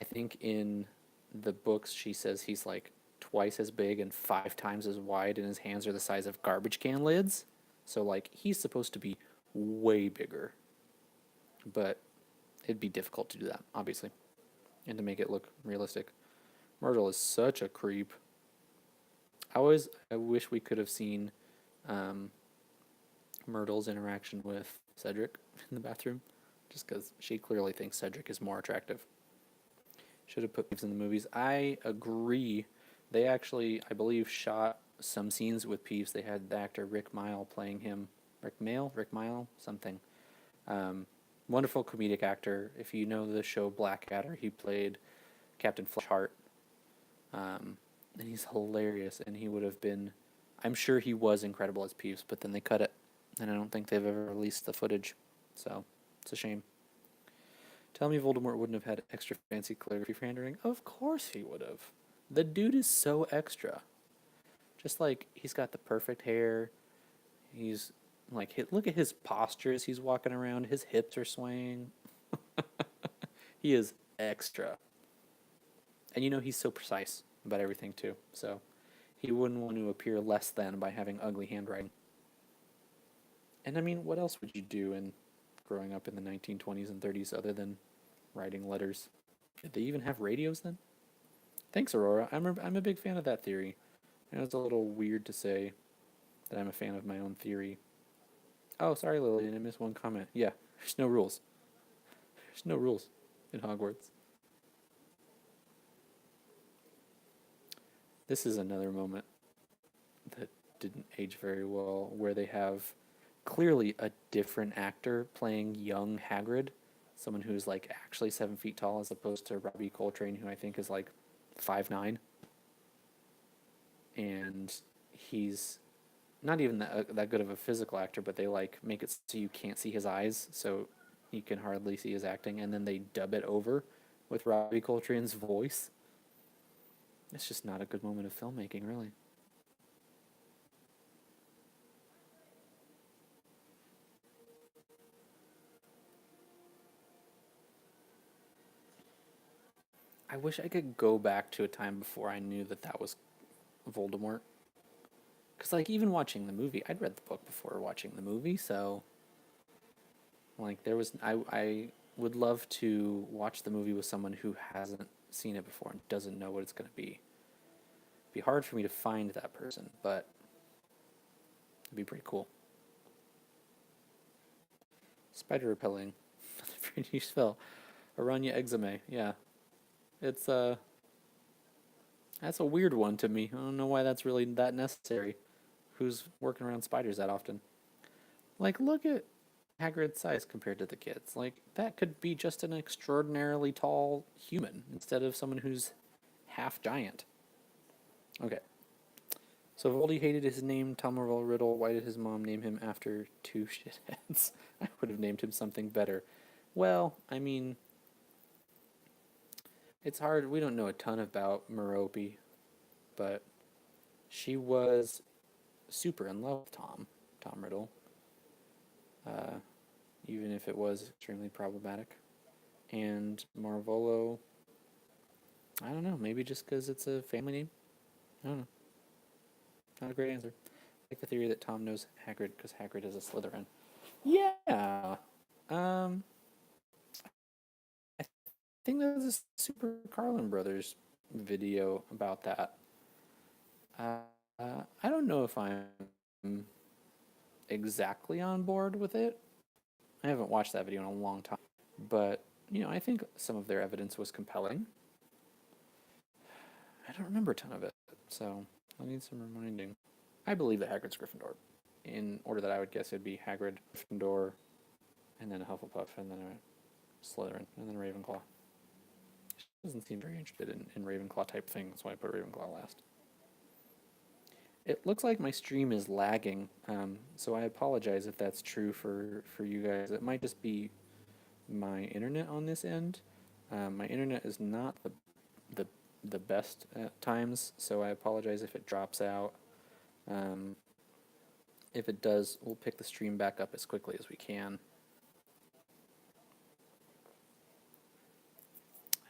I think in the books she says he's like twice as big and 5 times as wide, and his hands are the size of garbage can lids. So like he's supposed to be way bigger, but it'd be difficult to do that, obviously, and to make it look realistic. Myrtle is such a creep. I wish we could have seen um, Myrtle's interaction with Cedric in the bathroom, just because she clearly thinks Cedric is more attractive. Should have put Peeves in the movies. I agree. They actually, I believe, shot some scenes with Peeves. They had the actor Rick Mile playing him. Rick Mile, something. Um, Wonderful comedic actor. If you know the show Blackadder, he played Captain Fleshheart. And he's hilarious. And he would have been, I'm sure he was incredible as Peeves, but then they cut it. And I don't think they've ever released the footage. So it's a shame. Tell me Voldemort wouldn't have had extra fancy calligraphy for handwriting? Of course he would have. The dude is so extra. Just like he's got the perfect hair. He's like, look at his posture as he's walking around. His hips are swaying. He is extra. And you know, he's so precise about everything too. So he wouldn't want to appear less than by having ugly handwriting. And I mean, what else would you do in growing up in the 1920s and 30s other than writing letters? Did they even have radios then? Thanks, Aurora. I'm a big fan of that theory. I know it's a little weird to say that I'm a fan of my own theory. Oh, sorry, Lillian, I missed one comment. Yeah, there's no rules. There's no rules in Hogwarts. This is another moment that didn't age very well, where they have clearly a different actor playing young Hagrid, someone who's like actually 7 feet tall, as opposed to Robbie Coltrane, who I think is like 5'9", and he's not even that good of a physical actor, but they like make it so you can't see his eyes, so you can hardly see his acting, and then they dub it over with Robbie Coltrane's voice. It's just not a good moment of filmmaking, really. I wish I could go back to a time before I knew that that was Voldemort. Because, like, even watching the movie, I'd read the book before watching the movie, so, like, I would love to watch the movie with someone who hasn't seen it before and doesn't know what it's going to be. It'd be hard for me to find that person, but it'd be pretty cool. Spider repelling. Pretty new spell. Aranya eczema. Yeah. It's, that's a weird one to me. I don't know why that's really that necessary. Who's working around spiders that often? Like, look at Hagrid's size compared to the kids. Like, that could be just an extraordinarily tall human instead of someone who's half giant. Okay. So Voldy hated his name, Tom Marvell Riddle. Why did his mom name him after two shitheads? I would have named him something better. Well, I mean, it's hard. We don't know a ton about Merope, but she was super in love with Tom Riddle, uh, even if it was extremely problematic. And Marvolo, I don't know, maybe just because it's a family name? I don't know. Not a great answer. I like the theory that Tom knows Hagrid because Hagrid is a Slytherin. Yeah. Um, I think there's a Super Carlin Brothers video about that. Uh, I don't know if I'm exactly on board with it. I haven't watched that video in a long time, but you know, I think some of their evidence was compelling. I don't remember a ton of it, so I need some reminding. I believe that Hagrid's Gryffindor. In order that I would guess, it'd be Hagrid, Gryffindor, and then a Hufflepuff, and then a Slytherin, and then a Ravenclaw. She doesn't seem very interested in Ravenclaw type things, so I put Ravenclaw last. It looks like my stream is lagging, so I apologize if that's true for you guys. It might just be my internet on this end. My internet is not the the best at times, so I apologize if it drops out. Um, if it does, we'll pick the stream back up as quickly as we can.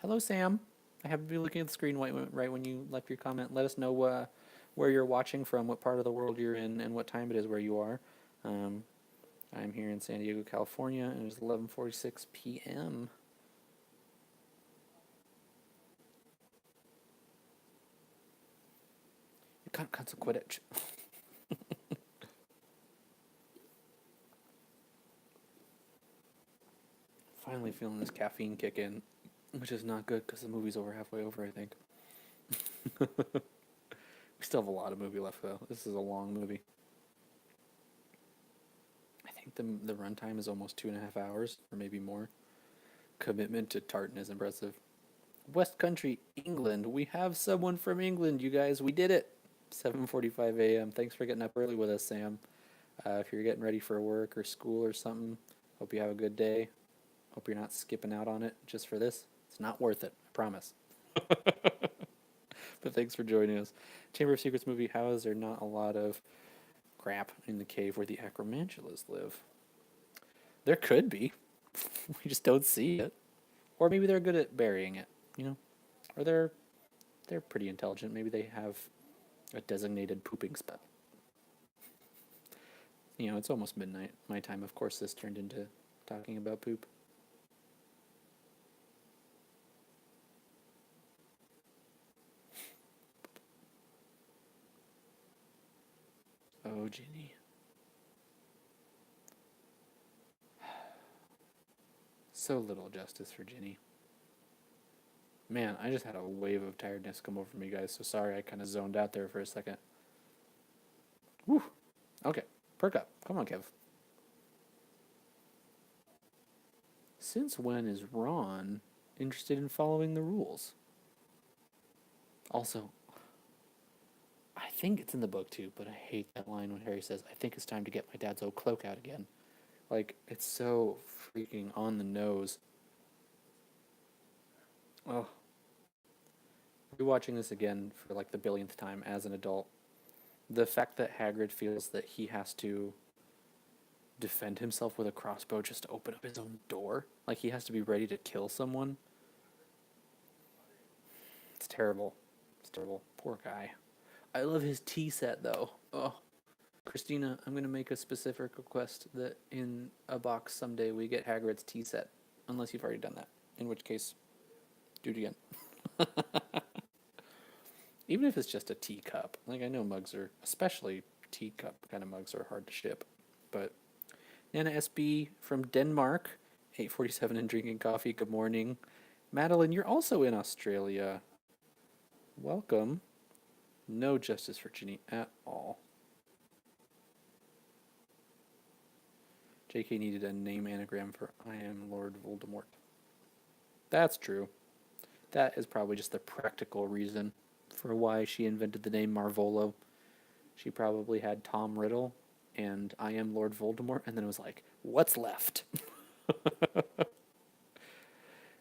Hello, Sam. I have to be looking at the screen right when you left your comment. Let us know where you're watching from, what part of the world you're in, and what time it is where you are. Um, I'm here in San Diego, California, and it's 11:46 p.m. You can't cancel Quidditch. Finally feeling this caffeine kick in, which is not good because the movie's over halfway over, I think. We still have a lot of movie left, though. This is a long movie. I think the runtime is almost 2.5 hours, or maybe more. Commitment to tartan is impressive. West Country, England. We have someone from England, you guys. We did it. 7:45 a.m. Thanks for getting up early with us, Sam. If you're getting ready for work or school or something, hope you have a good day. Hope you're not skipping out on it just for this. It's not worth it, I promise. But thanks for joining us. Chamber of Secrets movie. How is there not a lot of crap in the cave where the Acromantulas live? There could be. We just don't see it. Or maybe they're good at burying it, you know? Or they're pretty intelligent. Maybe they have a designated pooping spot. You know, it's almost midnight. My time, of course, this turned into talking about poop. Oh, Ginny. So little justice for Ginny. Man, I just had a wave of tiredness come over me, guys, so sorry I kind of zoned out there for a second. Whew. Okay, perk up. Come on, Kev. Since when is Ron interested in following the rules? Also, I think it's in the book too, but I hate that line when Harry says, I think it's time to get my dad's old cloak out again. Like, it's so freaking on the nose. Oh. Rewatching this again for like the billionth time as an adult, the fact that Hagrid feels that he has to defend himself with a crossbow just to open up his own door, like he has to be ready to kill someone. It's terrible. It's terrible. Poor guy. I love his tea set though. Oh, Christina, I'm gonna make a specific request that in a box someday we get Hagrid's tea set, unless you've already done that. In which case, do it again. Even if it's just a teacup. Like, I know mugs are, especially teacup kind of mugs, are hard to ship. But Nana SB from Denmark, 8:47 and drinking coffee. Good morning. Madeline, you're also in Australia. Welcome. No justice for Ginny at all. JK needed a name anagram for I am Lord Voldemort. That's true. That is probably just the practical reason for why she invented the name Marvolo. She probably had Tom Riddle and I am Lord Voldemort, and then it was like, what's left?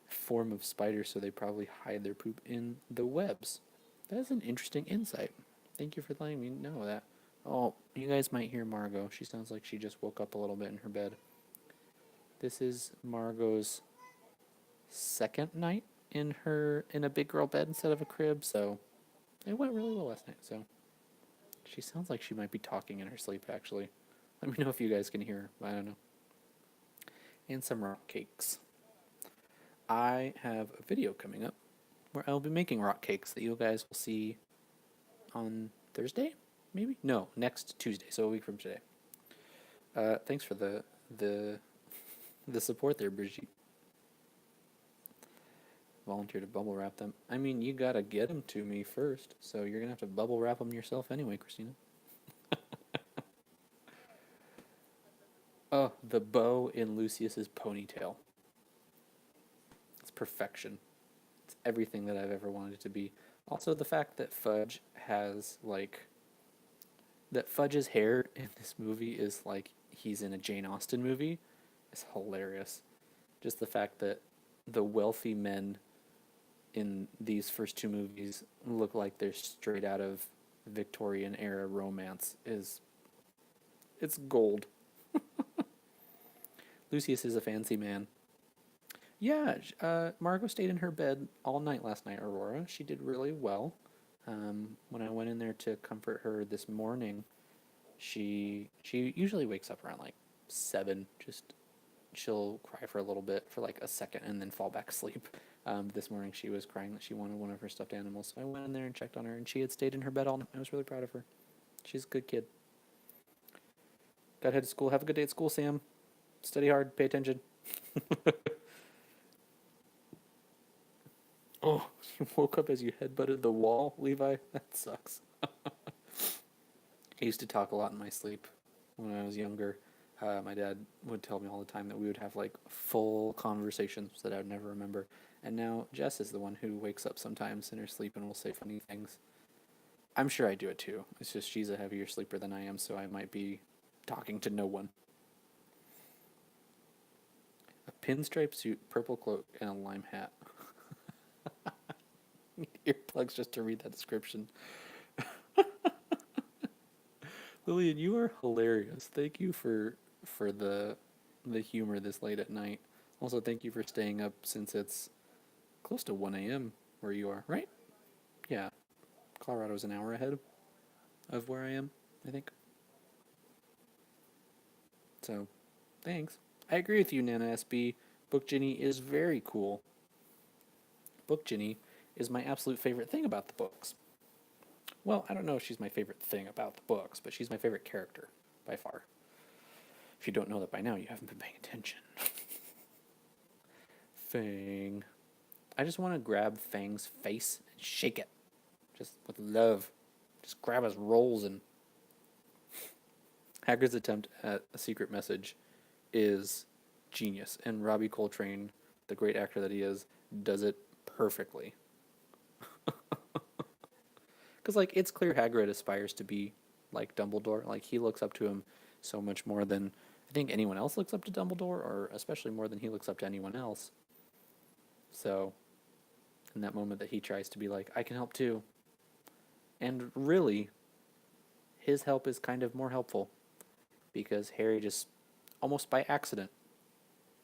Form of spiders, so they probably hide their poop in the webs. That's an interesting insight. Thank you for letting me know that. Oh, you guys might hear Margot. She sounds like she just woke up a little bit in her bed. This is Margot's second night in a big girl bed instead of a crib, so it went really well last night. So she sounds like she might be talking in her sleep, actually. Let me know if you guys can hear her. I don't know. And some rock cakes. I have a video coming up where I'll be making rock cakes that you guys will see on Thursday, maybe? No, next Tuesday, so a week from today. Thanks for the support there, Brigitte. Volunteer to bubble wrap them. I mean, you gotta get them to me first, so you're gonna have to bubble wrap them yourself anyway, Christina. Oh, the bow in Lucius's ponytail. It's perfection. It's everything that I've ever wanted it to be. Also, the fact that Fudge has, like, that Fudge's hair in this movie is like he's in a Jane Austen movie is hilarious. Just the fact that the wealthy men in these first two movies look like they're straight out of Victorian era romance is it's gold. Lucius is a fancy man. Yeah, Margot stayed in her bed all night last night, Aurora. She did really well. When I went in there to comfort her this morning, she usually wakes up around like 7. Just she'll cry for a little bit for like a second and then fall back asleep. This morning she was crying that she wanted one of her stuffed animals, so I went in there and checked on her, and she had stayed in her bed all night. I was really proud of her. She's a good kid. Got to head to school. Have a good day at school, Sam. Study hard. Pay attention. Oh, you woke up as you headbutted the wall, Levi? That sucks. I used to talk a lot in my sleep when I was younger. My dad would tell me all the time that we would have like full conversations that I would never remember. And now Jess is the one who wakes up sometimes in her sleep and will say funny things. I'm sure I do it too. It's just she's a heavier sleeper than I am, so I might be talking to no one. A pinstripe suit, purple cloak, and a lime hat. Earplugs just to read that description. Lillian, you are hilarious. Thank you for the humor this late at night. Also, thank you for staying up since it's close to 1 a.m. where you are, right? Yeah. Colorado's an hour ahead of where I am, I think. So, thanks. I agree with you, Nana SB. Book Ginny is very cool. Book Ginny is my absolute favorite thing about the books. Well, I don't know if she's my favorite thing about the books, but she's my favorite character by far. If you don't know that by now, you haven't been paying attention. Fang. I just want to grab Fang's face and shake it. Just with love. Just grab his rolls and... Hagrid's attempt at a secret message is genius, and Robbie Coltrane, the great actor that he is, does it perfectly. Because, like, it's clear Hagrid aspires to be like Dumbledore. Like, he looks up to him so much more than I think anyone else looks up to Dumbledore, or especially more than he looks up to anyone else. So, in that moment that he tries to be like, I can help too. And really, his help is kind of more helpful. Because Harry just, almost by accident,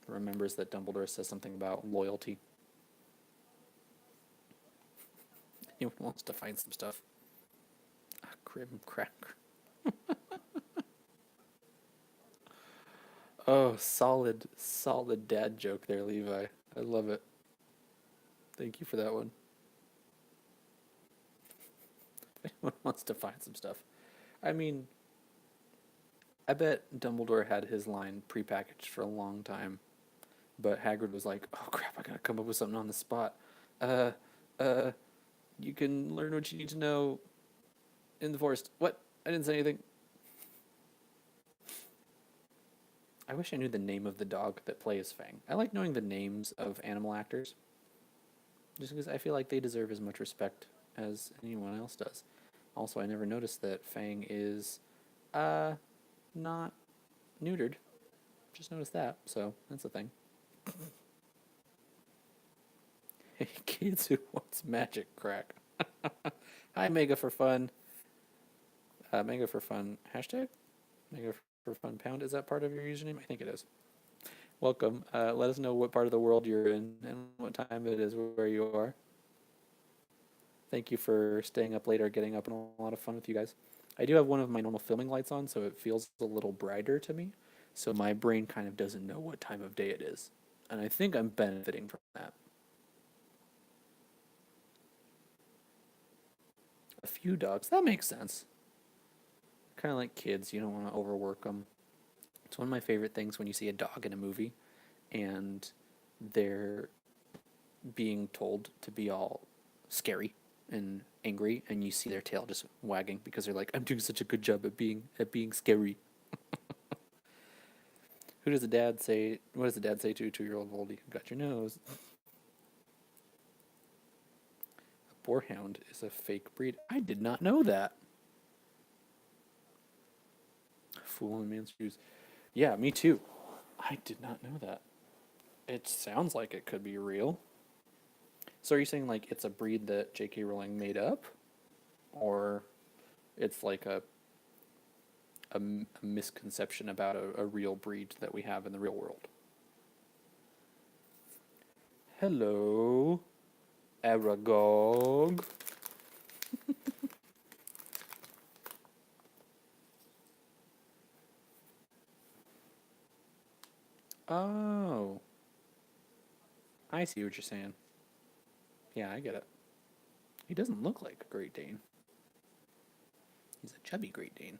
remembers that Dumbledore says something about loyalty. Anyone wants to find some stuff. Ah, grim crack. Oh, solid dad joke there, Levi. I love it. Thank you for that one. If anyone wants to find some stuff. I mean, I bet Dumbledore had his line prepackaged for a long time, but Hagrid was like, "Oh crap, I gotta come up with something on the spot. Uh, uh, you can learn what you need to know in the forest." What? I didn't say anything. I wish I knew the name of the dog that plays Fang. I like knowing the names of animal actors, just because I feel like they deserve as much respect as anyone else does. Also, I never noticed that Fang is, uh, not neutered. Just noticed that, so that's a thing. Hey, kids who wants magic crack. Hi, Mega for Fun. Mega for Fun hashtag? Mega for Fun pound. Is that part of your username? I think it is. Welcome. Let us know what part of the world you're in and what time it is where you are. Thank you for staying up later, getting up, and a lot of fun with you guys. I do have one of my normal filming lights on, so it feels a little brighter to me. So my brain kind of doesn't know what time of day it is. And I think I'm benefiting from that. A few dogs. That makes sense. Kind of like kids. You don't want to overwork them. It's one of my favorite things when you see a dog in a movie and they're being told to be all scary and angry, and you see their tail just wagging because they're like, I'm doing such a good job at being scary. Who does the dad say? What does the dad say to a 2-year-old Voldy? Got your nose. A boarhound is a fake breed. I did not know that. Fool in man's shoes. Yeah, me too. I did not know that. It sounds like it could be real. So are you saying like it's a breed that J.K. Rowling made up, or It's like a misconception about a real breed that we have in the real world. Hello, Aragog. Oh, I see what you're saying. Yeah, I get it. He doesn't look like a Great Dane. He's a chubby Great Dane.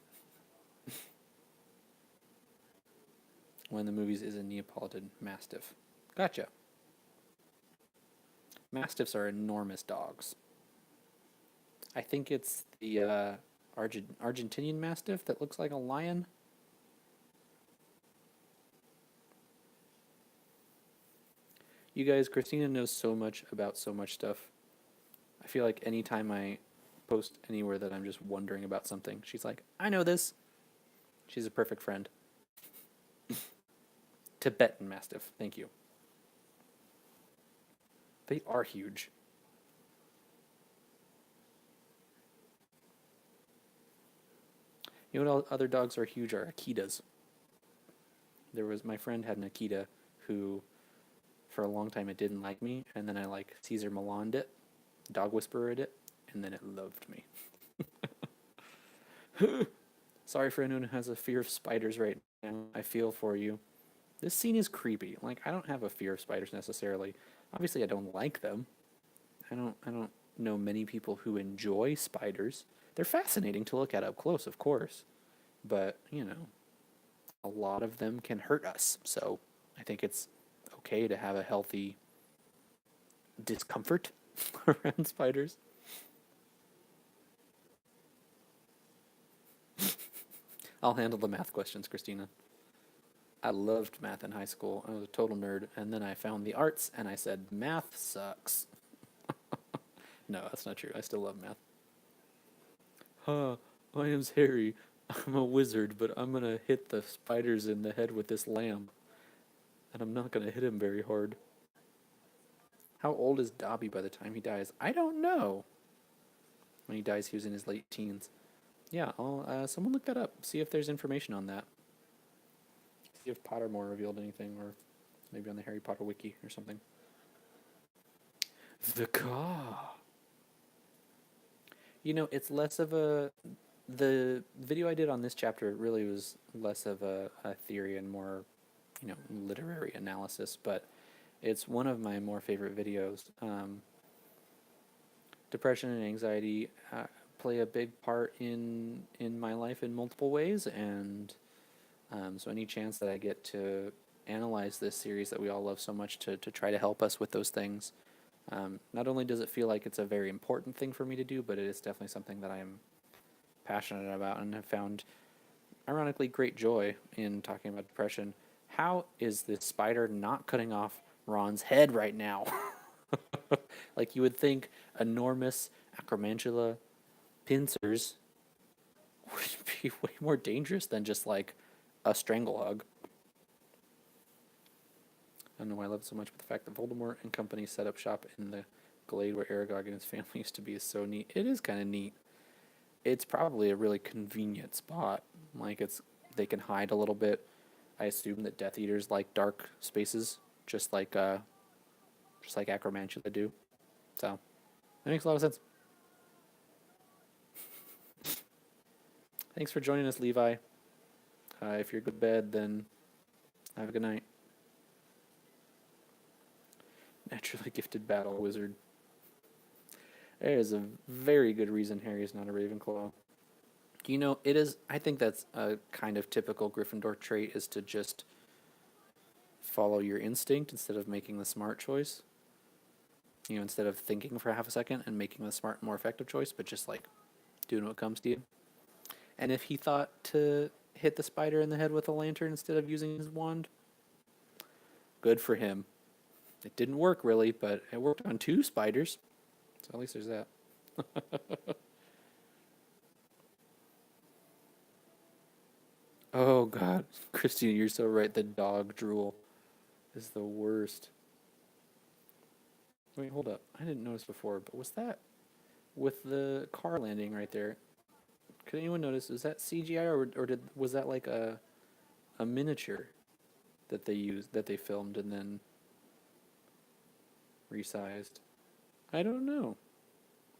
One of the movies is a Neapolitan Mastiff. Gotcha. Mastiffs are enormous dogs. I think it's the Argentinian Mastiff that looks like a lion. You guys, Christina knows so much about so much stuff. I feel like anytime I post anywhere that I'm just wondering about something, she's like, I know this. She's a perfect friend. Tibetan Mastiff, thank you. They are huge. You know what other dogs are huge are Akitas. My friend had an Akita who, for a long time, it didn't like me, and then I like Caesar Milan'd it, dog whispered it, and then it loved me. Sorry for anyone who has a fear of spiders right now. I feel for you. This scene is creepy. Like, I don't have a fear of spiders necessarily. Obviously, I don't like them. I don't know many people who enjoy spiders. They're fascinating to look at up close, of course. But, a lot of them can hurt us. So, I think it's okay to have a healthy discomfort around spiders. I'll handle the math questions, Christina. I loved math in high school. I was a total nerd. And then I found the arts and I said, math sucks. No, that's not true. I still love math. My name's Harry. I'm a wizard, but I'm going to hit the spiders in the head with this lamp. And I'm not going to hit him very hard. How old is Dobby by the time he dies? I don't know. When he dies, he was in his late teens. Yeah, someone look that up. See if there's information on that. See if Pottermore revealed anything, or maybe on the Harry Potter wiki or something. The car. It's less of the video I did on this chapter really was less of a theory and more, literary analysis, but it's one of my more favorite videos. Depression and anxiety play a big part in my life in multiple ways, and so any chance that I get to analyze this series that we all love so much to try to help us with those things, not only does it feel like it's a very important thing for me to do, but it is definitely something that I am passionate about and have found, ironically, great joy in talking about depression. How is this spider not cutting off Ron's head right now? Like, you would think enormous acromantula pincers would be way more dangerous than just like a strangle hug. I don't know why I love it so much, but the fact that Voldemort and company set up shop in the glade where Aragog and his family used to be is so neat. It is kind of neat. It's probably a really convenient spot. Like, they can hide a little bit. I assume that Death Eaters like dark spaces, just like acromantula do. So that makes a lot of sense. Thanks for joining us, Levi. If you're good to bed, then have a good night. Naturally gifted battle wizard. There is a very good reason Harry is not a Ravenclaw. It is. I think that's a kind of typical Gryffindor trait, is to just follow your instinct instead of making the smart choice. Instead of thinking for half a second and making the smart, more effective choice, but just like doing what comes to you. And if he thought to hit the spider in the head with a lantern instead of using his wand, good for him. It didn't work really, but it worked on 2 spiders. So at least there's that. Oh God, Christina, you're so right. The dog drool is the worst. Wait, hold up. I didn't notice before, but was that with the car landing right there? Could anyone notice? Was that CGI or was that like a miniature that they filmed and then resized? I don't know.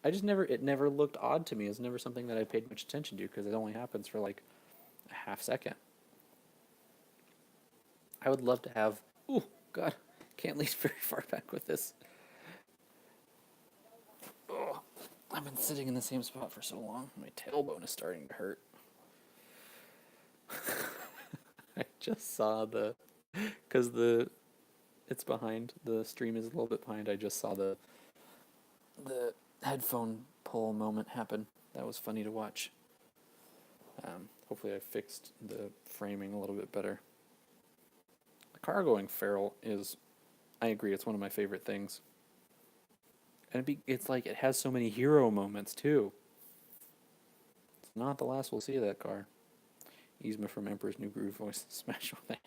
It never looked odd to me. It's never something that I paid much attention to because it only happens for like a half second. I would love to have. Oh God, can't lean very far back with this. Oh, I've been sitting in the same spot for so long. My tailbone is starting to hurt. I just saw because it's behind. The stream is a little bit behind. I just saw the headphone pull moment happen. That was funny to watch. Hopefully I fixed the framing a little bit better. The car going feral is, I agree, it's one of my favorite things. And it's like it has so many hero moments too. It's not the last we'll see of that car. Yzma from Emperor's New Groove voice smash on that.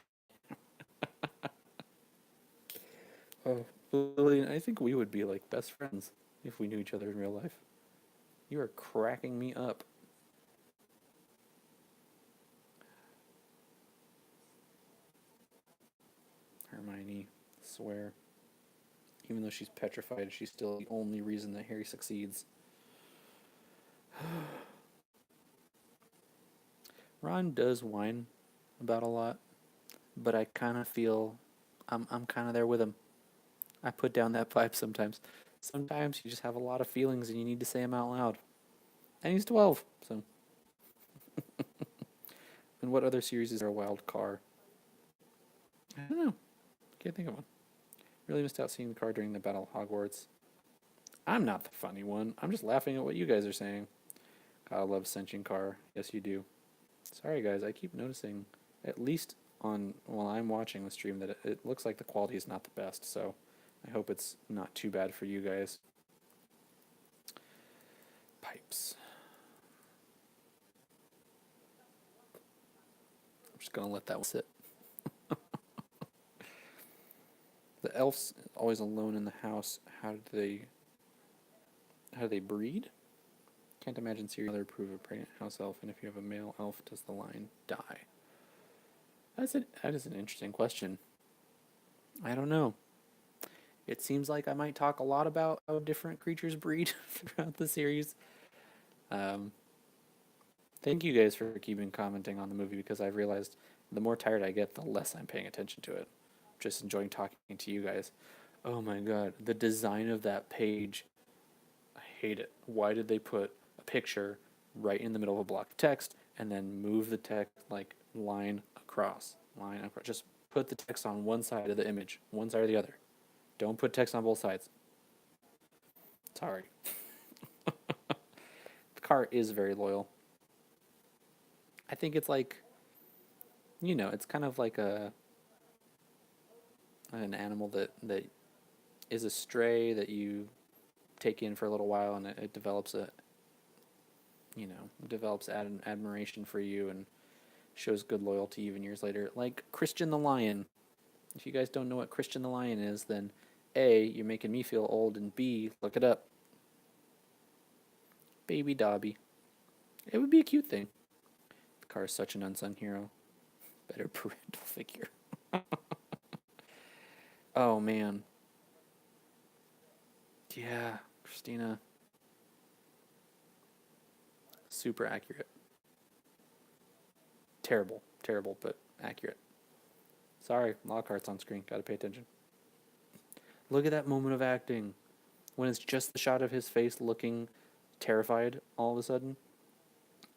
Oh, Lillian, I think we would be like best friends if we knew each other in real life. You are cracking me up. Hermione, swear. Even though she's petrified, she's still the only reason that Harry succeeds. Ron does whine about a lot, but I kind of feel I'm kind of there with him. I put down that vibe sometimes. Sometimes you just have a lot of feelings and you need to say them out loud. And he's 12, so. And what other series is there a wild car? I don't know. Can't think of one. Really missed out seeing the car during the Battle of Hogwarts. I'm not the funny one. I'm just laughing at what you guys are saying. Gotta love sentient car. Yes, you do. Sorry, guys. I keep noticing, at least while I'm watching the stream, that it looks like the quality is not the best. So I hope it's not too bad for you guys. Pipes. I'm just gonna let that one sit. The elf's always alone in the house. How do they breed? Can't imagine seeing mother prove a pregnant house elf, and if you have a male elf, does the line die? That is an interesting question. I don't know. It seems like I might talk a lot about how different creatures breed throughout the series. Thank you guys for keeping commenting on the movie because I've realized the more tired I get, the less I'm paying attention to it. Just enjoying talking to you guys. Oh my god, the design of that page. I hate it. Why did they put a picture right in the middle of a block of text and then move the text like line across? Just put the text on one side of the image, one side or the other. Don't put text on both sides. Sorry. The car is very loyal. I think it's like, it's kind of like an animal that is a stray that you take in for a little while and it develops admiration for you and shows good loyalty even years later. Like Christian the Lion. If you guys don't know what Christian the Lion is, then A, you're making me feel old, and B, look it up. Baby Dobby. It would be a cute thing. The car is such an unsung hero. Better parental figure. Oh, man. Yeah, Christina. Super accurate. Terrible, but accurate. Sorry, Lockhart's on screen. Gotta pay attention. Look at that moment of acting. When it's just the shot of his face looking terrified all of a sudden.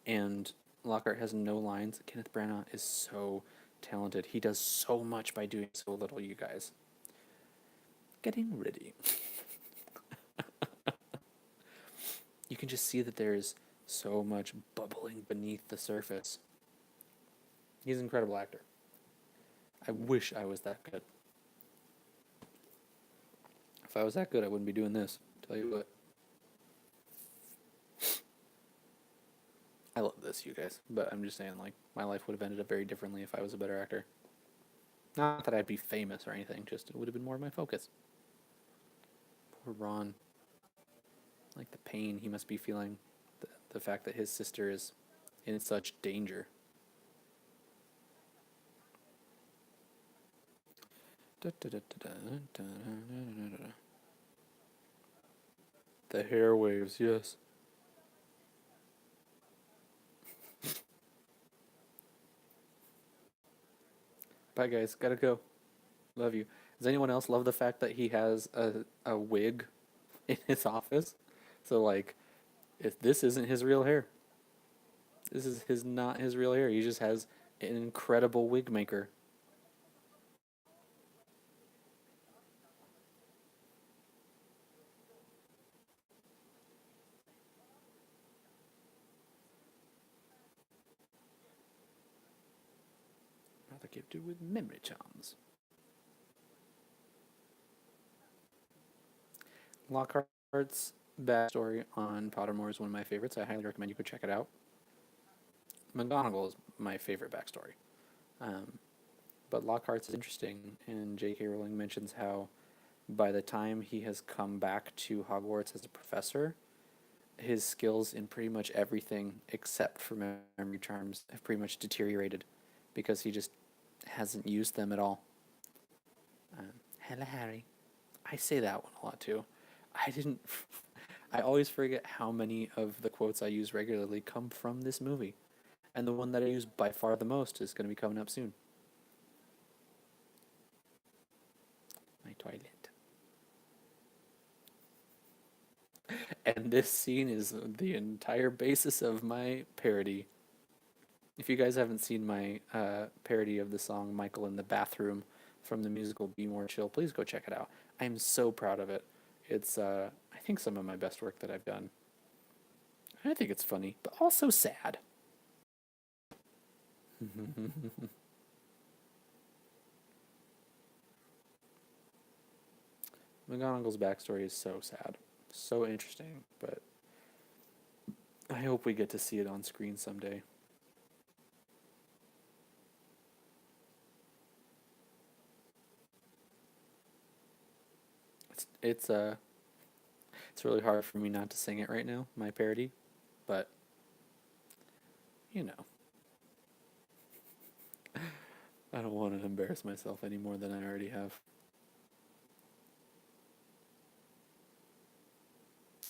And Lockhart has no lines. Kenneth Branagh is so talented. He does so much by doing so little, you guys. Getting ready. You can just see that there's so much bubbling beneath the surface. He's an incredible actor. I wish I was that good. If I was that good, I wouldn't be doing this. Tell you what. I love this, you guys. But I'm just saying, like, my life would have ended up very differently if I was a better actor. Not that I'd be famous or anything, just it would have been more of my focus. Poor Ron. Like the pain he must be feeling. The fact that his sister is in such danger. The hair waves, yes. Bye, guys. Gotta go. Love you. Does anyone else love the fact that he has a wig in his office? So, like, if this isn't his real hair, this is his not his real hair. He just has an incredible wig maker. Rather gifted with memory charms. Lockhart's backstory on Pottermore is one of my favorites. I highly recommend you go check it out. McGonagall is my favorite backstory. Um, but Lockhart's is interesting, and J.K. Rowling mentions how by the time he has come back to Hogwarts as a professor, his skills in pretty much everything except for memory charms have pretty much deteriorated because he just hasn't used them at all. Hello, Harry. I say that one a lot too. I didn't. I always forget how many of the quotes I use regularly come from this movie. And the one that I use by far the most is going to be coming up soon. My toilet. And this scene is the entire basis of my parody. If you guys haven't seen my parody of the song Michael in the Bathroom from the musical Be More Chill, please go check it out. I'm so proud of it. It's, I think, some of my best work that I've done. I think it's funny, but also sad. McGonagall's backstory is so sad. So interesting, but I hope we get to see it on screen someday. It's it's really hard for me not to sing it right now, my parody, but you know, I don't want to embarrass myself any more than I already have.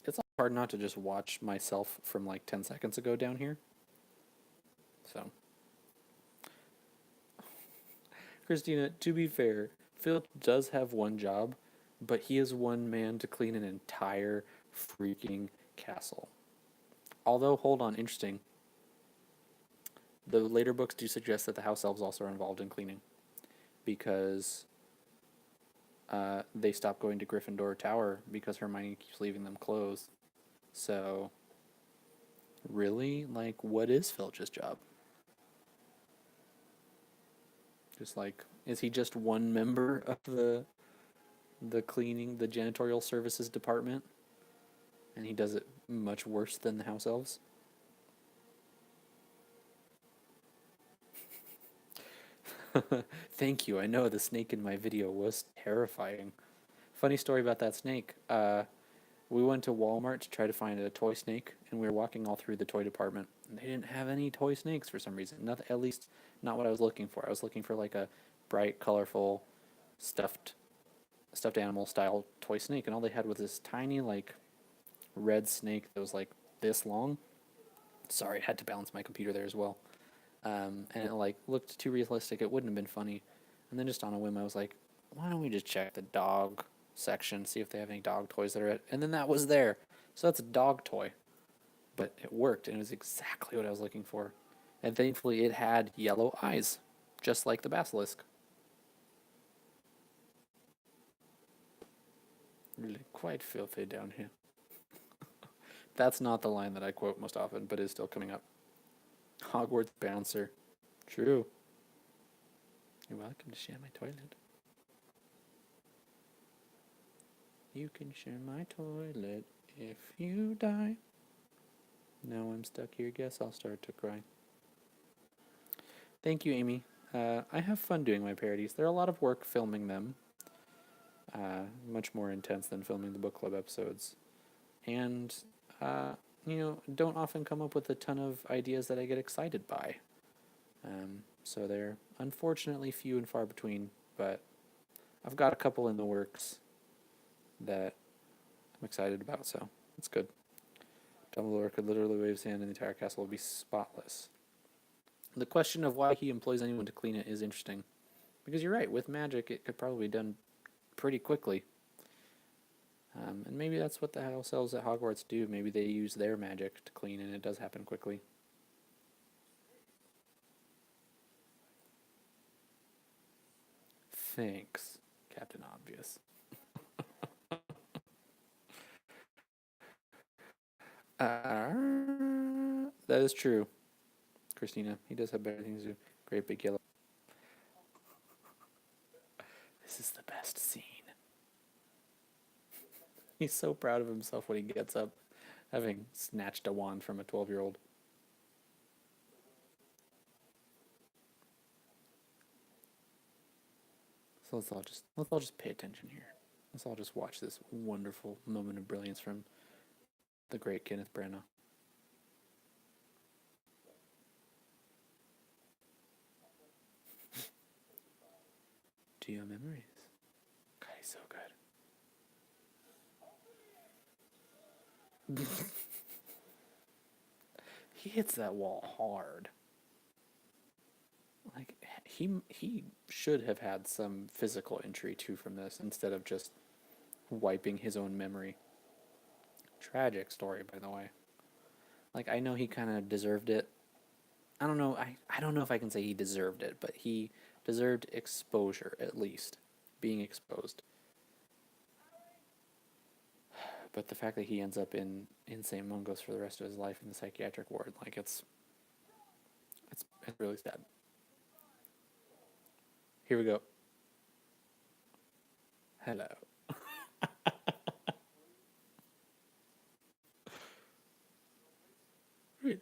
It's hard not to just watch myself from like 10 seconds ago down here. So, Christina, to be fair, Phil does have one job, but he is one man to clean an entire freaking castle. Although, hold on, interesting. The later books do suggest that the house elves also are involved in cleaning because they stopped going to Gryffindor Tower because Hermione keeps leaving them closed. So, really, like, what is Filch's job? Just like, is he just one member of the cleaning, the janitorial services department, and he does it much worse than the house elves? Thank you. I know the snake in my video was terrifying. Funny story about that snake. We went to Walmart to try to find a toy snake, and we were walking all through the toy department. And they didn't have any toy snakes for some reason. Not, at least not what I was looking for. I was looking for like a bright, colorful, stuffed animal style toy snake, and all they had was this tiny like red snake that was like this long. Sorry, I had to balance my computer there as well. And it like looked too realistic. It wouldn't have been funny. And then just on a whim, I was like, why don't we just check the dog section, see if they have any dog toys that are it? And then that was there. So that's a dog toy. But it worked, and it was exactly what I was looking for. And thankfully, it had yellow eyes, just like the basilisk. Really quite filthy down here. That's not the line that I quote most often, but is still coming up. Hogwarts bouncer. True. You're welcome to share my toilet. You can share my toilet if you die. Now I'm stuck here. Guess I'll start to cry. Thank you, Amy. I have fun doing my parodies. They're a lot of work filming them. Much more intense than filming the book club episodes. And don't often come up with a ton of ideas that I get excited by. So they're unfortunately few and far between, but I've got a couple in the works that I'm excited about, so it's good. Dumbledore could literally wave his hand and the entire castle would be spotless. The question of why he employs anyone to clean it is interesting. Because you're right, with magic it could probably be done pretty quickly. And maybe that's what the house elves at Hogwarts do. Maybe they use their magic to clean and it does happen quickly. Thanks, Captain Obvious. That is true, Christina. He does have better things to do. Great big yellow. This is the best scene. He's so proud of himself when he gets up, having snatched a wand from a 12-year-old. So let's all just pay attention here. Let's all just watch this wonderful moment of brilliance from the great Kenneth Branagh. Do you have memories? God, he's so good. He hits that wall hard. Like he should have had some physical injury too from this instead of just wiping his own memory. Tragic story, by the way. Like I know he kind of deserved it. I don't know. I don't know if I can say he deserved it, but he deserved exposure at least, being exposed. But the fact that he ends up in St. Mungo's for the rest of his life in the psychiatric ward, like it's really sad. Here we go. Hello. Really?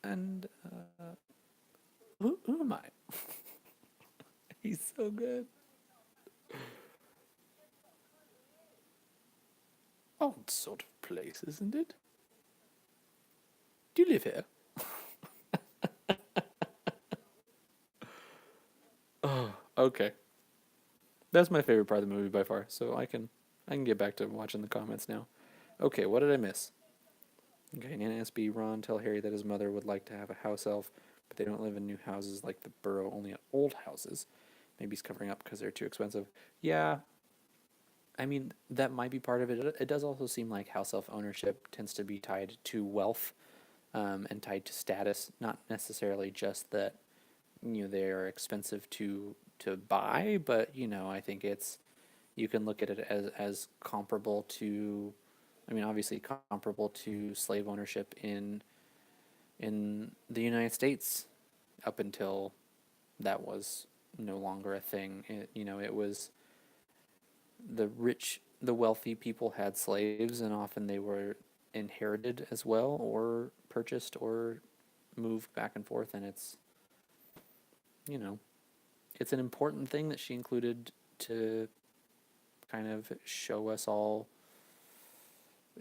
And who am I? He's so good. Odd sort of place, isn't it? Do you live here? Oh, okay. That's my favorite part of the movie by far. So I can get back to watching the comments now. Okay, what did I miss? Okay, Nana SB, Ron tell Harry that his mother would like to have a house elf, but they don't live in new houses like the Burrow, only at old houses. Maybe he's covering up because they're too expensive. Yeah, I mean, that might be part of it. It does also seem like house elf ownership tends to be tied to wealth, and tied to status, not necessarily just that they are expensive to buy, but I think it's you can look at it as comparable to, I mean, obviously comparable to slave ownership in the United States up until that was no longer a thing. It was the wealthy people had slaves, and often they were inherited as well, or purchased, or moved back and forth. And you know, it's an important thing that she included to kind of show us all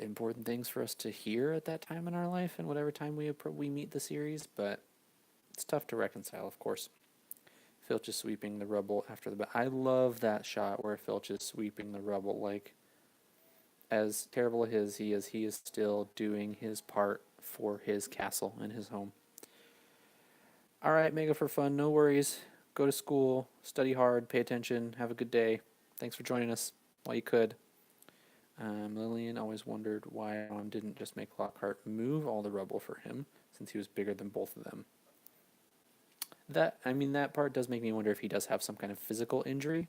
important things for us to hear at that time in our life and whatever time we meet the series. But it's tough to reconcile, of course. Filch is sweeping the rubble after the I love that shot where Filch is sweeping the rubble. Like, as terrible as he is still doing his part for his castle and his home. All right, Mega for fun. No worries. Go to school, study hard, pay attention, have a good day. Thanks for joining us while you could. Lillian always wondered why Ron didn't just make Lockhart move all the rubble for him, since he was bigger than both of them. That part does make me wonder if he does have some kind of physical injury.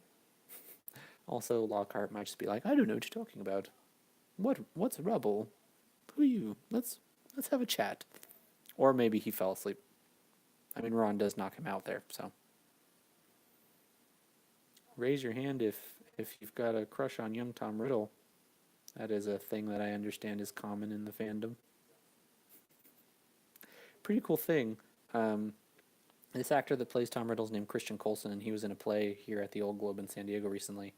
Also, Lockhart might just be like, I don't know what you're talking about. What's rubble? Who are you? Let's have a chat. Or maybe he fell asleep. I mean, Ron does knock him out there, so. Raise your hand if you've got a crush on young Tom Riddle. That is a thing that I understand is common in the fandom. Pretty cool thing. This actor that plays Tom Riddle's named Christian Coulson, and he was in a play here at the Old Globe in San Diego recently.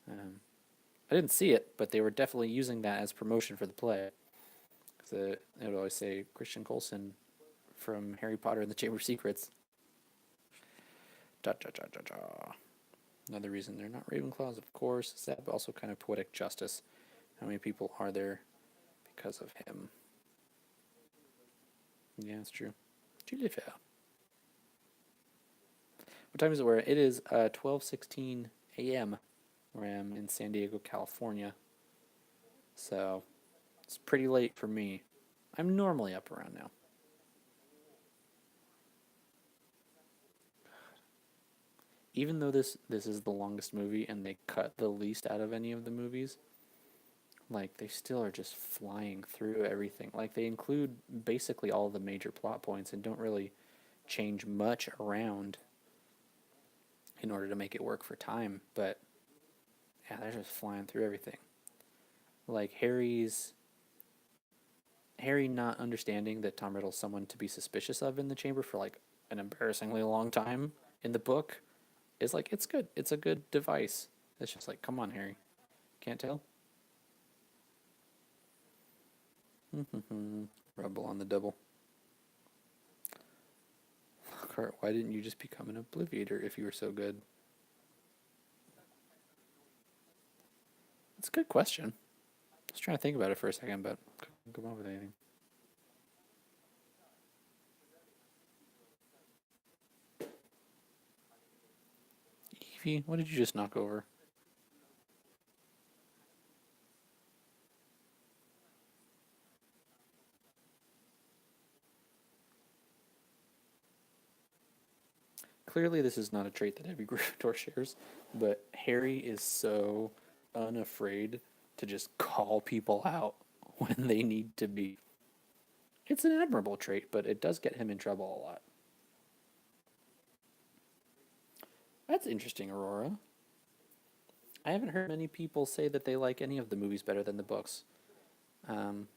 I didn't see it, but they were definitely using that as promotion for the play. it would always say Christian Coulson from Harry Potter and the Chamber of Secrets. Da, da, da, da, da. Another reason they're not Ravenclaws, of course, is that, but also kind of poetic justice. How many people are there because of him? Yeah, it's true. Julie Fair. What time is it where? It is 12:16 a.m. where I am in San Diego, California. So it's pretty late for me. I'm normally up around now. Even though this is the longest movie and they cut the least out of any of the movies, like they still are just flying through everything. Like they include basically all the major plot points and don't really change much around in order to make it work for time. But yeah, they're just flying through everything. Like Harry not understanding that Tom Riddle's someone to be suspicious of in the chamber for like an embarrassingly long time in the book is like, it's good. It's a good device. It's just like, come on, Harry. Can't tell? Rubble on the double. Lockhart, why didn't you just become an Obliviator if you were so good? That's a good question. I was trying to think about it for a second, but couldn't come up with anything. Evie, what did you just knock over? Clearly, this is not a trait that every Gryffindor shares, but Harry is so unafraid to just call people out when they need to be. It's an admirable trait, but it does get him in trouble a lot. That's interesting, Aurora. I haven't heard many people say that they like any of the movies better than the books. Um,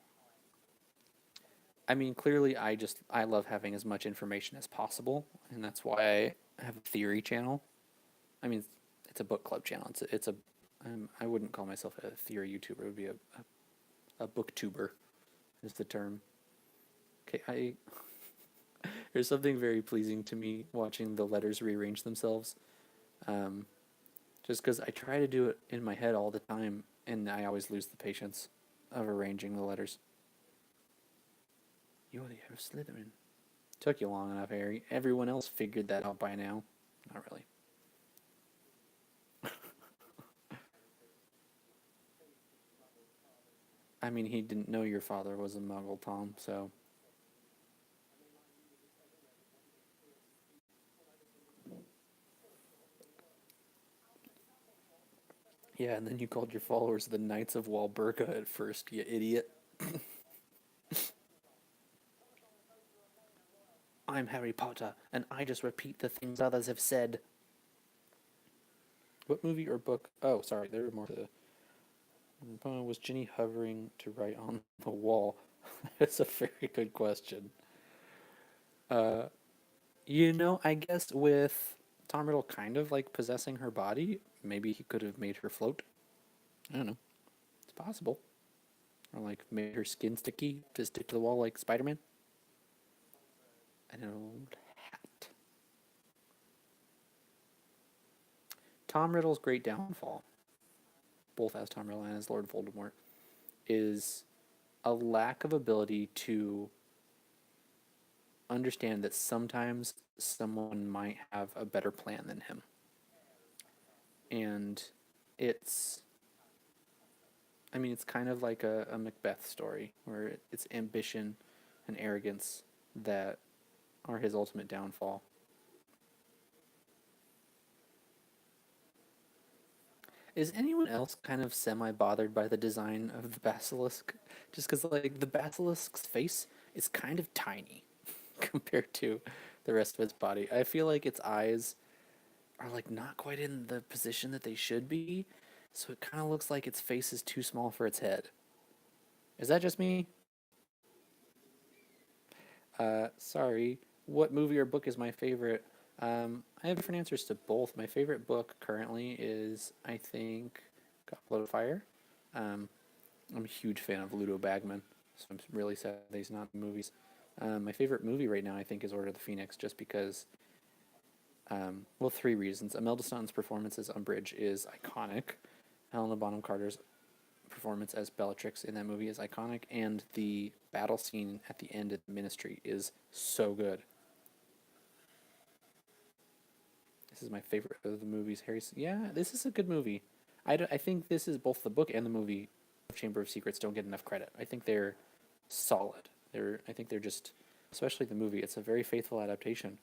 I mean, clearly, I love having as much information as possible, and that's why I have a theory channel. I mean, it's a book club channel. I wouldn't call myself a theory YouTuber. It would be a booktuber, is the term. Okay, there's something very pleasing to me watching the letters rearrange themselves. Um, just because I try to do it in my head all the time, and I always lose the patience of arranging the letters. You're the heir of Slytherin. Took you long enough, Harry. Everyone else figured that out by now. Not really. I mean, he didn't know your father was a muggle, Tom, so. Yeah, and then you called your followers the Knights of Walburga at first, you idiot. I'm Harry Potter, and I just repeat the things others have said. What movie or book? Oh, sorry, there were more to. Was Ginny hovering to write on the wall? That's a very good question. Uh, I guess with Tom Riddle kind of like possessing her body, maybe he could have made her float. I don't know. It's possible. Or like made her skin sticky to stick to the wall like Spider-Man. An old hat. Tom Riddle's great downfall, both as Tom Riddle and as Lord Voldemort, is a lack of ability to understand that sometimes someone might have a better plan than him. And it's it's kind of like a Macbeth story where it's ambition and arrogance that are his ultimate downfall. Is anyone else kind of semi-bothered by the design of the basilisk? Just because, like, the basilisk's face is kind of tiny compared to the rest of its body. I feel like its eyes are, like, not quite in the position that they should be, so it kind of looks like its face is too small for its head. Is that just me? Sorry. What movie or book is my favorite? I have different answers to both. My favorite book currently is, I think, Goblet of Fire. I'm a huge fan of Ludo Bagman. So I'm really sad that he's not in movies. My favorite movie right now, I think, is Order of the Phoenix, just because, well, three reasons. Imelda Staunton's performance as Umbridge is iconic. Helena Bonham Carter's performance as Bellatrix in that movie is iconic, and the battle scene at the end of the Ministry is so good. This is my favorite of the movies. Yeah, this is a good movie. I think this is both the book and the movie. Chamber of Secrets don't get enough credit. I think they're solid. I think they're just, especially the movie. It's a very faithful adaptation.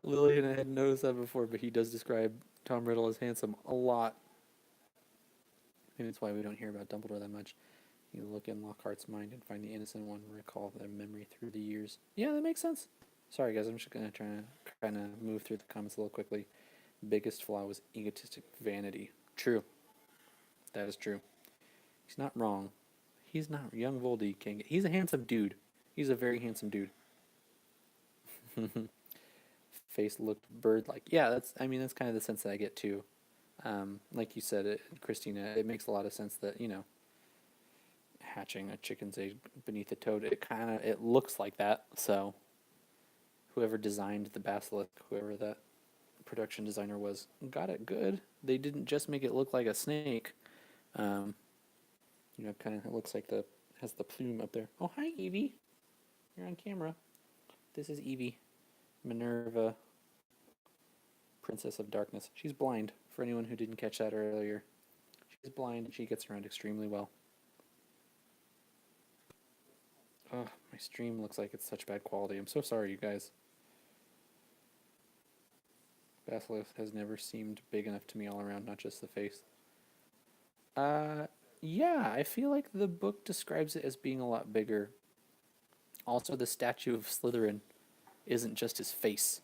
Lillian hadn't noticed that before, but he does describe Tom Riddle as handsome a lot. Maybe that's why we don't hear about Dumbledore that much. You look in Lockhart's mind and find the innocent one, recall their memory through the years. Yeah, that makes sense. Sorry, guys, I'm just going to try to kind of move through the comments a little quickly. Biggest flaw was egotistic vanity. True. That is true. He's not wrong. He's not young Voldy. He's a handsome dude. He's a very handsome dude. Face looked bird-like. Yeah, that's kind of the sense that I get too. Like you said, Christina, it makes a lot of sense that, hatching a chicken's egg beneath a toad, it looks like that. So whoever designed the basilisk, whoever that production designer was, got it good. They didn't just make it look like a snake. Kind of it looks like has the plume up there. Oh, hi, Evie. You're on camera. This is Evie, Minerva, Princess of Darkness. She's blind, for anyone who didn't catch that earlier. She's blind and she gets around extremely well. Oh, my stream looks like it's such bad quality. I'm so sorry, you guys. Basilisk has never seemed big enough to me all around, not just the face. Yeah, I feel like the book describes it as being a lot bigger. Also, the statue of Slytherin isn't just his face.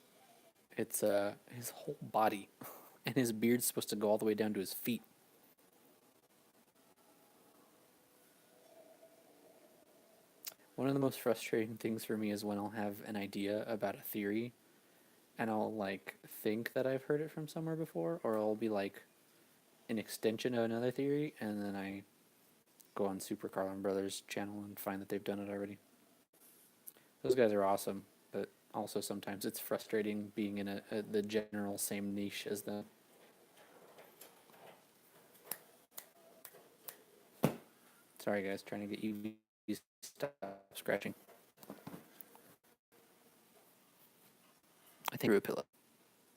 It's his whole body. And his beard's supposed to go all the way down to his feet. One of the most frustrating things for me is when I'll have an idea about a theory and I'll think that I've heard it from somewhere before, or it'll be an extension of another theory, and then I go on Super Carlin Brothers channel and find that they've done it already. Those guys are awesome, but also sometimes it's frustrating being in the general same niche as them. Sorry guys, trying to get you to stop scratching. I think threw a pillow.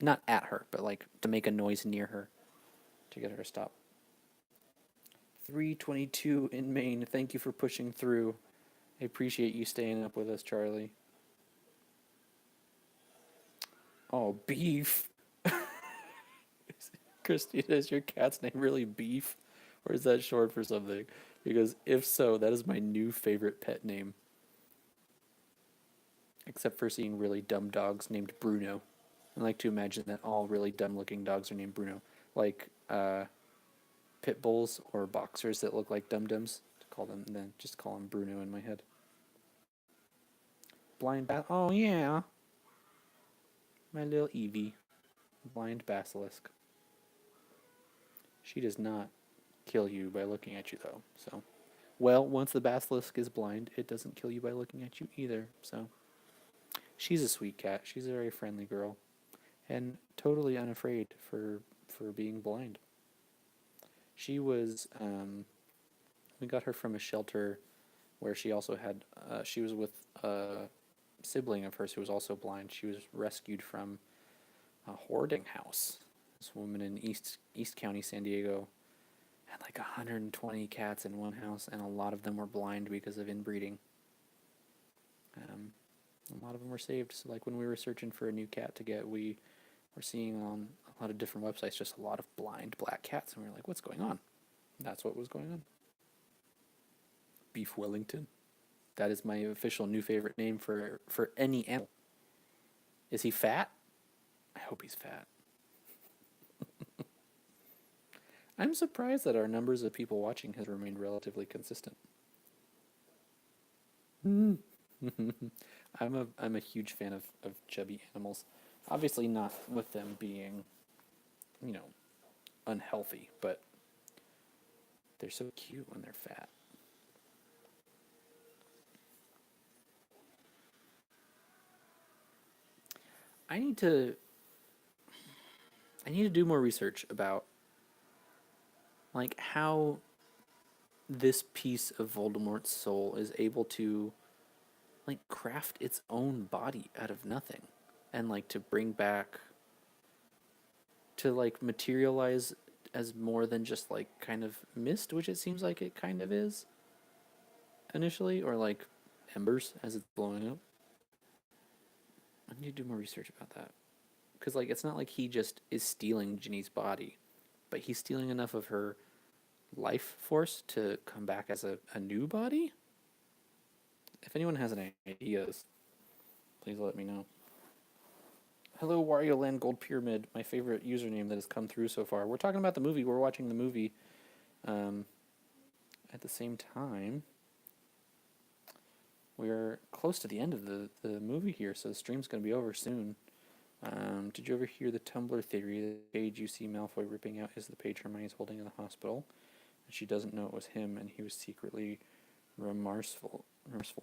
Not at her, but to make a noise near her to get her to stop. 322 in Maine. Thank you for pushing through. I appreciate you staying up with us, Charlie. Oh, Beef. Christina, is your cat's name really Beef? Or is that short for something? Because if so, that is my new favorite pet name. Except for seeing really dumb dogs named Bruno. I like to imagine that all really dumb-looking dogs are named Bruno. Like pit bulls or boxers that look like dum-dums. Just call them Bruno in my head. Oh, yeah. My little Evie. Blind basilisk. She does not kill you by looking at you, though. So, well, once the basilisk is blind, it doesn't kill you by looking at you either. So, she's a sweet cat. She's a very friendly girl. And totally unafraid for being blind. She was, we got her from a shelter where she also had, she was with a sibling of hers who was also blind. She was rescued from a hoarding house. This woman in East County, San Diego, had 120 cats in one house, and a lot of them were blind because of inbreeding. A lot of them were saved. So when we were searching for a new cat to get, we were seeing on a lot of different websites just a lot of blind black cats, and we were like, what's going on? That's what was going on. Beef Wellington. That is my official new favorite name for any animal. Is he fat? I hope he's fat. I'm surprised that our numbers of people watching has remained relatively consistent. I'm a huge fan of chubby animals. Obviously not with them being, unhealthy, but They're so cute when they're fat. I need to I need to do more research about like how this piece of Voldemort's soul is able to like craft its own body out of nothing and like to bring back to like materialize as more than just like kind of mist, which it seems like it kind of is initially, or like embers as it's blowing up. I need to do more research about that because like it's not like he just is stealing Ginny's body, but he's stealing enough of her life force to come back as a new body. If anyone has any ideas, please let me know. Hello, Wario Land Gold Pyramid, my favorite username that has come through so far. We're talking about the movie. We're watching the movie at the same time. We're close to the end of the movie here, so the stream's going to be over soon. Did you ever hear the Tumblr theory? The page you see Malfoy ripping out is the page Hermione's holding in the hospital. And she doesn't know it was him, and he was secretly remorseful.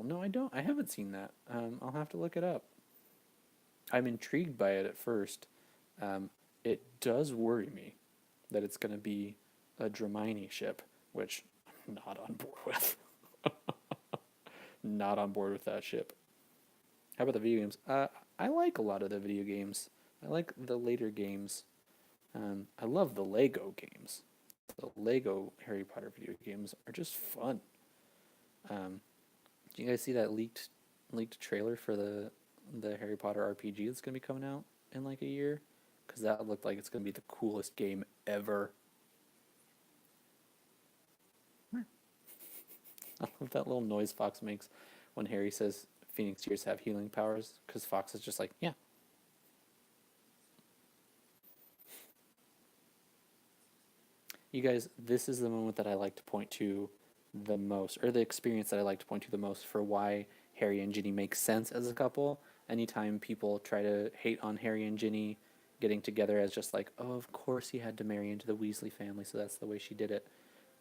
No, I don't. I haven't seen that. I'll have to look it up. I'm intrigued by it at first. It does worry me that it's going to be a Dramini ship, which I'm not on board with. Not on board with that ship. How about the video games? I like a lot of the video games. I like the later games. I love the Lego games. The Lego Harry Potter video games are just fun. Do you guys see that leaked trailer for the Harry Potter RPG that's gonna be coming out in like a year? Because that looked like it's gonna be the coolest game ever. I love that little noise Fox makes when Harry says Phoenix Tears have healing powers, because Fox is just like, yeah. You guys, this is the moment that I like to point to the most, or the experience that I like to point to the most for why Harry and Ginny make sense as a couple. Anytime people try to hate on Harry and Ginny getting together as just like, oh, of course he had to marry into the Weasley family, so that's the way she did it.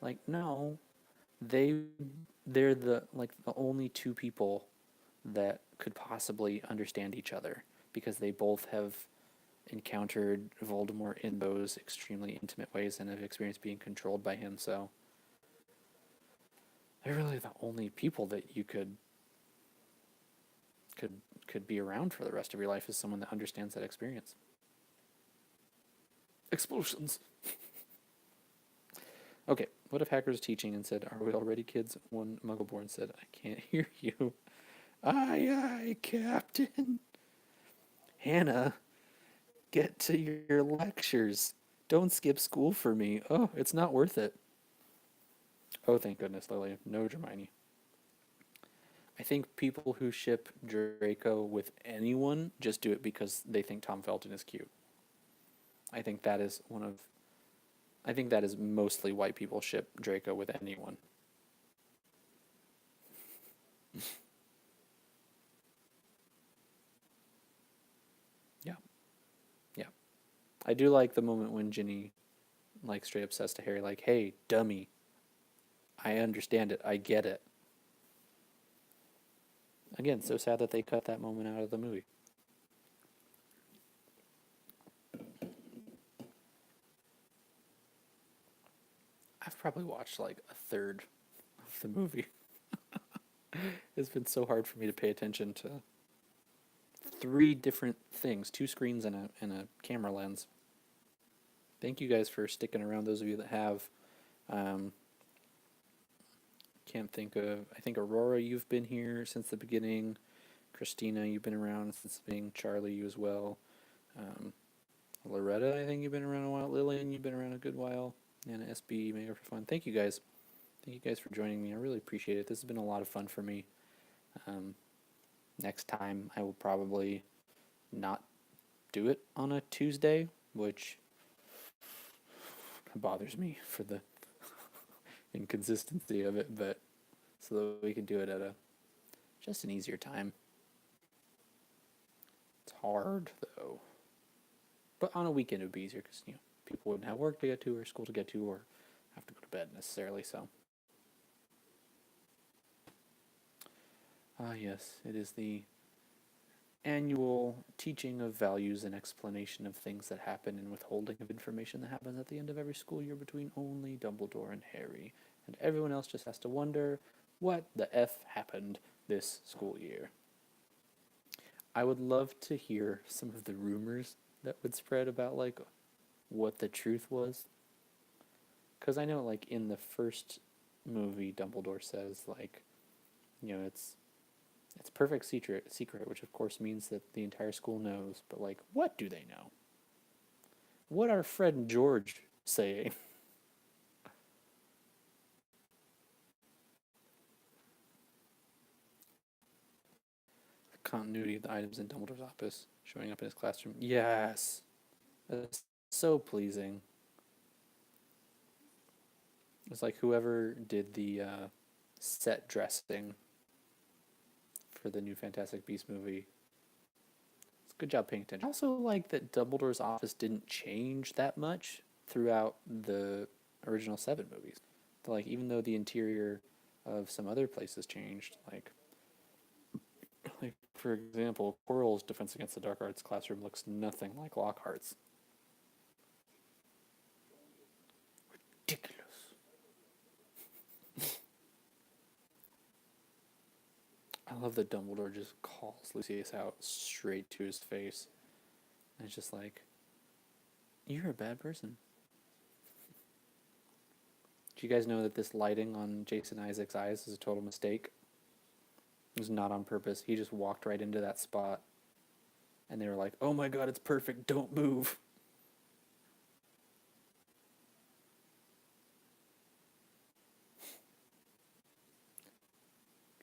Like, no, they're the only two people that could possibly understand each other because they both have encountered Voldemort in those extremely intimate ways and have experienced being controlled by him. So they're really the only people that you could be around for the rest of your life, is someone that understands that experience. Explosions. Okay, what if Hacker's teaching and said, "Are we already kids?" One Muggleborn said, "I can't hear you." Aye, aye, Captain. Hannah, get to your lectures. Don't skip school for me. Oh, it's not worth it. Oh, thank goodness, Lily. No Hermione. I think people who ship Draco with anyone just do it because they think Tom Felton is cute. I think that is mostly why people ship Draco with anyone. Yeah. Yeah. I do like the moment when Ginny like straight up says to Harry, like, "Hey, dummy, I understand it. I get it." Again, so sad that they cut that moment out of the movie. I've probably watched like a third of the movie. It's been so hard for me to pay attention to 3 different things, 2 screens and a camera lens. Thank you guys for sticking around, those of you that have. Can't think of... I think Aurora, you've been here since the beginning. Christina, you've been around since the beginning. Charlie, you as well. Loretta, I think you've been around a while. Lillian, you've been around a good while. Anna SB, Mega for Fun. Thank you guys. Thank you guys for joining me. I really appreciate it. This has been a lot of fun for me. Next time, I will probably not do it on a Tuesday, which bothers me for the inconsistency of it, but so that we can do it at just an easier time. It's hard though, but on a weekend it would be easier because people wouldn't have work to get to or school to get to or have to go to bed necessarily, so. Ah, yes, it is the annual teaching of values and explanation of things that happen and withholding of information that happens at the end of every school year between only Dumbledore and Harry. And everyone else just has to wonder what the F happened this school year. I would love to hear some of the rumors that would spread about, like, what the truth was. Because I know, like, in the first movie, Dumbledore says, like, it's perfect secret, which of course means that the entire school knows. But, like, what do they know? What are Fred and George saying? The continuity of the items in Dumbledore's office showing up in his classroom. Yes, that's so pleasing. It's like whoever did the set dressing for the new Fantastic Beasts movie. It's a good job paying attention. I also like that Dumbledore's office didn't change that much throughout the original 7 movies. Like, even though the interior of some other places changed, like for example, Quirrell's Defense Against the Dark Arts classroom looks nothing like Lockhart's. Ridiculous. I love that Dumbledore just calls Lucius out straight to his face. And it's just like, you're a bad person. Do you guys know that this lighting on Jason Isaac's eyes is a total mistake? It was not on purpose. He just walked right into that spot. And they were like, oh my god, it's perfect, don't move.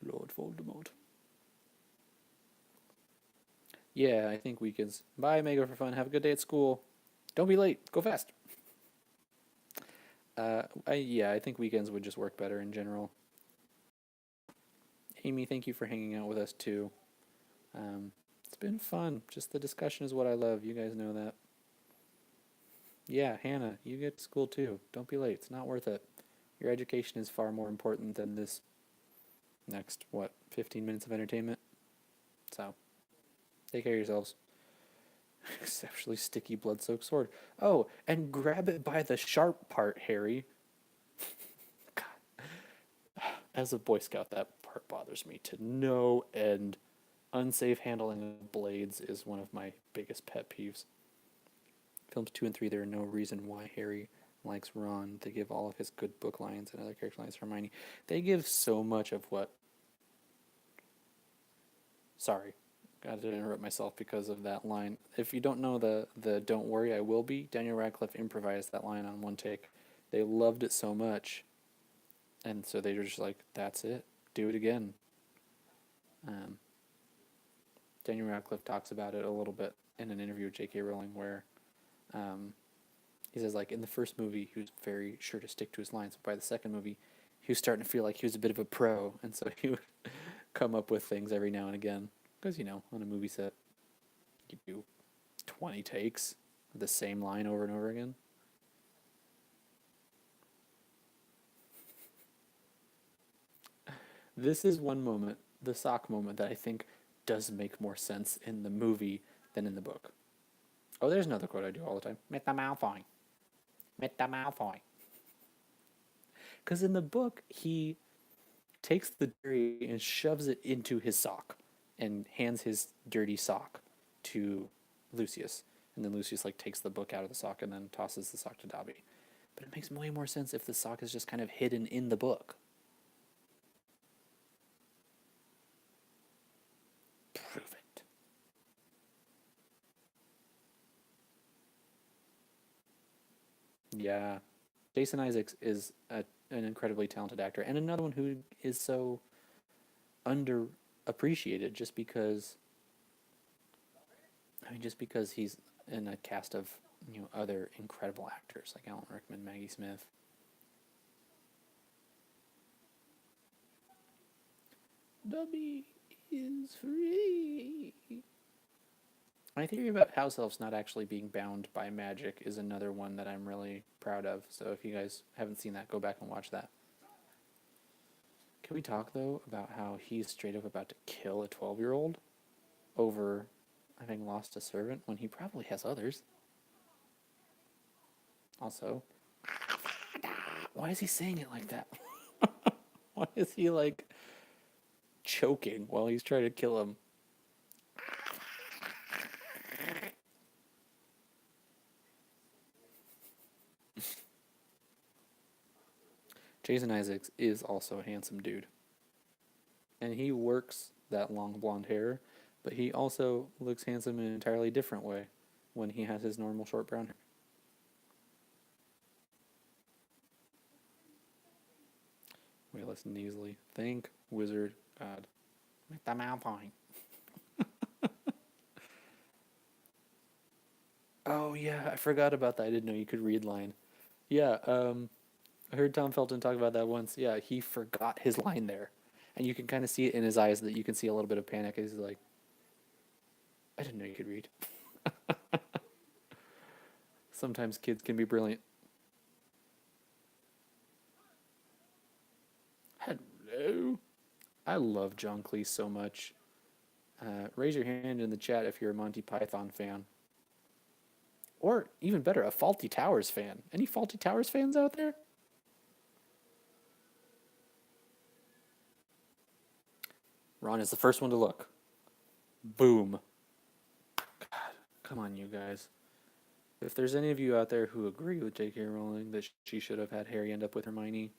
Lord Voldemort. Yeah, I think weekends. Bye, Mega, for fun. Have a good day at school. Don't be late. Go fast. I think weekends would just work better in general. Amy, thank you for hanging out with us too. It's been fun. Just the discussion is what I love. You guys know that. Yeah, Hannah, you get to school too. Don't be late. It's not worth it. Your education is far more important than this next, 15 minutes of entertainment? So, take care of yourselves. Exceptionally sticky blood-soaked sword. Oh, and grab it by the sharp part, Harry. God. As a Boy Scout, that part bothers me to no end. Unsafe handling of blades is one of my biggest pet peeves. Films 2 and 3, there are no reason why Harry likes Ron. They give all of his good book lines and other character lines to Hermione. They give so much of what... Sorry. Got to interrupt myself because of that line. If you don't know the Don't Worry, I Will Be, Daniel Radcliffe improvised that line on one take. They loved it so much. And so they were just like, that's it. Do it again. Daniel Radcliffe talks about it a little bit in an interview with J.K. Rowling where he says, like, in the first movie, he was very sure to stick to his lines. But by the second movie, he was starting to feel like he was a bit of a pro. And so he would come up with things every now and again. Because, on a movie set, you do 20 takes of the same line over and over again. This is one moment, the sock moment, that I think does make more sense in the movie than in the book. Oh, there's another quote I do all the time. Meta Malfoy. Meta Malfoy. Because in the book, he takes the dirty and shoves it into his sock and hands his dirty sock to Lucius. And then Lucius, takes the book out of the sock and then tosses the sock to Dobby. But it makes way more sense if the sock is just kind of hidden in the book. Prove it. Yeah. Jason Isaacs is an incredibly talented actor. And another one who is so underappreciated just because he's in a cast of other incredible actors like Alan Rickman, Maggie Smith. Dobby is free. My theory about house elves not actually being bound by magic is another one that I'm really proud of. So if you guys haven't seen that, go back and watch that. Can we talk, though, about how he's straight up about to kill a 12-year-old over having lost a servant when he probably has others? Also, why is he saying it like that? Why is he, like, choking while he's trying to kill him? Jason Isaacs is also a handsome dude. And he works that long blonde hair, but he also looks handsome in an entirely different way when he has his normal short brown hair. We listen easily. Thank Wizard God. Make the mouth point. Oh yeah, I forgot about that. I didn't know you could read line. Yeah, I heard Tom Felton talk about that once. Yeah, he forgot his line there. And you can kind of see it in his eyes that you can see a little bit of panic. He's like, I didn't know you could read. Sometimes kids can be brilliant. Hello. I love John Cleese so much. Raise your hand in the chat if you're a Monty Python fan. Or, even better, a Fawlty Towers fan. Any Fawlty Towers fans out there? Ron is the first one to look. Boom. God, come on, you guys. If there's any of you out there who agree with J.K. Rowling that she should have had Harry end up with Hermione,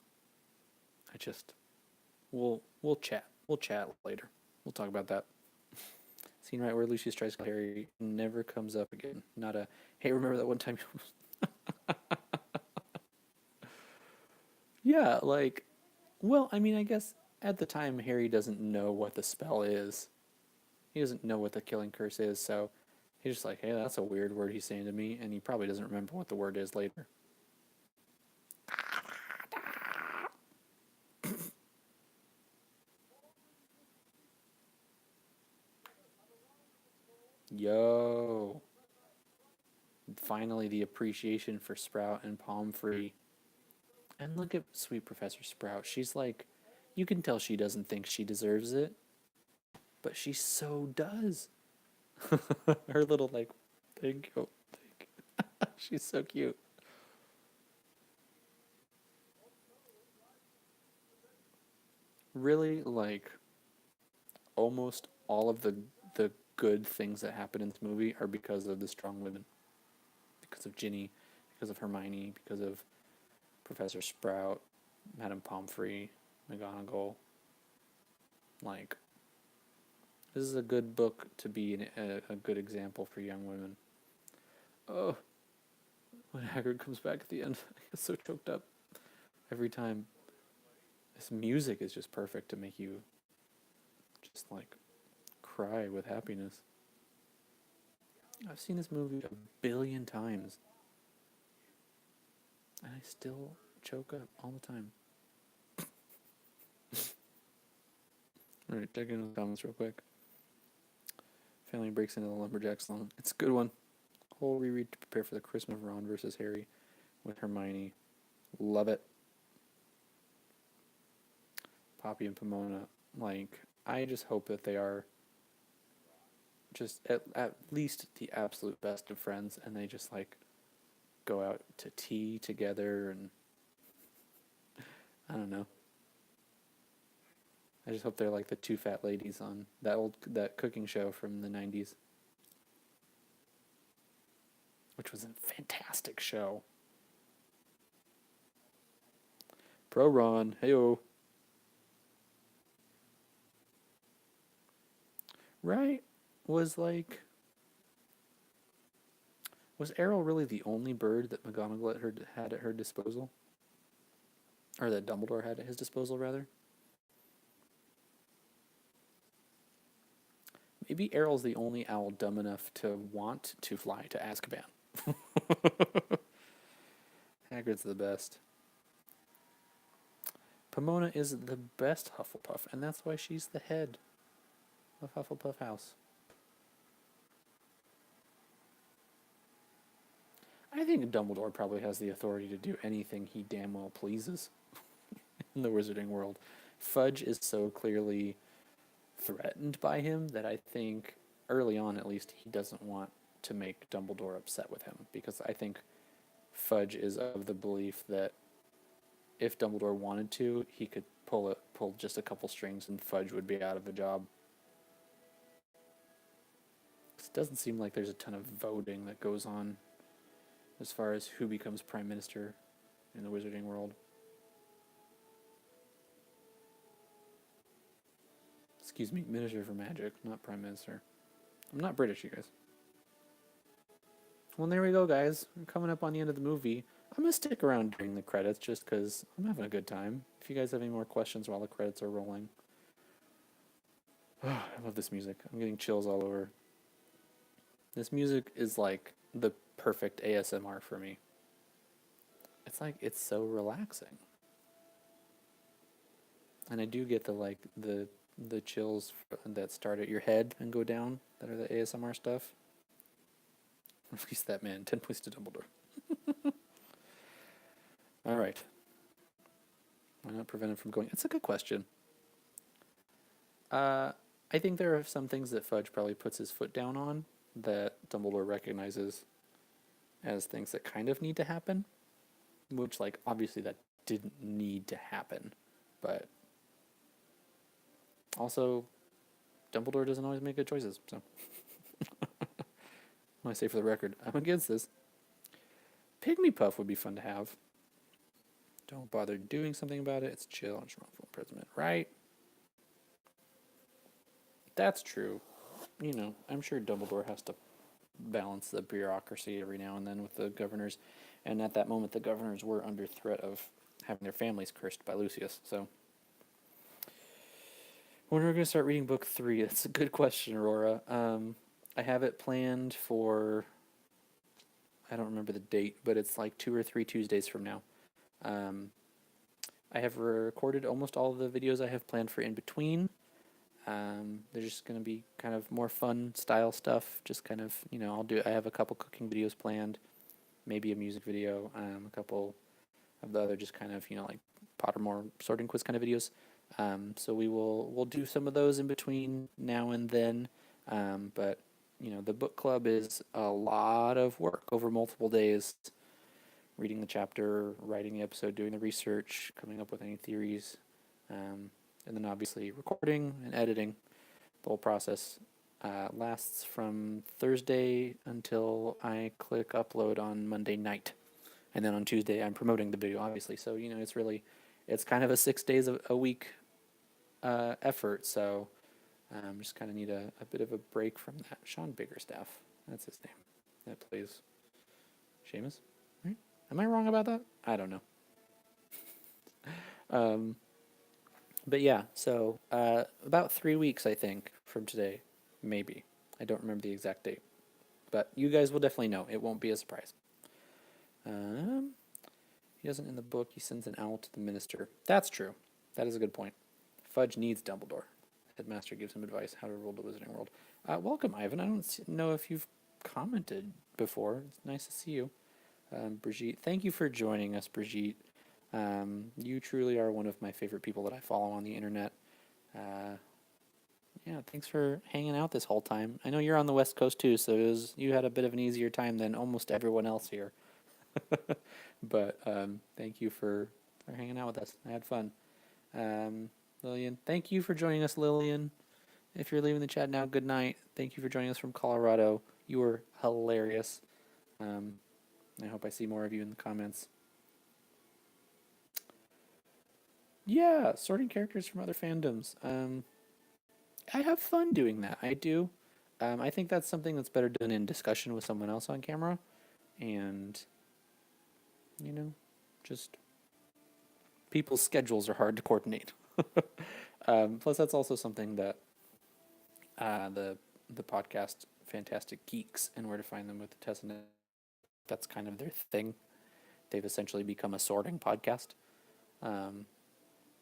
we'll chat. We'll chat later. We'll talk about that. Scene right where Lucius tries to kill Harry never comes up again. Not a, hey, remember that one time you... Yeah, like, well, I mean, I guess at the time Harry doesn't know what the spell is. He doesn't know what the killing curse is, so he's just like, hey, that's a weird word he's saying to me, and he probably doesn't remember what the word is later. Yo. Finally, the appreciation for Sprout and Pomfrey. And look at sweet Professor Sprout. She's like, you can tell she doesn't think she deserves it, but she so does. Her little, like, thank you. She's so cute. Really, like, almost all of the good things that happen in this movie are because of the strong women. Because of Ginny, because of Hermione, because of Professor Sprout, Madame Pomfrey, McGonagall. Like, this is a good book to be a good example for young women. Oh, when Hagrid comes back at the end, I get so choked up every time. This music is just perfect to make you just, like, cry with happiness. I've seen this movie 1 billion times, and I still choke up all the time. Alright, check in the comments real quick. Family breaks into the lumberjack salon. It's a good one. Whole reread to prepare for the Christmas of Ron versus Harry with Hermione. Love it. Poppy and Pomona. Like, I just hope that they are just at least the absolute best of friends, and they just, like, go out to tea together, and I don't know. I just hope they're like the two fat ladies on that cooking show from the 90s, which was a fantastic show. Pro Ron, heyo. Right? Was Errol really the only bird that McGonagall had at her disposal? Or that Dumbledore had at his disposal, rather? Maybe Errol's the only owl dumb enough to want to fly to Azkaban. Hagrid's the best. Pomona is the best Hufflepuff, and that's why she's the head of Hufflepuff House. I think Dumbledore probably has the authority to do anything he damn well pleases in the wizarding world. Fudge is so clearly threatened by him that I think early on, at least, he doesn't want to make Dumbledore upset with him, because I think Fudge is of the belief that if Dumbledore wanted to, he could pull just a couple strings and Fudge would be out of a job. It doesn't seem like there's a ton of voting that goes on as far as who becomes prime minister in the wizarding world. Excuse me, Minister for Magic, not Prime Minister. I'm not British, you guys. Well, there we go, guys. We're coming up on the end of the movie. I'm going to stick around during the credits just because I'm having a good time. If you guys have any more questions while the credits are rolling. Oh, I love this music. I'm getting chills all over. This music is like the perfect ASMR for me. It's so relaxing. And I do get the chills that start at your head and go down that are the ASMR stuff. Release that man. 10 points to Dumbledore. All right. Why not prevent him from going? It's a good question. I think there are some things that Fudge probably puts his foot down on that Dumbledore recognizes as things that kind of need to happen, which, like, obviously that didn't need to happen, but also Dumbledore doesn't always make good choices, so I want to say for the record, I'm against this. Pygmy Puff would be fun to have. Don't bother doing something about it. It's chill and wrongful imprisonment, right? That's true. You know, I'm sure Dumbledore has to balance the bureaucracy every now and then with the governors, and at that moment the governors were under threat of having their families cursed by Lucius, so when are we going to start reading book 3? That's a good question, Aurora. I have it planned for, I don't remember the date, but it's like 2 or 3 Tuesdays from now. I have recorded almost all of the videos I have planned for in between. They're just going to be kind of more fun style stuff, just kind of, you know, I have a couple cooking videos planned, maybe a music video, a couple of the other just kind of, you know, like Pottermore sorting quiz kind of videos. So we'll do some of those in between now and then. But you know, the book club is a lot of work over multiple days. Reading the chapter, writing the episode, doing the research, coming up with any theories, and then obviously recording and editing. The whole process lasts from Thursday until I click upload on Monday night. And then on Tuesday, I'm promoting the video, obviously. So, you know, it's kind of a 6 days a week effort. So just kind of need a bit of a break from that. Sean Biggerstaff, that's his name, that plays Seamus, right? Am I wrong about that? I don't know. But yeah, so about 3 weeks, I think, from today, maybe. I don't remember the exact date. But you guys will definitely know. It won't be a surprise. He doesn't in the book. He sends an owl to the minister. That's true. That is a good point. Fudge needs Dumbledore. Headmaster gives him advice how to rule the Wizarding World. Welcome, Ivan. I don't know if you've commented before. It's nice to see you. Brigitte, thank you for joining us, Brigitte. You truly are one of my favorite people that I follow on the internet. Yeah, thanks for hanging out this whole time. I know you're on the West Coast too, so you had a bit of an easier time than almost everyone else here. But thank you for hanging out with us. I had fun. Lillian, thank you for joining us, Lillian. If you're leaving the chat now, good night. Thank you for joining us from Colorado. You were hilarious. I hope I see more of you in the comments. Yeah, sorting characters from other fandoms. I have fun doing that. I do. I think that's something that's better done in discussion with someone else on camera. And, you know, just people's schedules are hard to coordinate. Plus, that's also something that the podcast Fantastic Geeks and Where to Find Them with Tess and that's kind of their thing. They've essentially become a sorting podcast.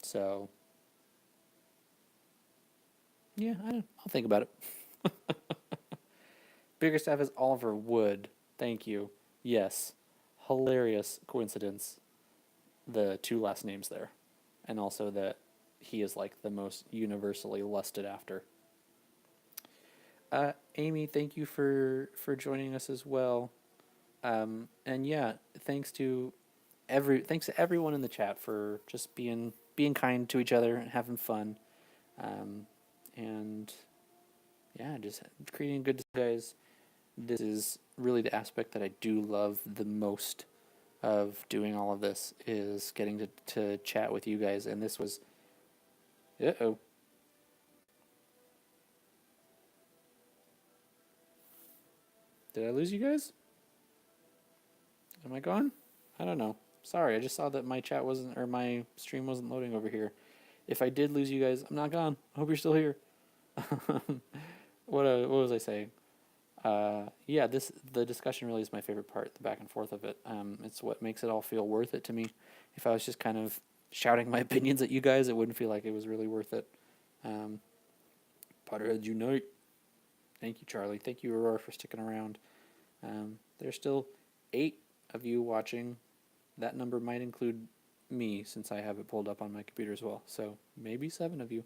So, yeah, I'll think about it. Bigger staff is Oliver Wood. Thank you. Yes. hilarious coincidence, the two last names there, and also that he is like the most universally lusted after. Amy, thank you for joining us as well. And yeah, thanks to everyone in the chat for just being kind to each other and having fun. And yeah, just creating good guys. This is really the aspect that I do love the most of doing all of this, is getting to chat with you guys. And this was, uh-oh. Did I lose you guys? Am I gone? I don't know. Sorry, I just saw that my chat wasn't, or my stream wasn't loading over here. If I did lose you guys, I'm not gone. I hope you're still here. What was I saying? Yeah, the discussion really is my favorite part, the back and forth of it. It's what makes it all feel worth it to me. If I was just kind of shouting my opinions at you guys, it wouldn't feel like it was really worth it. Potterheads unite. Thank you, Charlie. Thank you, Aurora, for sticking around. There's still 8 of you watching. That number might include me, since I have it pulled up on my computer as well. So maybe 7 of you.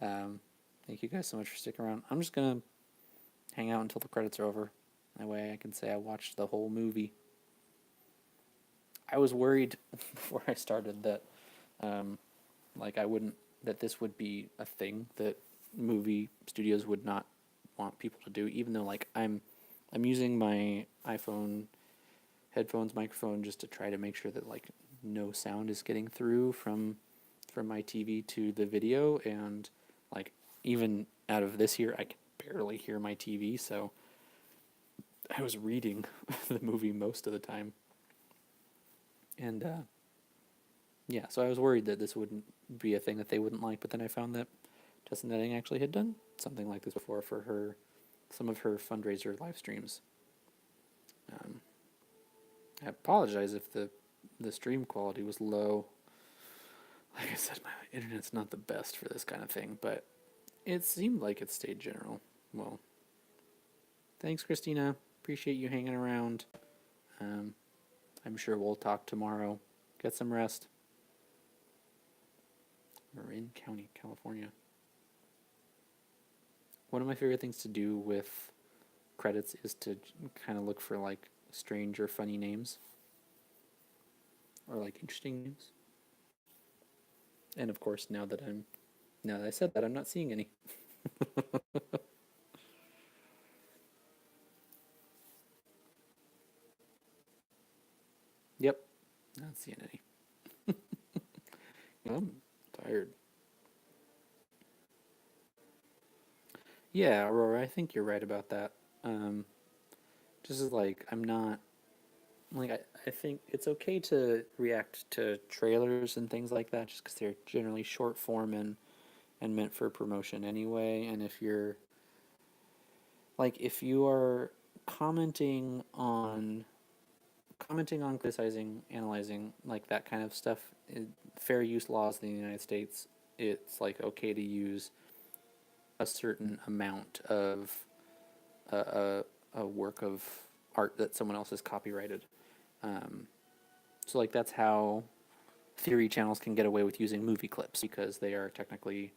Thank you guys so much for sticking around. I'm just going to hang out until the credits are over. That way I can say I watched the whole movie. I was worried before I started that that this would be a thing that movie studios would not want people to do, even though I'm using my iPhone headphones microphone just to try to make sure that no sound is getting through from my TV to the video, and even out of this here I can barely hear my TV, so I was reading the movie most of the time. And yeah, so I was worried that this wouldn't be a thing that they wouldn't like, but then I found that Justin Netting actually had done something like this before for some of her fundraiser live streams. I apologize if the stream quality was low. Like I said, my internet's not the best for this kind of thing, but it seemed like it stayed general. Well, thanks, Christina. Appreciate you hanging around. I'm sure we'll talk tomorrow. Get some rest. Marin County, California. One of my favorite things to do with credits is to kind of look for strange or funny names, or interesting names. And of course, now that I said that, I'm not seeing any. Yep, not seeing any. I'm tired. Yeah, Aurora, I think you're right about that. Just as I'm not I think it's okay to react to trailers and things like that, just because they're generally short form and meant for promotion anyway. And if you are commenting on criticizing, analyzing, that kind of stuff, fair use laws in the United States, it's okay to use a certain amount of a work of art that someone else has copyrighted. So that's how theory channels can get away with using movie clips, because they are technically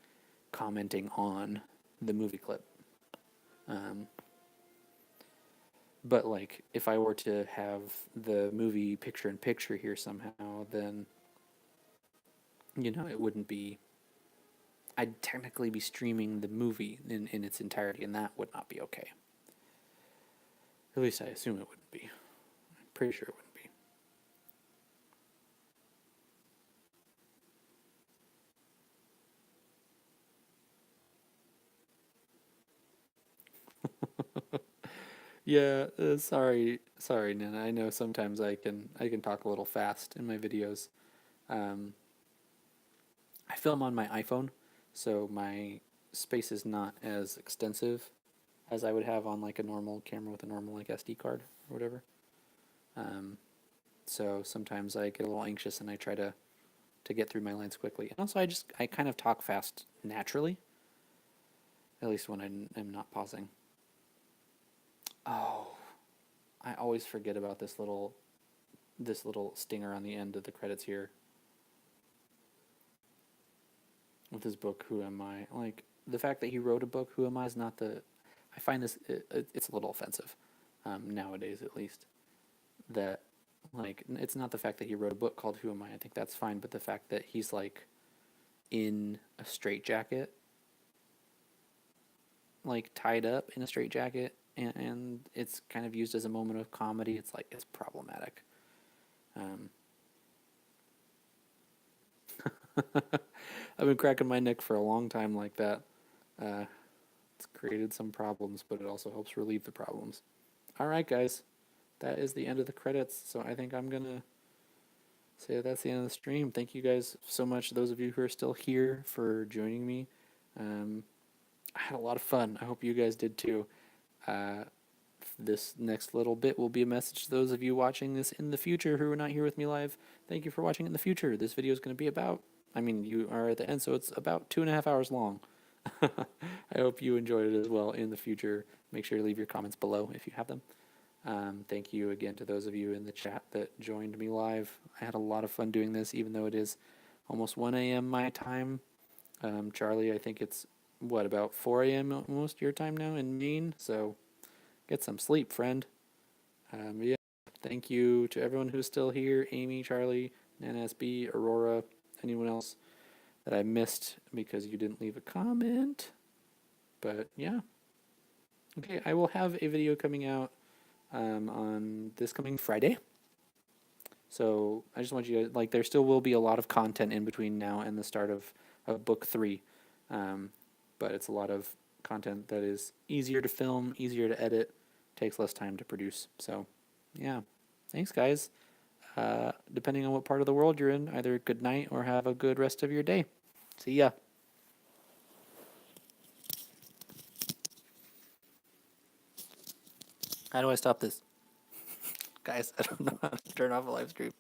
commenting on the movie clip. But if I were to have the movie picture in picture here somehow, then it wouldn't be. I'd technically be streaming the movie in its entirety, and that would not be okay. At least I assume it wouldn't be. I'm pretty sure it wouldn't be. Yeah, sorry, Nana. I know sometimes I can talk a little fast in my videos. I film on my iPhone, so my space is not as extensive as I would have on a normal camera with a normal SD card or whatever. So sometimes I get a little anxious and I try to get through my lines quickly. And also I kind of talk fast naturally, at least when I'm not pausing. Oh, I always forget about this little this little stinger on the end of the credits here with his book, Who Am I? Like, the fact that he wrote a book, Who Am I, is not the... I find this, it's a little offensive, nowadays at least, that, like, it's not the fact that he wrote a book called Who Am I think that's fine, but the fact that he's, like, in a straitjacket, like, tied up in a straitjacket, and it's kind of used as a moment of comedy, it's, like, it's problematic. I've been cracking my neck for a long time like that. It's created some problems, but it also helps relieve the problems. All right, guys. That is the end of the credits, so I think I'm going to say that's the end of the stream. Thank you guys so much, those of you who are still here, for joining me. I had a lot of fun. I hope you guys did too. This next little bit will be a message to those of you watching this in the future who are not here with me live. Thank you for watching in the future. This video is going to be about, I mean, you are at the end, so it's about 2.5 hours long. I hope you enjoyed it as well in the future. Make sure to leave your comments below if you have them. Thank you again to those of you in the chat that joined me live. I had a lot of fun doing this, even though it is almost 1 a.m. my time. Charlie, I think it's, what, about 4 a.m. almost your time now in Maine? So get some sleep, friend. Yeah, thank you to everyone who's still here. Amy, Charlie, Nana SB, Aurora, anyone else that I missed because you didn't leave a comment. But yeah. Okay, I will have a video coming out on this coming Friday. So I just want you to, like, there still will be a lot of content in between now and the start of book 3. But it's a lot of content that is easier to film, easier to edit, takes less time to produce. So yeah, thanks guys. Depending on what part of the world you're in, either good night or have a good rest of your day. See ya. How do I stop this? Guys, I don't know how to turn off a live stream.